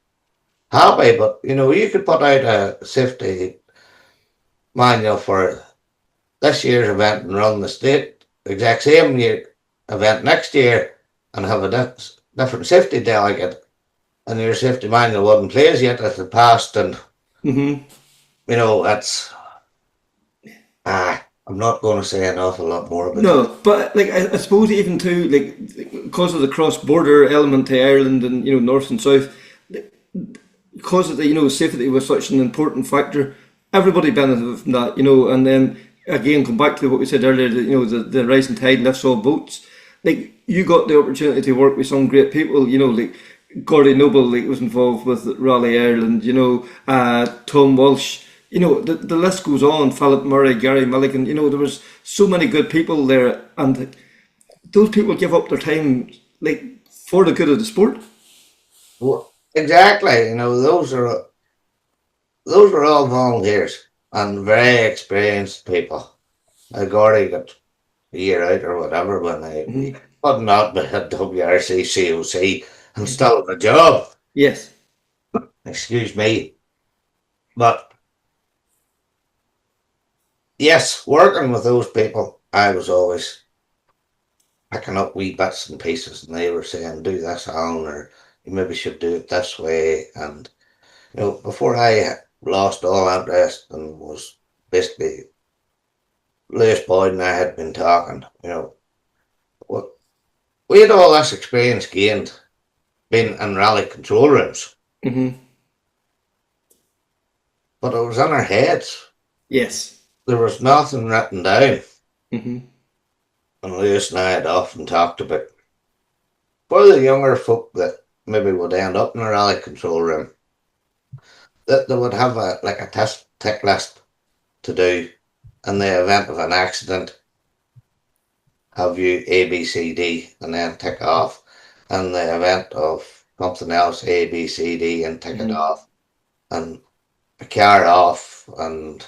Speaker 4: happy. But you know, you could put out a safety manual for this year's event and run the exact same event next year and have a different safety delegate, and your safety manual wasn't placed yet at the past, and you know, that's I'm not going to say an awful lot more about
Speaker 2: no, but like I suppose even too, like because of the cross-border element to Ireland and you know north and south, because of the you know safety was such an important factor, everybody benefited from that, you know. And then again, come back to what we said earlier, that, you know, the rising tide lifts all boats. Like you got the opportunity to work with some great people, you know, like Gordy Noble, like was involved with Rally Ireland, you know, Tom Walsh. You know, the list goes on. Philip Murray, Gary Milligan. You know, there was so many good people there, and those people give up their time, like for the good of the sport.
Speaker 4: Well, exactly. You know, those were all volunteers and very experienced people. Gordy got a year out or whatever when they but not at WRC COC and still have a job.
Speaker 2: Yes.
Speaker 4: Excuse me, but. Yes, working with those people, I was always picking up wee bits and pieces, and they were saying, "Do this, Alan," or "You maybe should do it this way." And you know, before I lost all interest and was basically Lewis Boyd and I had been talking, you know, we had all this experience gained being in rally control rooms, but it was in our heads.
Speaker 2: Yes.
Speaker 4: There was nothing written down. and Lewis and I had often talked about for the younger folk that maybe would end up in a rally control room, that they would have a test tick list to do in the event of an accident. Have you A, B, C, D, and then tick off. In the event of something else, A, B, C, D, and tick it off. And a car off and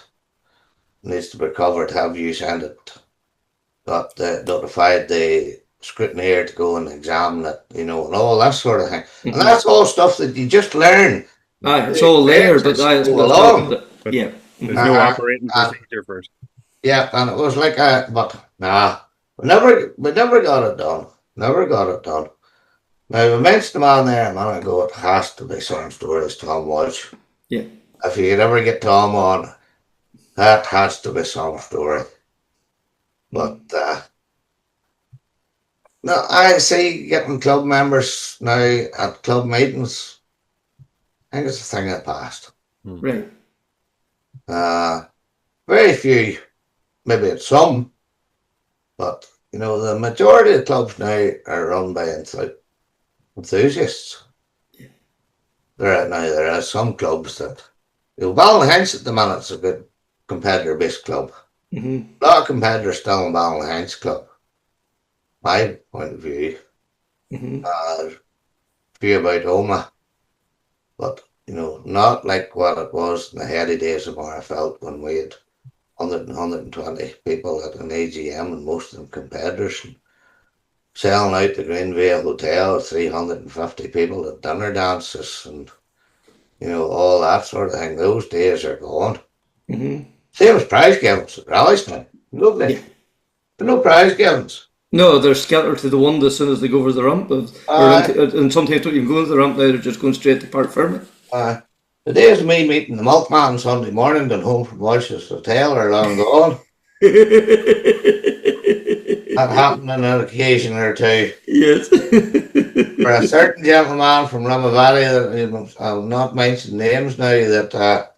Speaker 4: needs to be covered. Have you sent it? Notified the scrutineer to go and examine it, and all that sort of thing. And that's all stuff that you just learn.
Speaker 2: It's all there, but it's
Speaker 4: along.
Speaker 2: Yeah.
Speaker 3: There's no operating procedure first.
Speaker 4: Yeah, and it was like but nah, we never got it done. Never got it done. Now we mentioned the man there a minute ago. It has to be some stories, Tom Walsh.
Speaker 2: Yeah.
Speaker 4: If you could ever get Tom on, that has to be some story. But no, I see getting club members now at club meetings. I think it's a thing of the past.
Speaker 2: Right.
Speaker 4: Very few, maybe it's some, but the majority of clubs now are run by enthusiasts.
Speaker 2: Yeah.
Speaker 4: There are some clubs that Ballinhinch at the minute is a good competitor-based club. A lot of competitors still in Ballinhinch club. My point of view. Few about Oma, but not like what it was in the heady days of RFL when we had 100 and 120 people at an AGM and most of them competitors, and selling out the Greenvale Hotel, 350 people at dinner dances and all that sort of thing. Those days are gone. Same as prize givings at rallies now. Lovely. But no prize givings.
Speaker 2: No, they're scattered to the wind as soon as they go over the ramp. And sometimes don't even go over the ramp now, they're just going straight to Park Fermi.
Speaker 4: The days of me meeting the milkman Sunday morning going home from Walsh's Hotel are long gone. That happened on an occasion or two.
Speaker 2: Yes.
Speaker 4: For a certain gentleman from Ramavati, that I'll not mention names now, that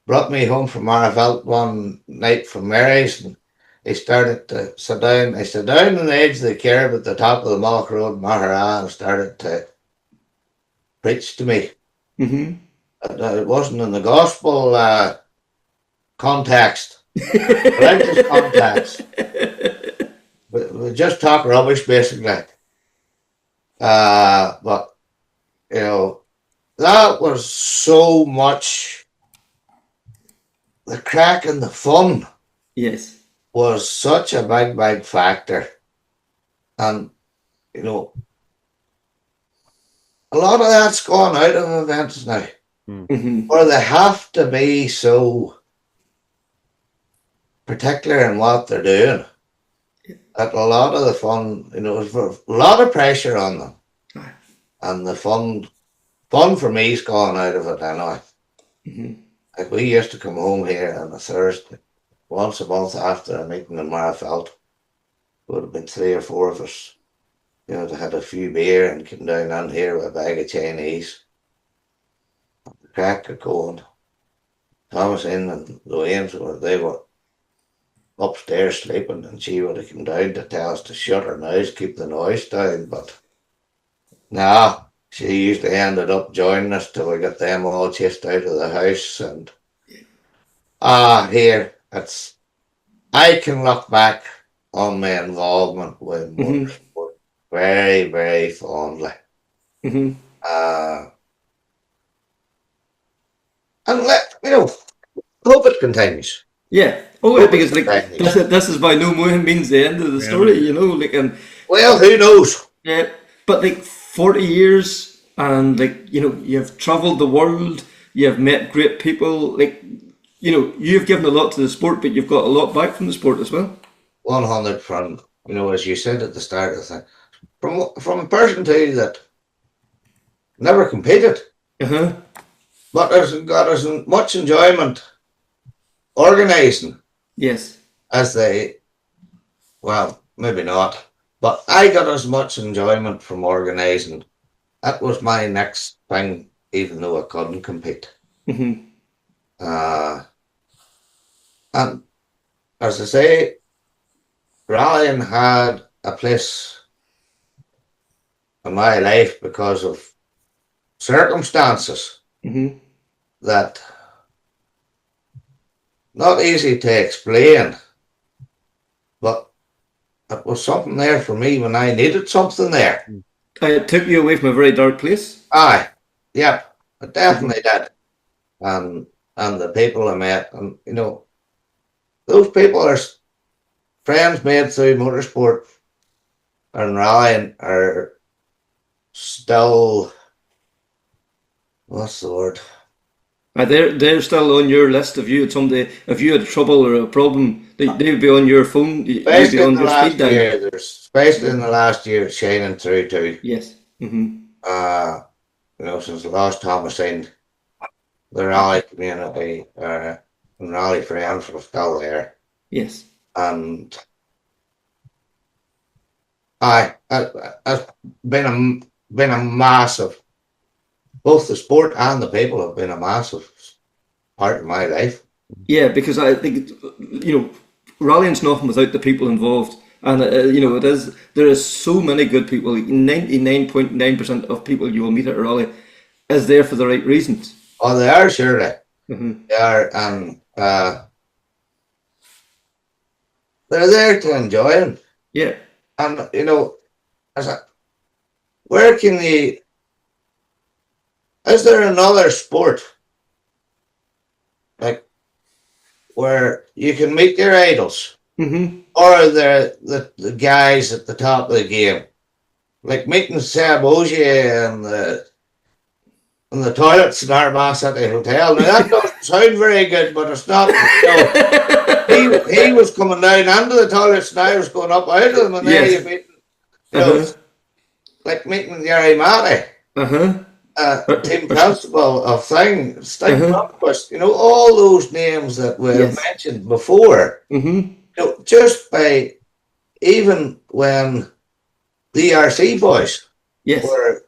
Speaker 4: brought me home from Marifelt one night from Mary's, and he started to sit down. I sat down on the edge of the curb at the top of the Malk Road, Maghera, and started to preach to me. It wasn't in the gospel context, religious context. We just talk rubbish, basically. But that was so much. The crack and the fun.
Speaker 2: Yes.
Speaker 4: Was such a big factor, and a lot of that's gone out of events now, where they have to be so particular in what they're doing. That a lot of the fun, there's a lot of pressure on them, and the fun for me's gone out of it anyway. Like we used to come home here on a Thursday, once a month after a meeting in Marifelt. Would have been 3 or 4 of us, they had a few beer and came down on here with a bag of Chinese. The crack got going. Thomas in and the Waynes they were upstairs sleeping, and she would have come down to tell us to shut her noise, keep the noise down, but nah, she usually ended up joining us till we got them all chased out of the house. And here I can look back on my involvement with motorsport very, very fondly. And hope it continues.
Speaker 2: Yeah. Oh, yeah, because this is by no means the end of the story,
Speaker 4: well, who knows?
Speaker 2: Yeah, but 40 years, and you've travelled the world, you've met great people, you've given a lot to the sport, but you've got a lot back from the sport as well.
Speaker 4: 100 from, as you said at the start of the thing, from a person too that never competed, but has got as much enjoyment organising.
Speaker 2: Yes.
Speaker 4: As well, maybe not, but I got as much enjoyment from organising. That was my next thing, even though I couldn't compete. And as I say, rallying had a place in my life because of circumstances that not easy to explain, but it was something there for me when I needed something there.
Speaker 2: It took you away from a very dark place.
Speaker 4: Aye, yep, it definitely did. And the people I met, and you know, those people are friends made through motorsport and rallying are still, what's the word?
Speaker 2: They're still on your list. If you had trouble or a problem, they'd be on your phone. You'd be on your speed dial.
Speaker 4: Especially in the last year, it's shining through too.
Speaker 2: Yes.
Speaker 4: You know, since the last time I seen the rally community and rally friends were still there.
Speaker 2: Yes.
Speaker 4: And it's been a massive, both the sport and the people have been a massive part of my life.
Speaker 2: Yeah, because I think, you know, rallying's nothing without the people involved. And, you know, there is so many good people. 99.9% of people you will meet at a rally is there for the right reasons.
Speaker 4: Oh, they are, surely. They are, and they're there to enjoy them.
Speaker 2: Yeah.
Speaker 4: And, you know, where can you, is there another sport like where you can meet your idols? Or the guys at the top of the game? Like meeting Seb Ogier and the toilets in Armagh City Hotel. Now that doesn't sound very good, but it's not. You know, he was coming down into the toilets and I was going up out of them, and there you meet, you know, like meeting Gary Matty, team principal of Sting Conquest, you know, all those names that we have mentioned before. You know, just by even when the RC boys were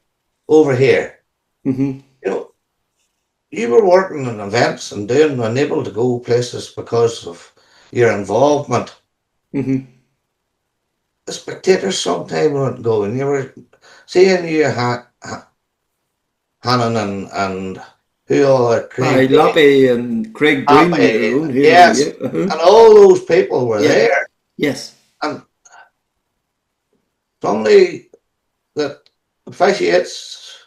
Speaker 4: over here, you know, you were working in events and unable to go places because of your involvement. The spectators sometimes weren't going. You were seeing you Hannon and who all are Craig
Speaker 2: Lappy and Craig Green.
Speaker 4: And all those people were there.
Speaker 2: Yes.
Speaker 4: And somebody that officiates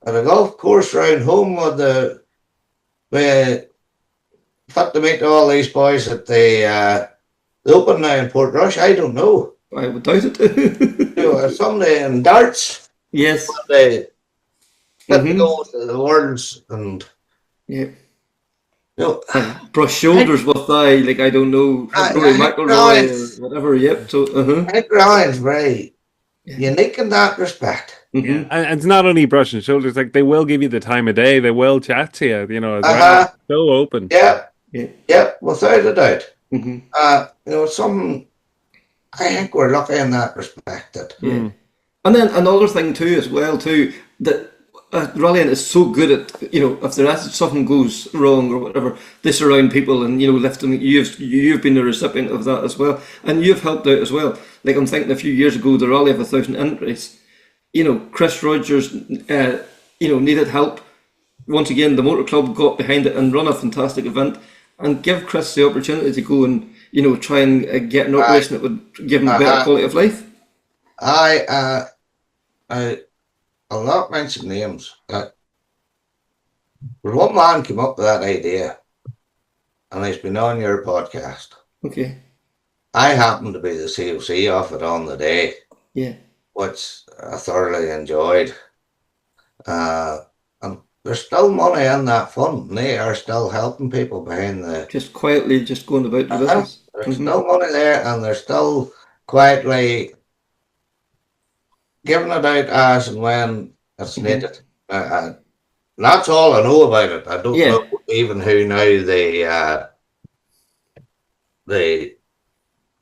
Speaker 4: at a golf course round home with fit to meet all these boys at the Open now in Portrush, I don't know.
Speaker 2: I would doubt it.
Speaker 4: You know, somebody in darts.
Speaker 2: Yes.
Speaker 4: They get to go to the Worlds and you know,
Speaker 2: brush shoulders with like I don't know, Rory McIlroy or whatever. Yep. So
Speaker 4: I think Ryan's very unique in that respect.
Speaker 3: And it's not only brushing shoulders; like they will give you the time of day. They will chat to you. You know, as well. So open.
Speaker 4: Yeah, without a doubt. You know, something I think we're lucky in that respect.
Speaker 2: And then another thing too, as well too, that rallying is so good at, you know, if there is something goes wrong or whatever, they surround people and, you know, lift them. You've been the recipient of that as well, and you've helped out as well. Like I'm thinking a few years ago, the rally of 1,000 entries. You know, Chris Rogers, you know, needed help. Once again, the motor club got behind it and run a fantastic event, and give Chris the opportunity to go and, you know, try and get an operation that would give him a better quality of life.
Speaker 4: I'll not mention names. But one man came up with that idea, and he's been on your podcast.
Speaker 2: Okay.
Speaker 4: I happened to be the COC of it on the day.
Speaker 2: Yeah.
Speaker 4: Which I thoroughly enjoyed. And there's still money in that fund. They are still helping people behind the...
Speaker 2: Just quietly just going about the business.
Speaker 4: There's still money there, and they're still quietly giving it out as and when it's needed. That's all I know about it. I don't know even who now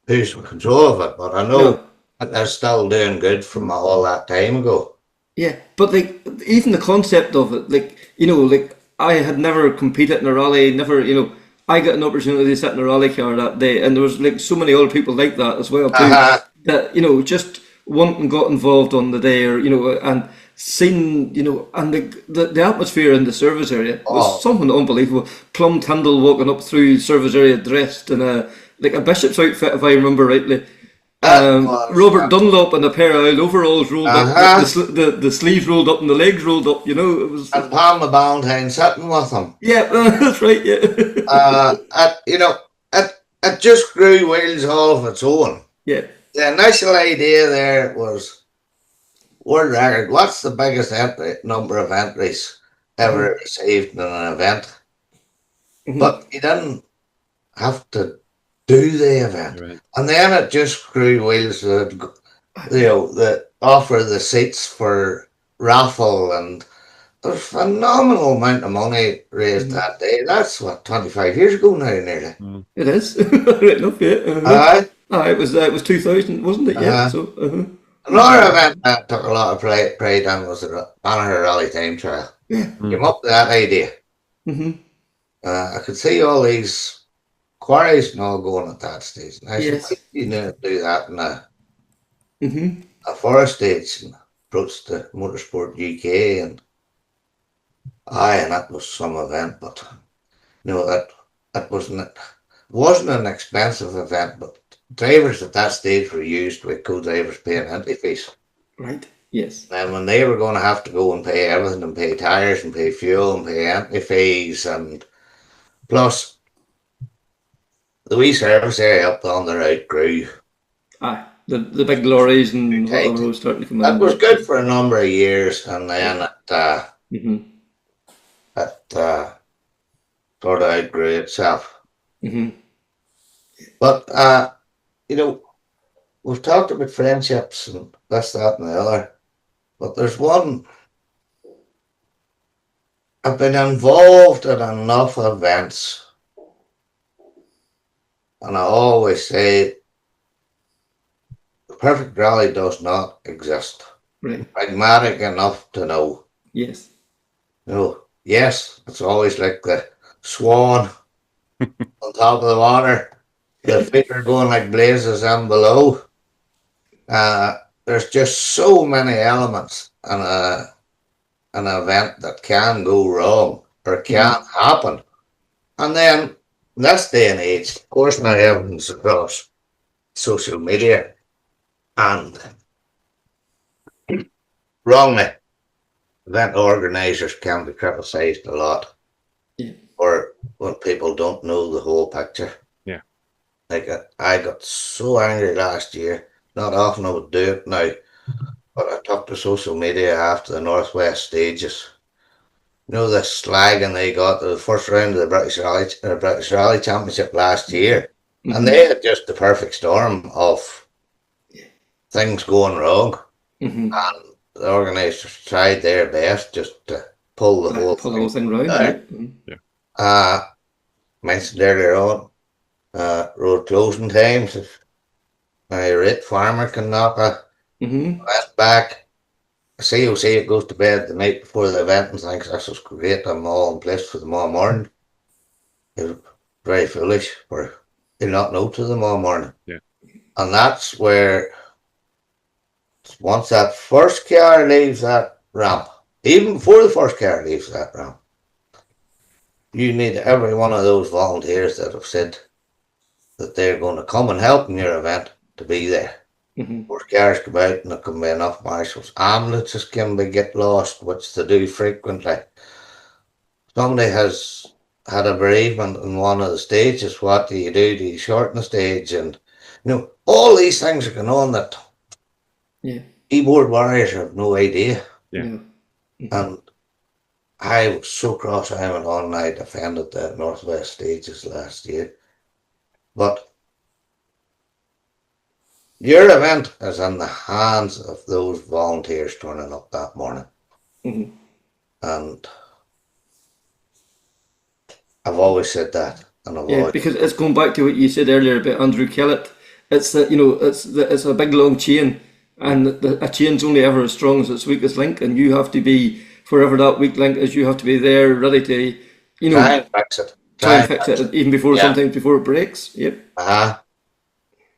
Speaker 4: who's in control of it, but I know that they're still doing good from all that time ago.
Speaker 2: Yeah, but like even the concept of it, like, you know, like I had never competed in a rally, never, you know, I got an opportunity to sit in a rally car that day, and there was like so many other people like that as well too. That just wanting got involved on the day, or and seen and the atmosphere in the service area was something unbelievable. Plum Tyndall walking up through service area dressed in a bishop's outfit, if I remember rightly. Robert Dunlop in a pair of old overalls rolled up, the sleeves rolled up and the legs rolled up. It was.
Speaker 4: And Palmer Valentine sitting with him.
Speaker 2: Yeah, that's right. Yeah.
Speaker 4: It just grew wheels all of its own.
Speaker 2: Yeah.
Speaker 4: The initial idea there was world record. What's the biggest number of entries ever received in an event? But you didn't have to do the event. Right. And then it just grew wheels that offer the seats for raffle, and there's a phenomenal amount of money raised that day. That's 25 years ago now, nearly.
Speaker 2: It is. Right enough, yeah. It was 2000, wasn't it? Yeah. So.
Speaker 4: Another event that took a lot of pride in was the Maghera Rally Time Trial.
Speaker 2: Yeah.
Speaker 4: Came up with that idea. I could see all these quarries and all going at that stage. And I said, you know, do that in a forest stage, and approached the Motorsport UK, and that was some event, but that wasn't an expensive event, but drivers at that stage were used with co-drivers paying entry fees.
Speaker 2: Right. Yes.
Speaker 4: And when they were going to have to go and pay everything, and pay tyres and pay fuel and pay entry fees, and plus the wee service area up on the road grew.
Speaker 2: The big lorries and whatever was starting to come in.
Speaker 4: That was good for a number of years, and then it sort of outgrew itself. But we've talked about friendships and this, that, and the other. But there's one. I've been involved in enough events, and I always say the perfect rally does not exist.
Speaker 2: Right.
Speaker 4: Pragmatic enough to know.
Speaker 2: Yes.
Speaker 4: Yes, it's always like the swan on top of the water. The feet are going like blazes in below. There's just so many elements in an event that can go wrong or can happen. And then in this day and age, of course, now everything's across social media, and wrongly, event organisers can be criticised a lot, or when people don't know the whole picture.
Speaker 3: Yeah.
Speaker 4: Like I got so angry last year. Not often I would do it now, but I took to social media after the Northwest stages. The slagging they got the first round of the British Rally Championship last year, and they had just the perfect storm of things going wrong, and the organisers tried their best just to pull the whole thing round. Mentioned earlier on, road closing times. If my rate farmer can knock a event back, COC it goes to bed the night before the event and thinks this is great, I'm all in place for tomorrow morning. It's very foolish, for they'll not know till tomorrow morning.
Speaker 3: Yeah.
Speaker 4: And that's where, once that first car leaves that ramp, even before the first car leaves that ramp, you need every one of those volunteers that have said that they're going to come and help in your event to be there. More cars come out, and there can be enough marshals. Ambulances can get lost, which they do frequently. Somebody has had a bereavement in one of the stages. What do? Do you shorten the stage? And all these things are going on that keyboard warriors have no idea.
Speaker 3: Yeah.
Speaker 4: And I was so cross. I went on and I defended the Northwest stages last year, but your event is in the hands of those volunteers turning up that morning. And I've always said that. And
Speaker 2: because it's going back to what you said earlier about Andrew Kellett. It's that it's a big long chain, and a chain's only ever as strong as its weakest link, and you have to be, forever that weak link is, you have to be there ready to
Speaker 4: try and fix it.
Speaker 2: Try and fix it even before,
Speaker 4: Yeah.
Speaker 2: sometimes before it breaks. Yep.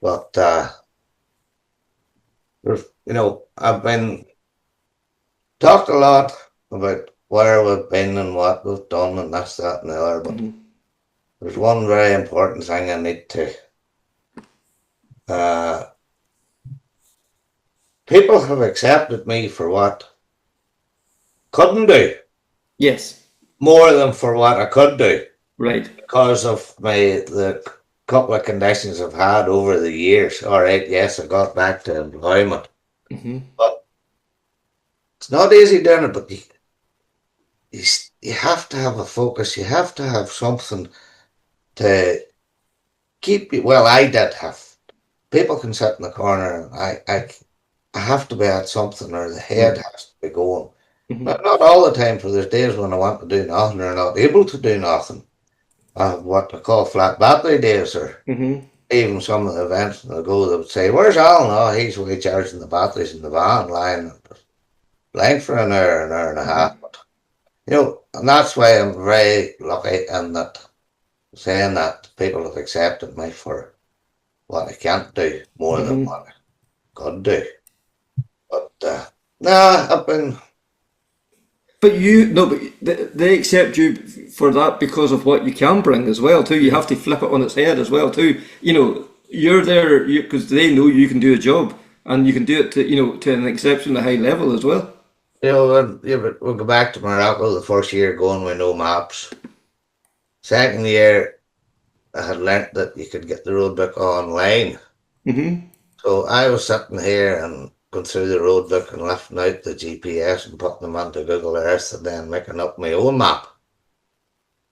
Speaker 4: But I've been talked a lot about where we've been and what we've done and this, that, and the other. But there's one very important thing I need to. People have accepted me for what couldn't do
Speaker 2: Yes.
Speaker 4: more than for what I could do.
Speaker 2: Right.
Speaker 4: Because of the couple of conditions I've had over the years. All right, yes, I got back to employment. But it's not easy doing it, but you have to have a focus. You have to have something to keep you. Well, I did have. People can sit in the corner and I have to be at something, or the head has to be going. But not all the time, for there's days when I want to do nothing or not able to do nothing. What I call flat battery days, or even some of the events that I go, they would say, "Where's Alan?" Oh, he's away charging the batteries in the van, lying blank for an hour and a half. But, and that's why I'm very lucky in that, saying that people have accepted me for what I can't do more than what I could do. But I've been.
Speaker 2: But they accept you for that because of what you can bring as well too. You have to flip it on its head as well too. You're there because they know you can do a job, and you can do it to an exceptionally high level as well.
Speaker 4: We'll go back to Morocco. The first year going with no maps. Second year, I had learnt that you could get the road book online. So I was sitting here and going through the road book and lifting out the GPS and putting them onto Google Earth, and then making up my own map.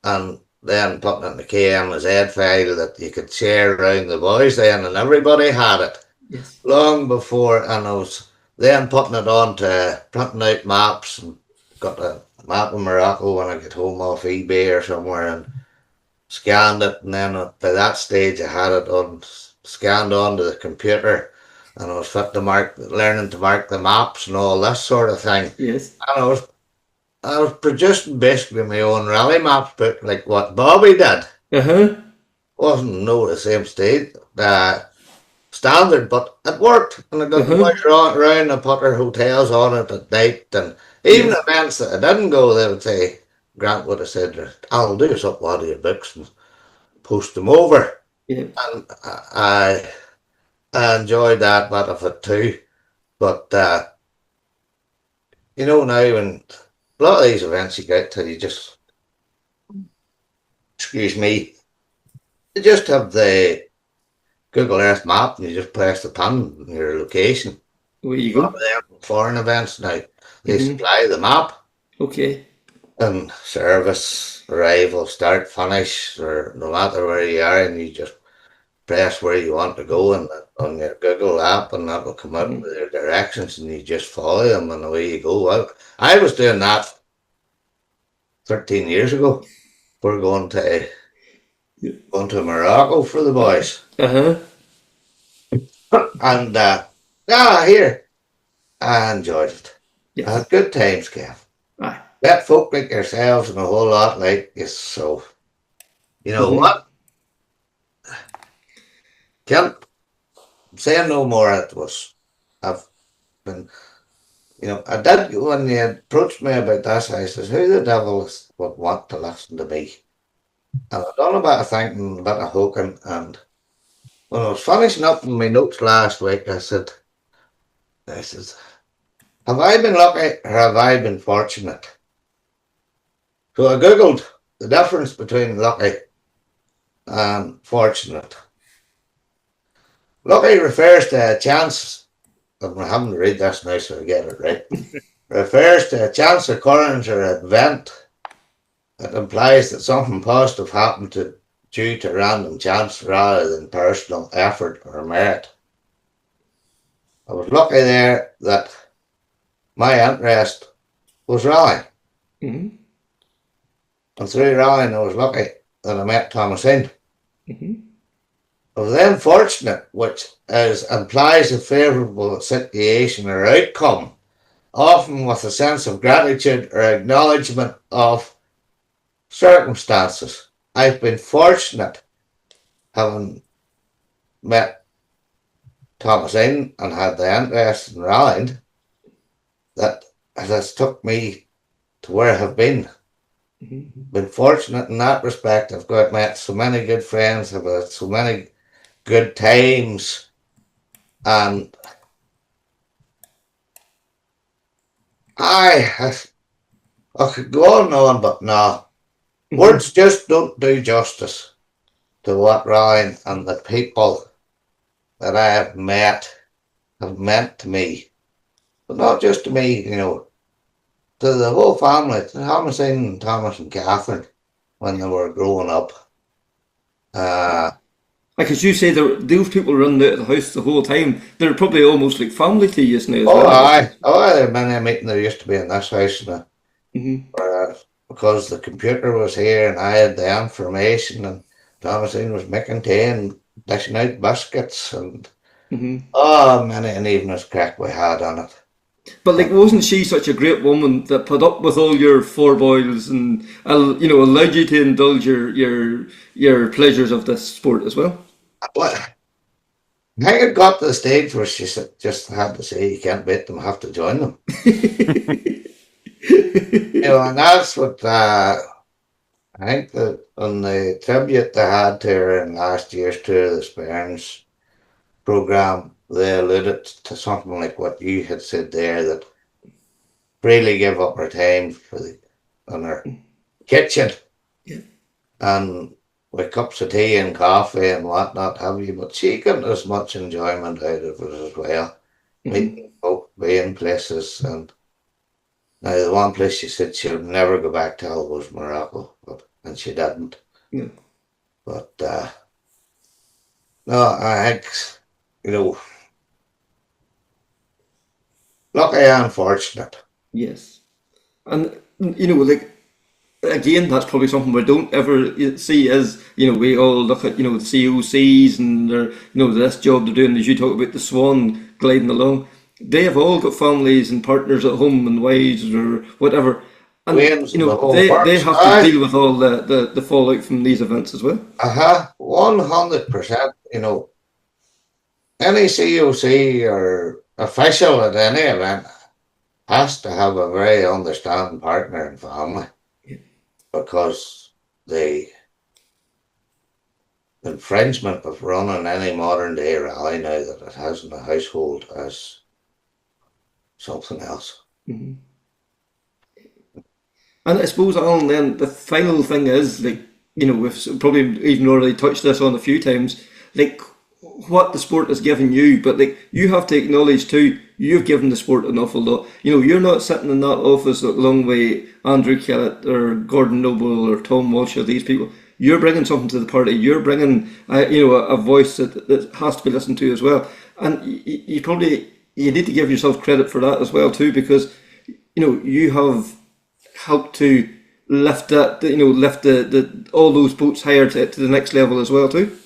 Speaker 4: And then putting it in the KMZ file that you could share around the boys then, and everybody had it.
Speaker 2: Yes.
Speaker 4: Long before, and I was then putting it on to printing out maps, and got a map of Morocco when I get home off eBay or somewhere, and scanned it, and then by that stage I had it on scanned onto the computer, and I was fit to learning to mark the maps and all this sort of thing.
Speaker 2: Yes.
Speaker 4: And I was producing basically my own rally maps book, like what Bobby did. Wasn't the same standard, but it worked. And I got the boys around and put our hotels on it at night, and even events that I didn't go, they would say, Grant would have said, "I'll do us up one of your books and post them over."
Speaker 2: Yeah.
Speaker 4: And I enjoyed that bit of it too. But now when a lot of these events you get to, you just, excuse me, you just have the Google Earth map and you just press the pin in your location.
Speaker 2: There you go.
Speaker 4: Foreign events now, they supply the map.
Speaker 2: Okay.
Speaker 4: And service, arrival, start, finish, or no matter where you are, and you just press where you want to go on your Google app, and that will come up with your directions, and you just follow them, and away you go. Well, I was doing that 13 years ago. We're going to Morocco for the boys. And here, I enjoyed it.
Speaker 2: Yes.
Speaker 4: I had good times, Kev.
Speaker 2: Aye.
Speaker 4: Met folk like yourselves and a whole lot like you, so you know what? Can't say no more. I've been, I did, when you approached me about this, I says, who the devil would want to listen to me? And I've done a bit of thinking, a bit of hooking, and when I was finishing up in my notes last week, I says, have I been lucky or have I been fortunate? So I Googled the difference between lucky and fortunate. Lucky refers to a chance, I'm having to read this now so I get it right, refers to a chance occurrence or event. It implies that something positive happened due to random chance rather than personal effort or merit. I was lucky there that my interest was rallying. And through rallying, I was lucky that I met Thomasine. I was then fortunate, which implies a favourable situation or outcome, often with a sense of gratitude or acknowledgement of circumstances. I've been fortunate having met Thomasine and had the interest in rallying that has took me to where I have been. Been fortunate in that respect. I've met so many good friends, I've had so many good times, and I could go on and on, but no. Words just don't do justice to what rallying and the people that I have met have meant to me. But not just to me, to the whole family, to Thomasine, Thomas and Catherine, when they were growing up.
Speaker 2: Like as you say, those people running out of the house the whole time, they're probably almost like family to you now as well.
Speaker 4: Aye. There are many meetings there used to be in this house now. Because the computer was here and I had the information, and Thomasine was making tea and dishing out biscuits, and many an evening's crack we had on it.
Speaker 2: But like, wasn't she such a great woman that put up with all your fourboils and allowed you to indulge your pleasures of this sport as well?
Speaker 4: Well, I think it got to the stage where she just had to say, "You can't beat them, have to join them." And that's what I think that on the tribute they had to her in last year's Tour of the Sperns programme, they alluded to something like what you had said there, that really give up her time on her kitchen and with cups of tea and coffee and whatnot have you, but she got as much enjoyment out of it as well, meeting folk, being places. And now the one place she said she'll never go back to was Morocco, and she didn't. But no, I think, lucky and fortunate.
Speaker 2: Yes. And, like, again, that's probably something we don't ever see is, we all look at, the COCs and their, this job they're doing, as you talk about the Swan gliding along. They have all got families and partners at home and wives or whatever. And, they have to deal with all the fallout from these events as well.
Speaker 4: 100%. Any COC or official at any event has to have a very understanding partner and family, because the infringement of running any modern day rally now that it has in the household is something else.
Speaker 2: And I suppose, Alan, then the final thing is, like, we've probably even already touched this on a few times, like what the sport has given you, but like you have to acknowledge too, you've given the sport an awful lot. You're not sitting in that office along with Andrew Kellett or Gordon Noble or Tom Walsh or these people. You're bringing something to the party. You're bringing, a voice that has to be listened to as well. And you need to give yourself credit for that as well too, because you have helped to lift that, lift the all those boats higher to the next level as well too.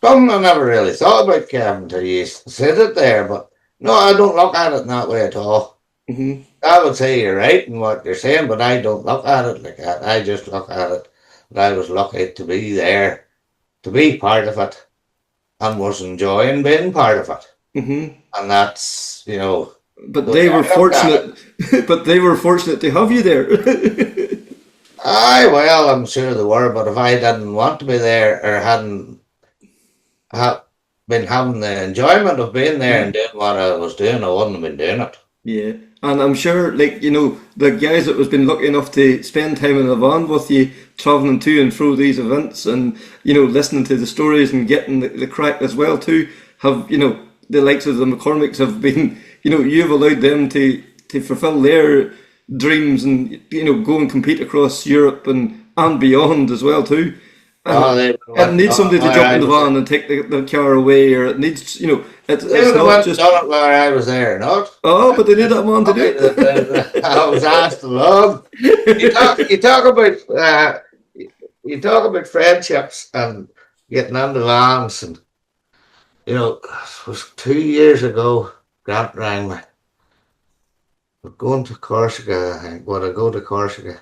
Speaker 4: Something I never really thought about, Kevin, until you said it there, but no, I don't look at it in that way at all. I would say you're right in what you're saying, but I don't look at it like that. I just look at it that I was lucky to be there, to be part of it, and was enjoying being part of it. And that's,
Speaker 2: But they were fortunate. But they were fortunate to have you there.
Speaker 4: Aye, well, I'm sure they were, but if I didn't want to be there or hadn't been having the enjoyment of being there and doing what I was doing, I wouldn't have been doing it.
Speaker 2: Yeah, and I'm sure, like, the guys that was been lucky enough to spend time in the van with you, travelling to and through these events and, listening to the stories and getting the crack as well too, have, the likes of the McCormicks have been, you've allowed them to fulfil their dreams and, go and compete across Europe and beyond as well too. It needs somebody to jump in the van and take the car away, or it needs, it's not just
Speaker 4: done it where I was there, not.
Speaker 2: Oh, but they did that man to do it.
Speaker 4: I was asked to love. You talk about friendships and getting into vans, and it was 2 years ago. Grant rang me. We're going to Corsica, I think. Would I go to Corsica?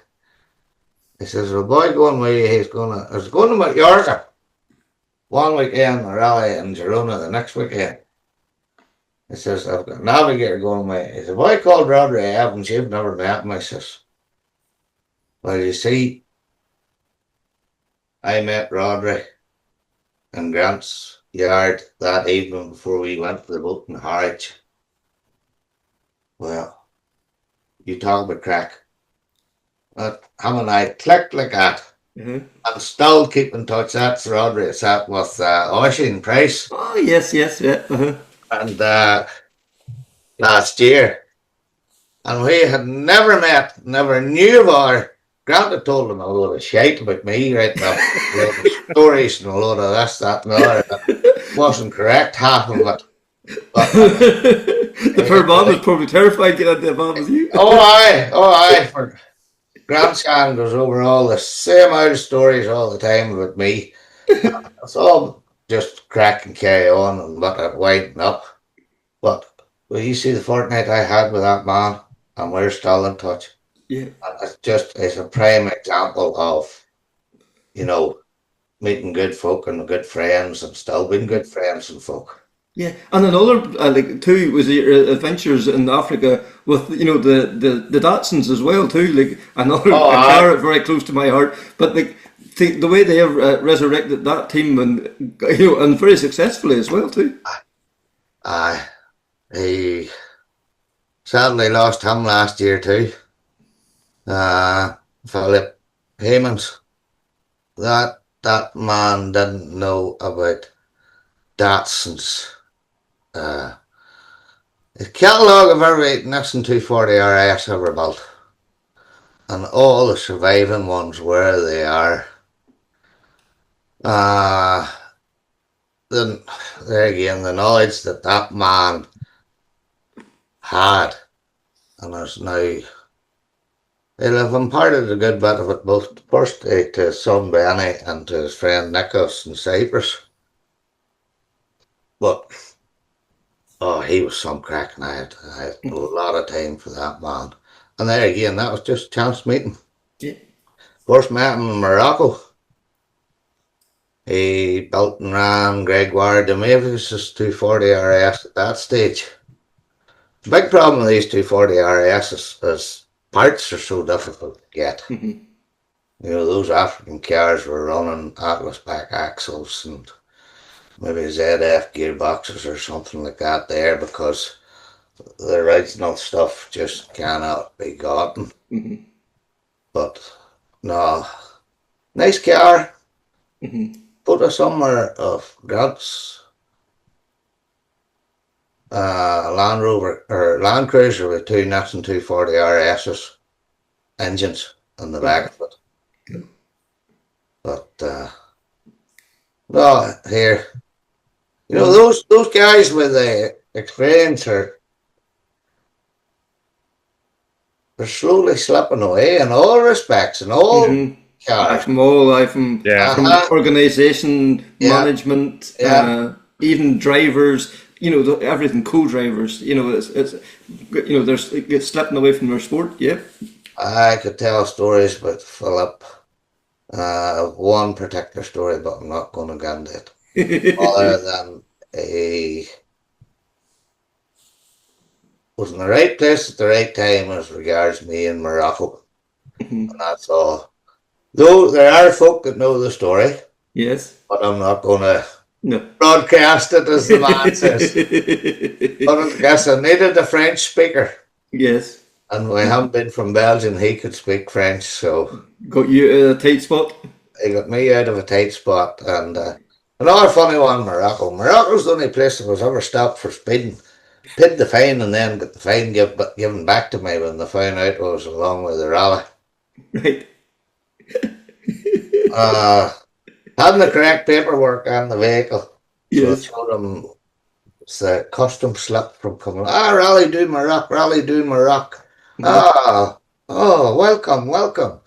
Speaker 4: He says, a boy going with you, he's going to Mallorca one weekend, a rally in Girona the next weekend. He says, I've got a navigator going with you. He's a boy called Rodri Evans, you've never met him. I says, well, you see, I met Rodri in Grant's yard that evening before we went to the Bolton Harwich. Well, you talk about crack. But him and I clicked like that.
Speaker 2: Mm-hmm.
Speaker 4: I'm still keeping in touch. That's Rodri sat with Oisin Price.
Speaker 2: Oh, yes, yeah. Uh-huh.
Speaker 4: And last year. And we had never met, never knew of her. Grant had told him a load of shite about me, writing up a load of stories and a load of this, that, and the other. That wasn't correct, half of it. But,
Speaker 2: the poor mom was probably terrified to get into a bar with you.
Speaker 4: Oh, aye. For Grandson goes over all the same old stories all the time about me. It's all just crack and carry on and let it widen up. But well, you see the fortnight I had with that man, and we're still in touch.
Speaker 2: Yeah.
Speaker 4: And it's a prime example of, meeting good folk and good friends and still being good friends and folk.
Speaker 2: Yeah, and another too was your adventures in Africa with the Datsuns as well too. Like another car very close to my heart. But the way they have resurrected that team and very successfully as well too.
Speaker 4: He sadly lost him last year too. Philip Hemans. That man didn't know about Datsuns. The catalogue of every Nixon 240 RS ever built, and all the surviving ones where they are. Then there again, the knowledge that man had, and there's now they'll have imparted a good bit of it both first to his son Benny and to his friend Nicholas in Cyprus. But he was some crack, and I had a lot of time for that man. And there again, that was just a chance meeting.
Speaker 2: Yeah.
Speaker 4: First met him in Morocco. He built and ran Gregoire de Mavis' 240 RS at that stage. The big problem with these 240 RS is parts are so difficult to get.
Speaker 2: Mm-hmm.
Speaker 4: Those African cars were running Atlas back axles and maybe ZF gearboxes or something like that there, because the original stuff just cannot be gotten.
Speaker 2: Mm-hmm.
Speaker 4: But no, nice car.
Speaker 2: Mm-hmm.
Speaker 4: Put a somewhere of Grant's Land Rover or Land Cruiser with two Nixon 240 RS's engines in the back of it.
Speaker 2: Good.
Speaker 4: But no, here. Those guys with the experience they're slowly slipping away in all respects, in all cars.
Speaker 2: From organisation, management, even drivers. Everything, co-drivers. It's slipping away from their sport. Yeah.
Speaker 4: I could tell stories about Philip. One particular story, but I'm not going to get into it. Other than he was in the right place at the right time as regards me in Morocco. And that's all. Though there are folk that know the story.
Speaker 2: Yes.
Speaker 4: But I'm not going to broadcast it, as the man says. But I guess I needed a French speaker.
Speaker 2: Yes.
Speaker 4: And we haven't been from Belgium, he could speak French, so...
Speaker 2: Got you in a tight spot?
Speaker 4: He got me out of a tight spot, and... another funny one, Morocco. Morocco's the only place that was ever stopped for speeding. Paid the fine and then got the fine given back to me when they found out I was along with the rally.
Speaker 2: Right.
Speaker 4: Having the correct paperwork on the vehicle.
Speaker 2: Yes.
Speaker 4: So I told them it's a custom slip from coming. Rally du Maroc. Welcome.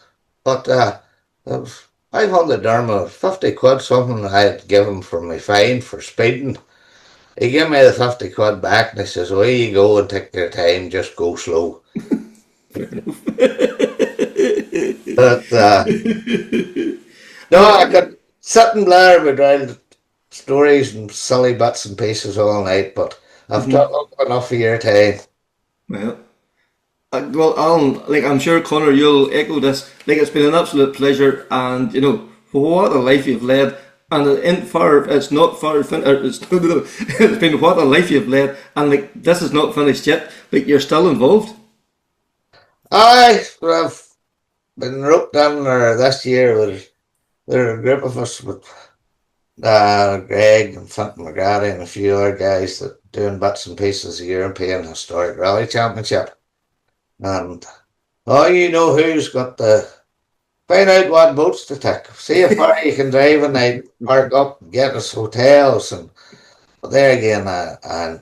Speaker 4: But it was 500 dirham, 50 quid, something I had given for my fine for speeding. He gave me the 50 quid back and he says, away you go and take your time, just go slow. But But no, I could sit and blare about stories and silly bits and pieces all night, but I've talked up enough of your time.
Speaker 2: Well, well, Alan, like I'm sure Connor, you'll echo this. Like it's been an absolute pleasure, and for what a life you've led, and it's not far. It's been what a life you've led, and like this is not finished yet. Like you're still involved.
Speaker 4: I've been roped in there this year with there are a group of us with Greg and Fintan Maghera and a few other guys that doing bits and pieces of the European Historic Rally Championship. And you know who's got the find out what boats to take. See how far you can drive and night, park up, get us hotels, but there again I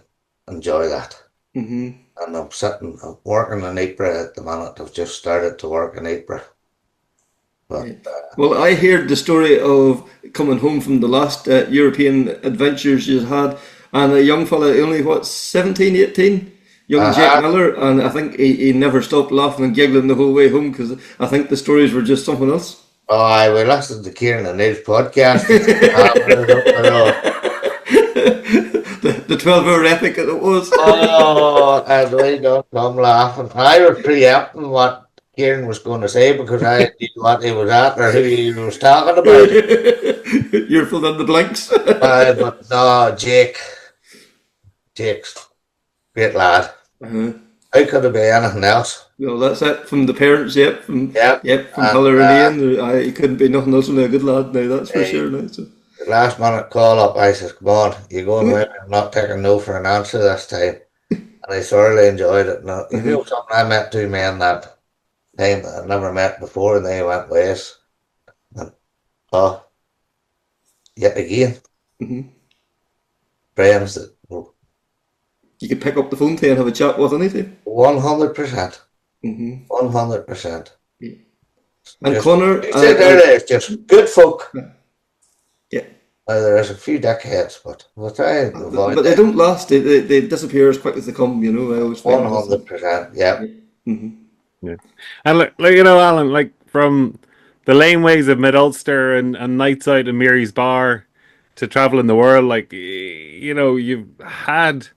Speaker 4: enjoy that.
Speaker 2: Mm-hmm.
Speaker 4: And I'm working in Ypres at the minute. I've just started to work in Ypres. But,
Speaker 2: well, I heard the story of coming home from the last European adventures you had, and a young fella, only 17, 18, young Jake Miller, and I think he never stopped laughing and giggling the whole way home because I think the stories were just something else.
Speaker 4: Oh, I will listen to Kieran and Neil's podcast.
Speaker 2: The 12-hour epic that it was.
Speaker 4: Oh, and we don't come laughing. I was preempting what Kieran was going to say because I knew what he was at or who he was talking about.
Speaker 2: You're filling in the blanks.
Speaker 4: But no, Jake's great lad.
Speaker 2: Uh-huh.
Speaker 4: How could it be anything else?
Speaker 2: Well, that's it from the parents. Yep, from Hiller and Ian. He couldn't be nothing else than a good lad now. That's for sure. Now, so.
Speaker 4: The last minute call up, I said, "Come on, you go and win. I'm not taking no for an answer this time." And I thoroughly enjoyed it. Now, you know something? I met two men that time that I'd never met before, and they went ways. And yet again, friends that
Speaker 2: you could pick up the phone to and have a chat with anything.
Speaker 4: 100%. 100%.
Speaker 2: Yeah. And Connor,
Speaker 4: it's just good folk.
Speaker 2: Yeah.
Speaker 4: There's a few dickheads, but we'll try and avoid.
Speaker 2: But they don't last. They disappear as quick as they come. I always find
Speaker 4: 100%. Yeah.
Speaker 3: Yeah. And like Alan, like from the laneways of Mid Ulster and nights out in Mary's Bar to traveling the world, like you've had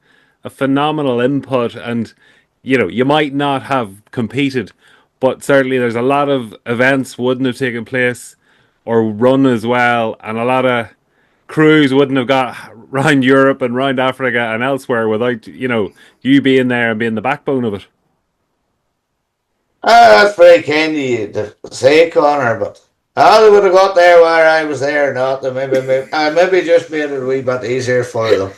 Speaker 3: a phenomenal input, and you might not have competed, but certainly there's a lot of events wouldn't have taken place or run as well, and a lot of crews wouldn't have got round Europe and round Africa and elsewhere without you being there and being the backbone of it.
Speaker 4: That's very kind of you to say, Connor, but they would have got there where I was there or not. Maybe just made it a wee bit easier for them.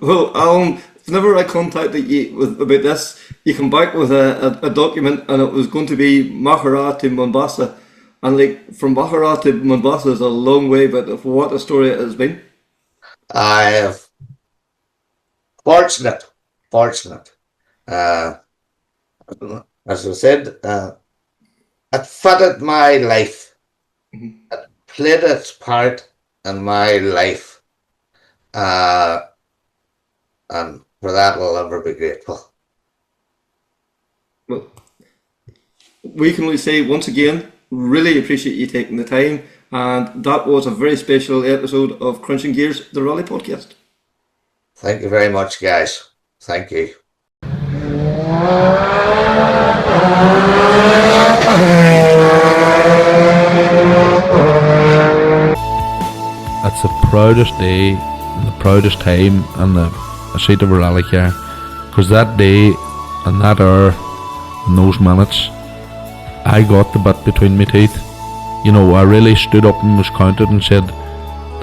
Speaker 2: Well, Alan, whenever I contacted you about this, you come back with a document, and it was going to be Maghera to Mombasa. And like from Maghera to Mombasa is a long way, but what a story it has been.
Speaker 4: I have fortunate. As I said, it fitted my life. It played its part in my life. And for that I'll ever be grateful.
Speaker 2: Well, we can only say once again, really appreciate you taking the time, and that was a very special episode of Krunching Gears, the Rally Podcast.
Speaker 4: Thank you very much, guys. Thank you.
Speaker 1: That's the proudest day and the proudest time and the seat of a rally car, because that day and that hour and those minutes I got the bit between my teeth. I really stood up and was counted and said,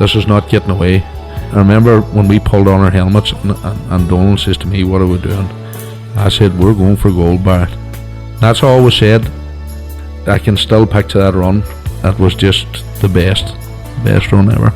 Speaker 1: this is not getting away. I remember when we pulled on our helmets and Donald says to me, what are we doing? I said, we're going for gold, Barrett. That's all was said. I can still picture that run. That was just the best run ever.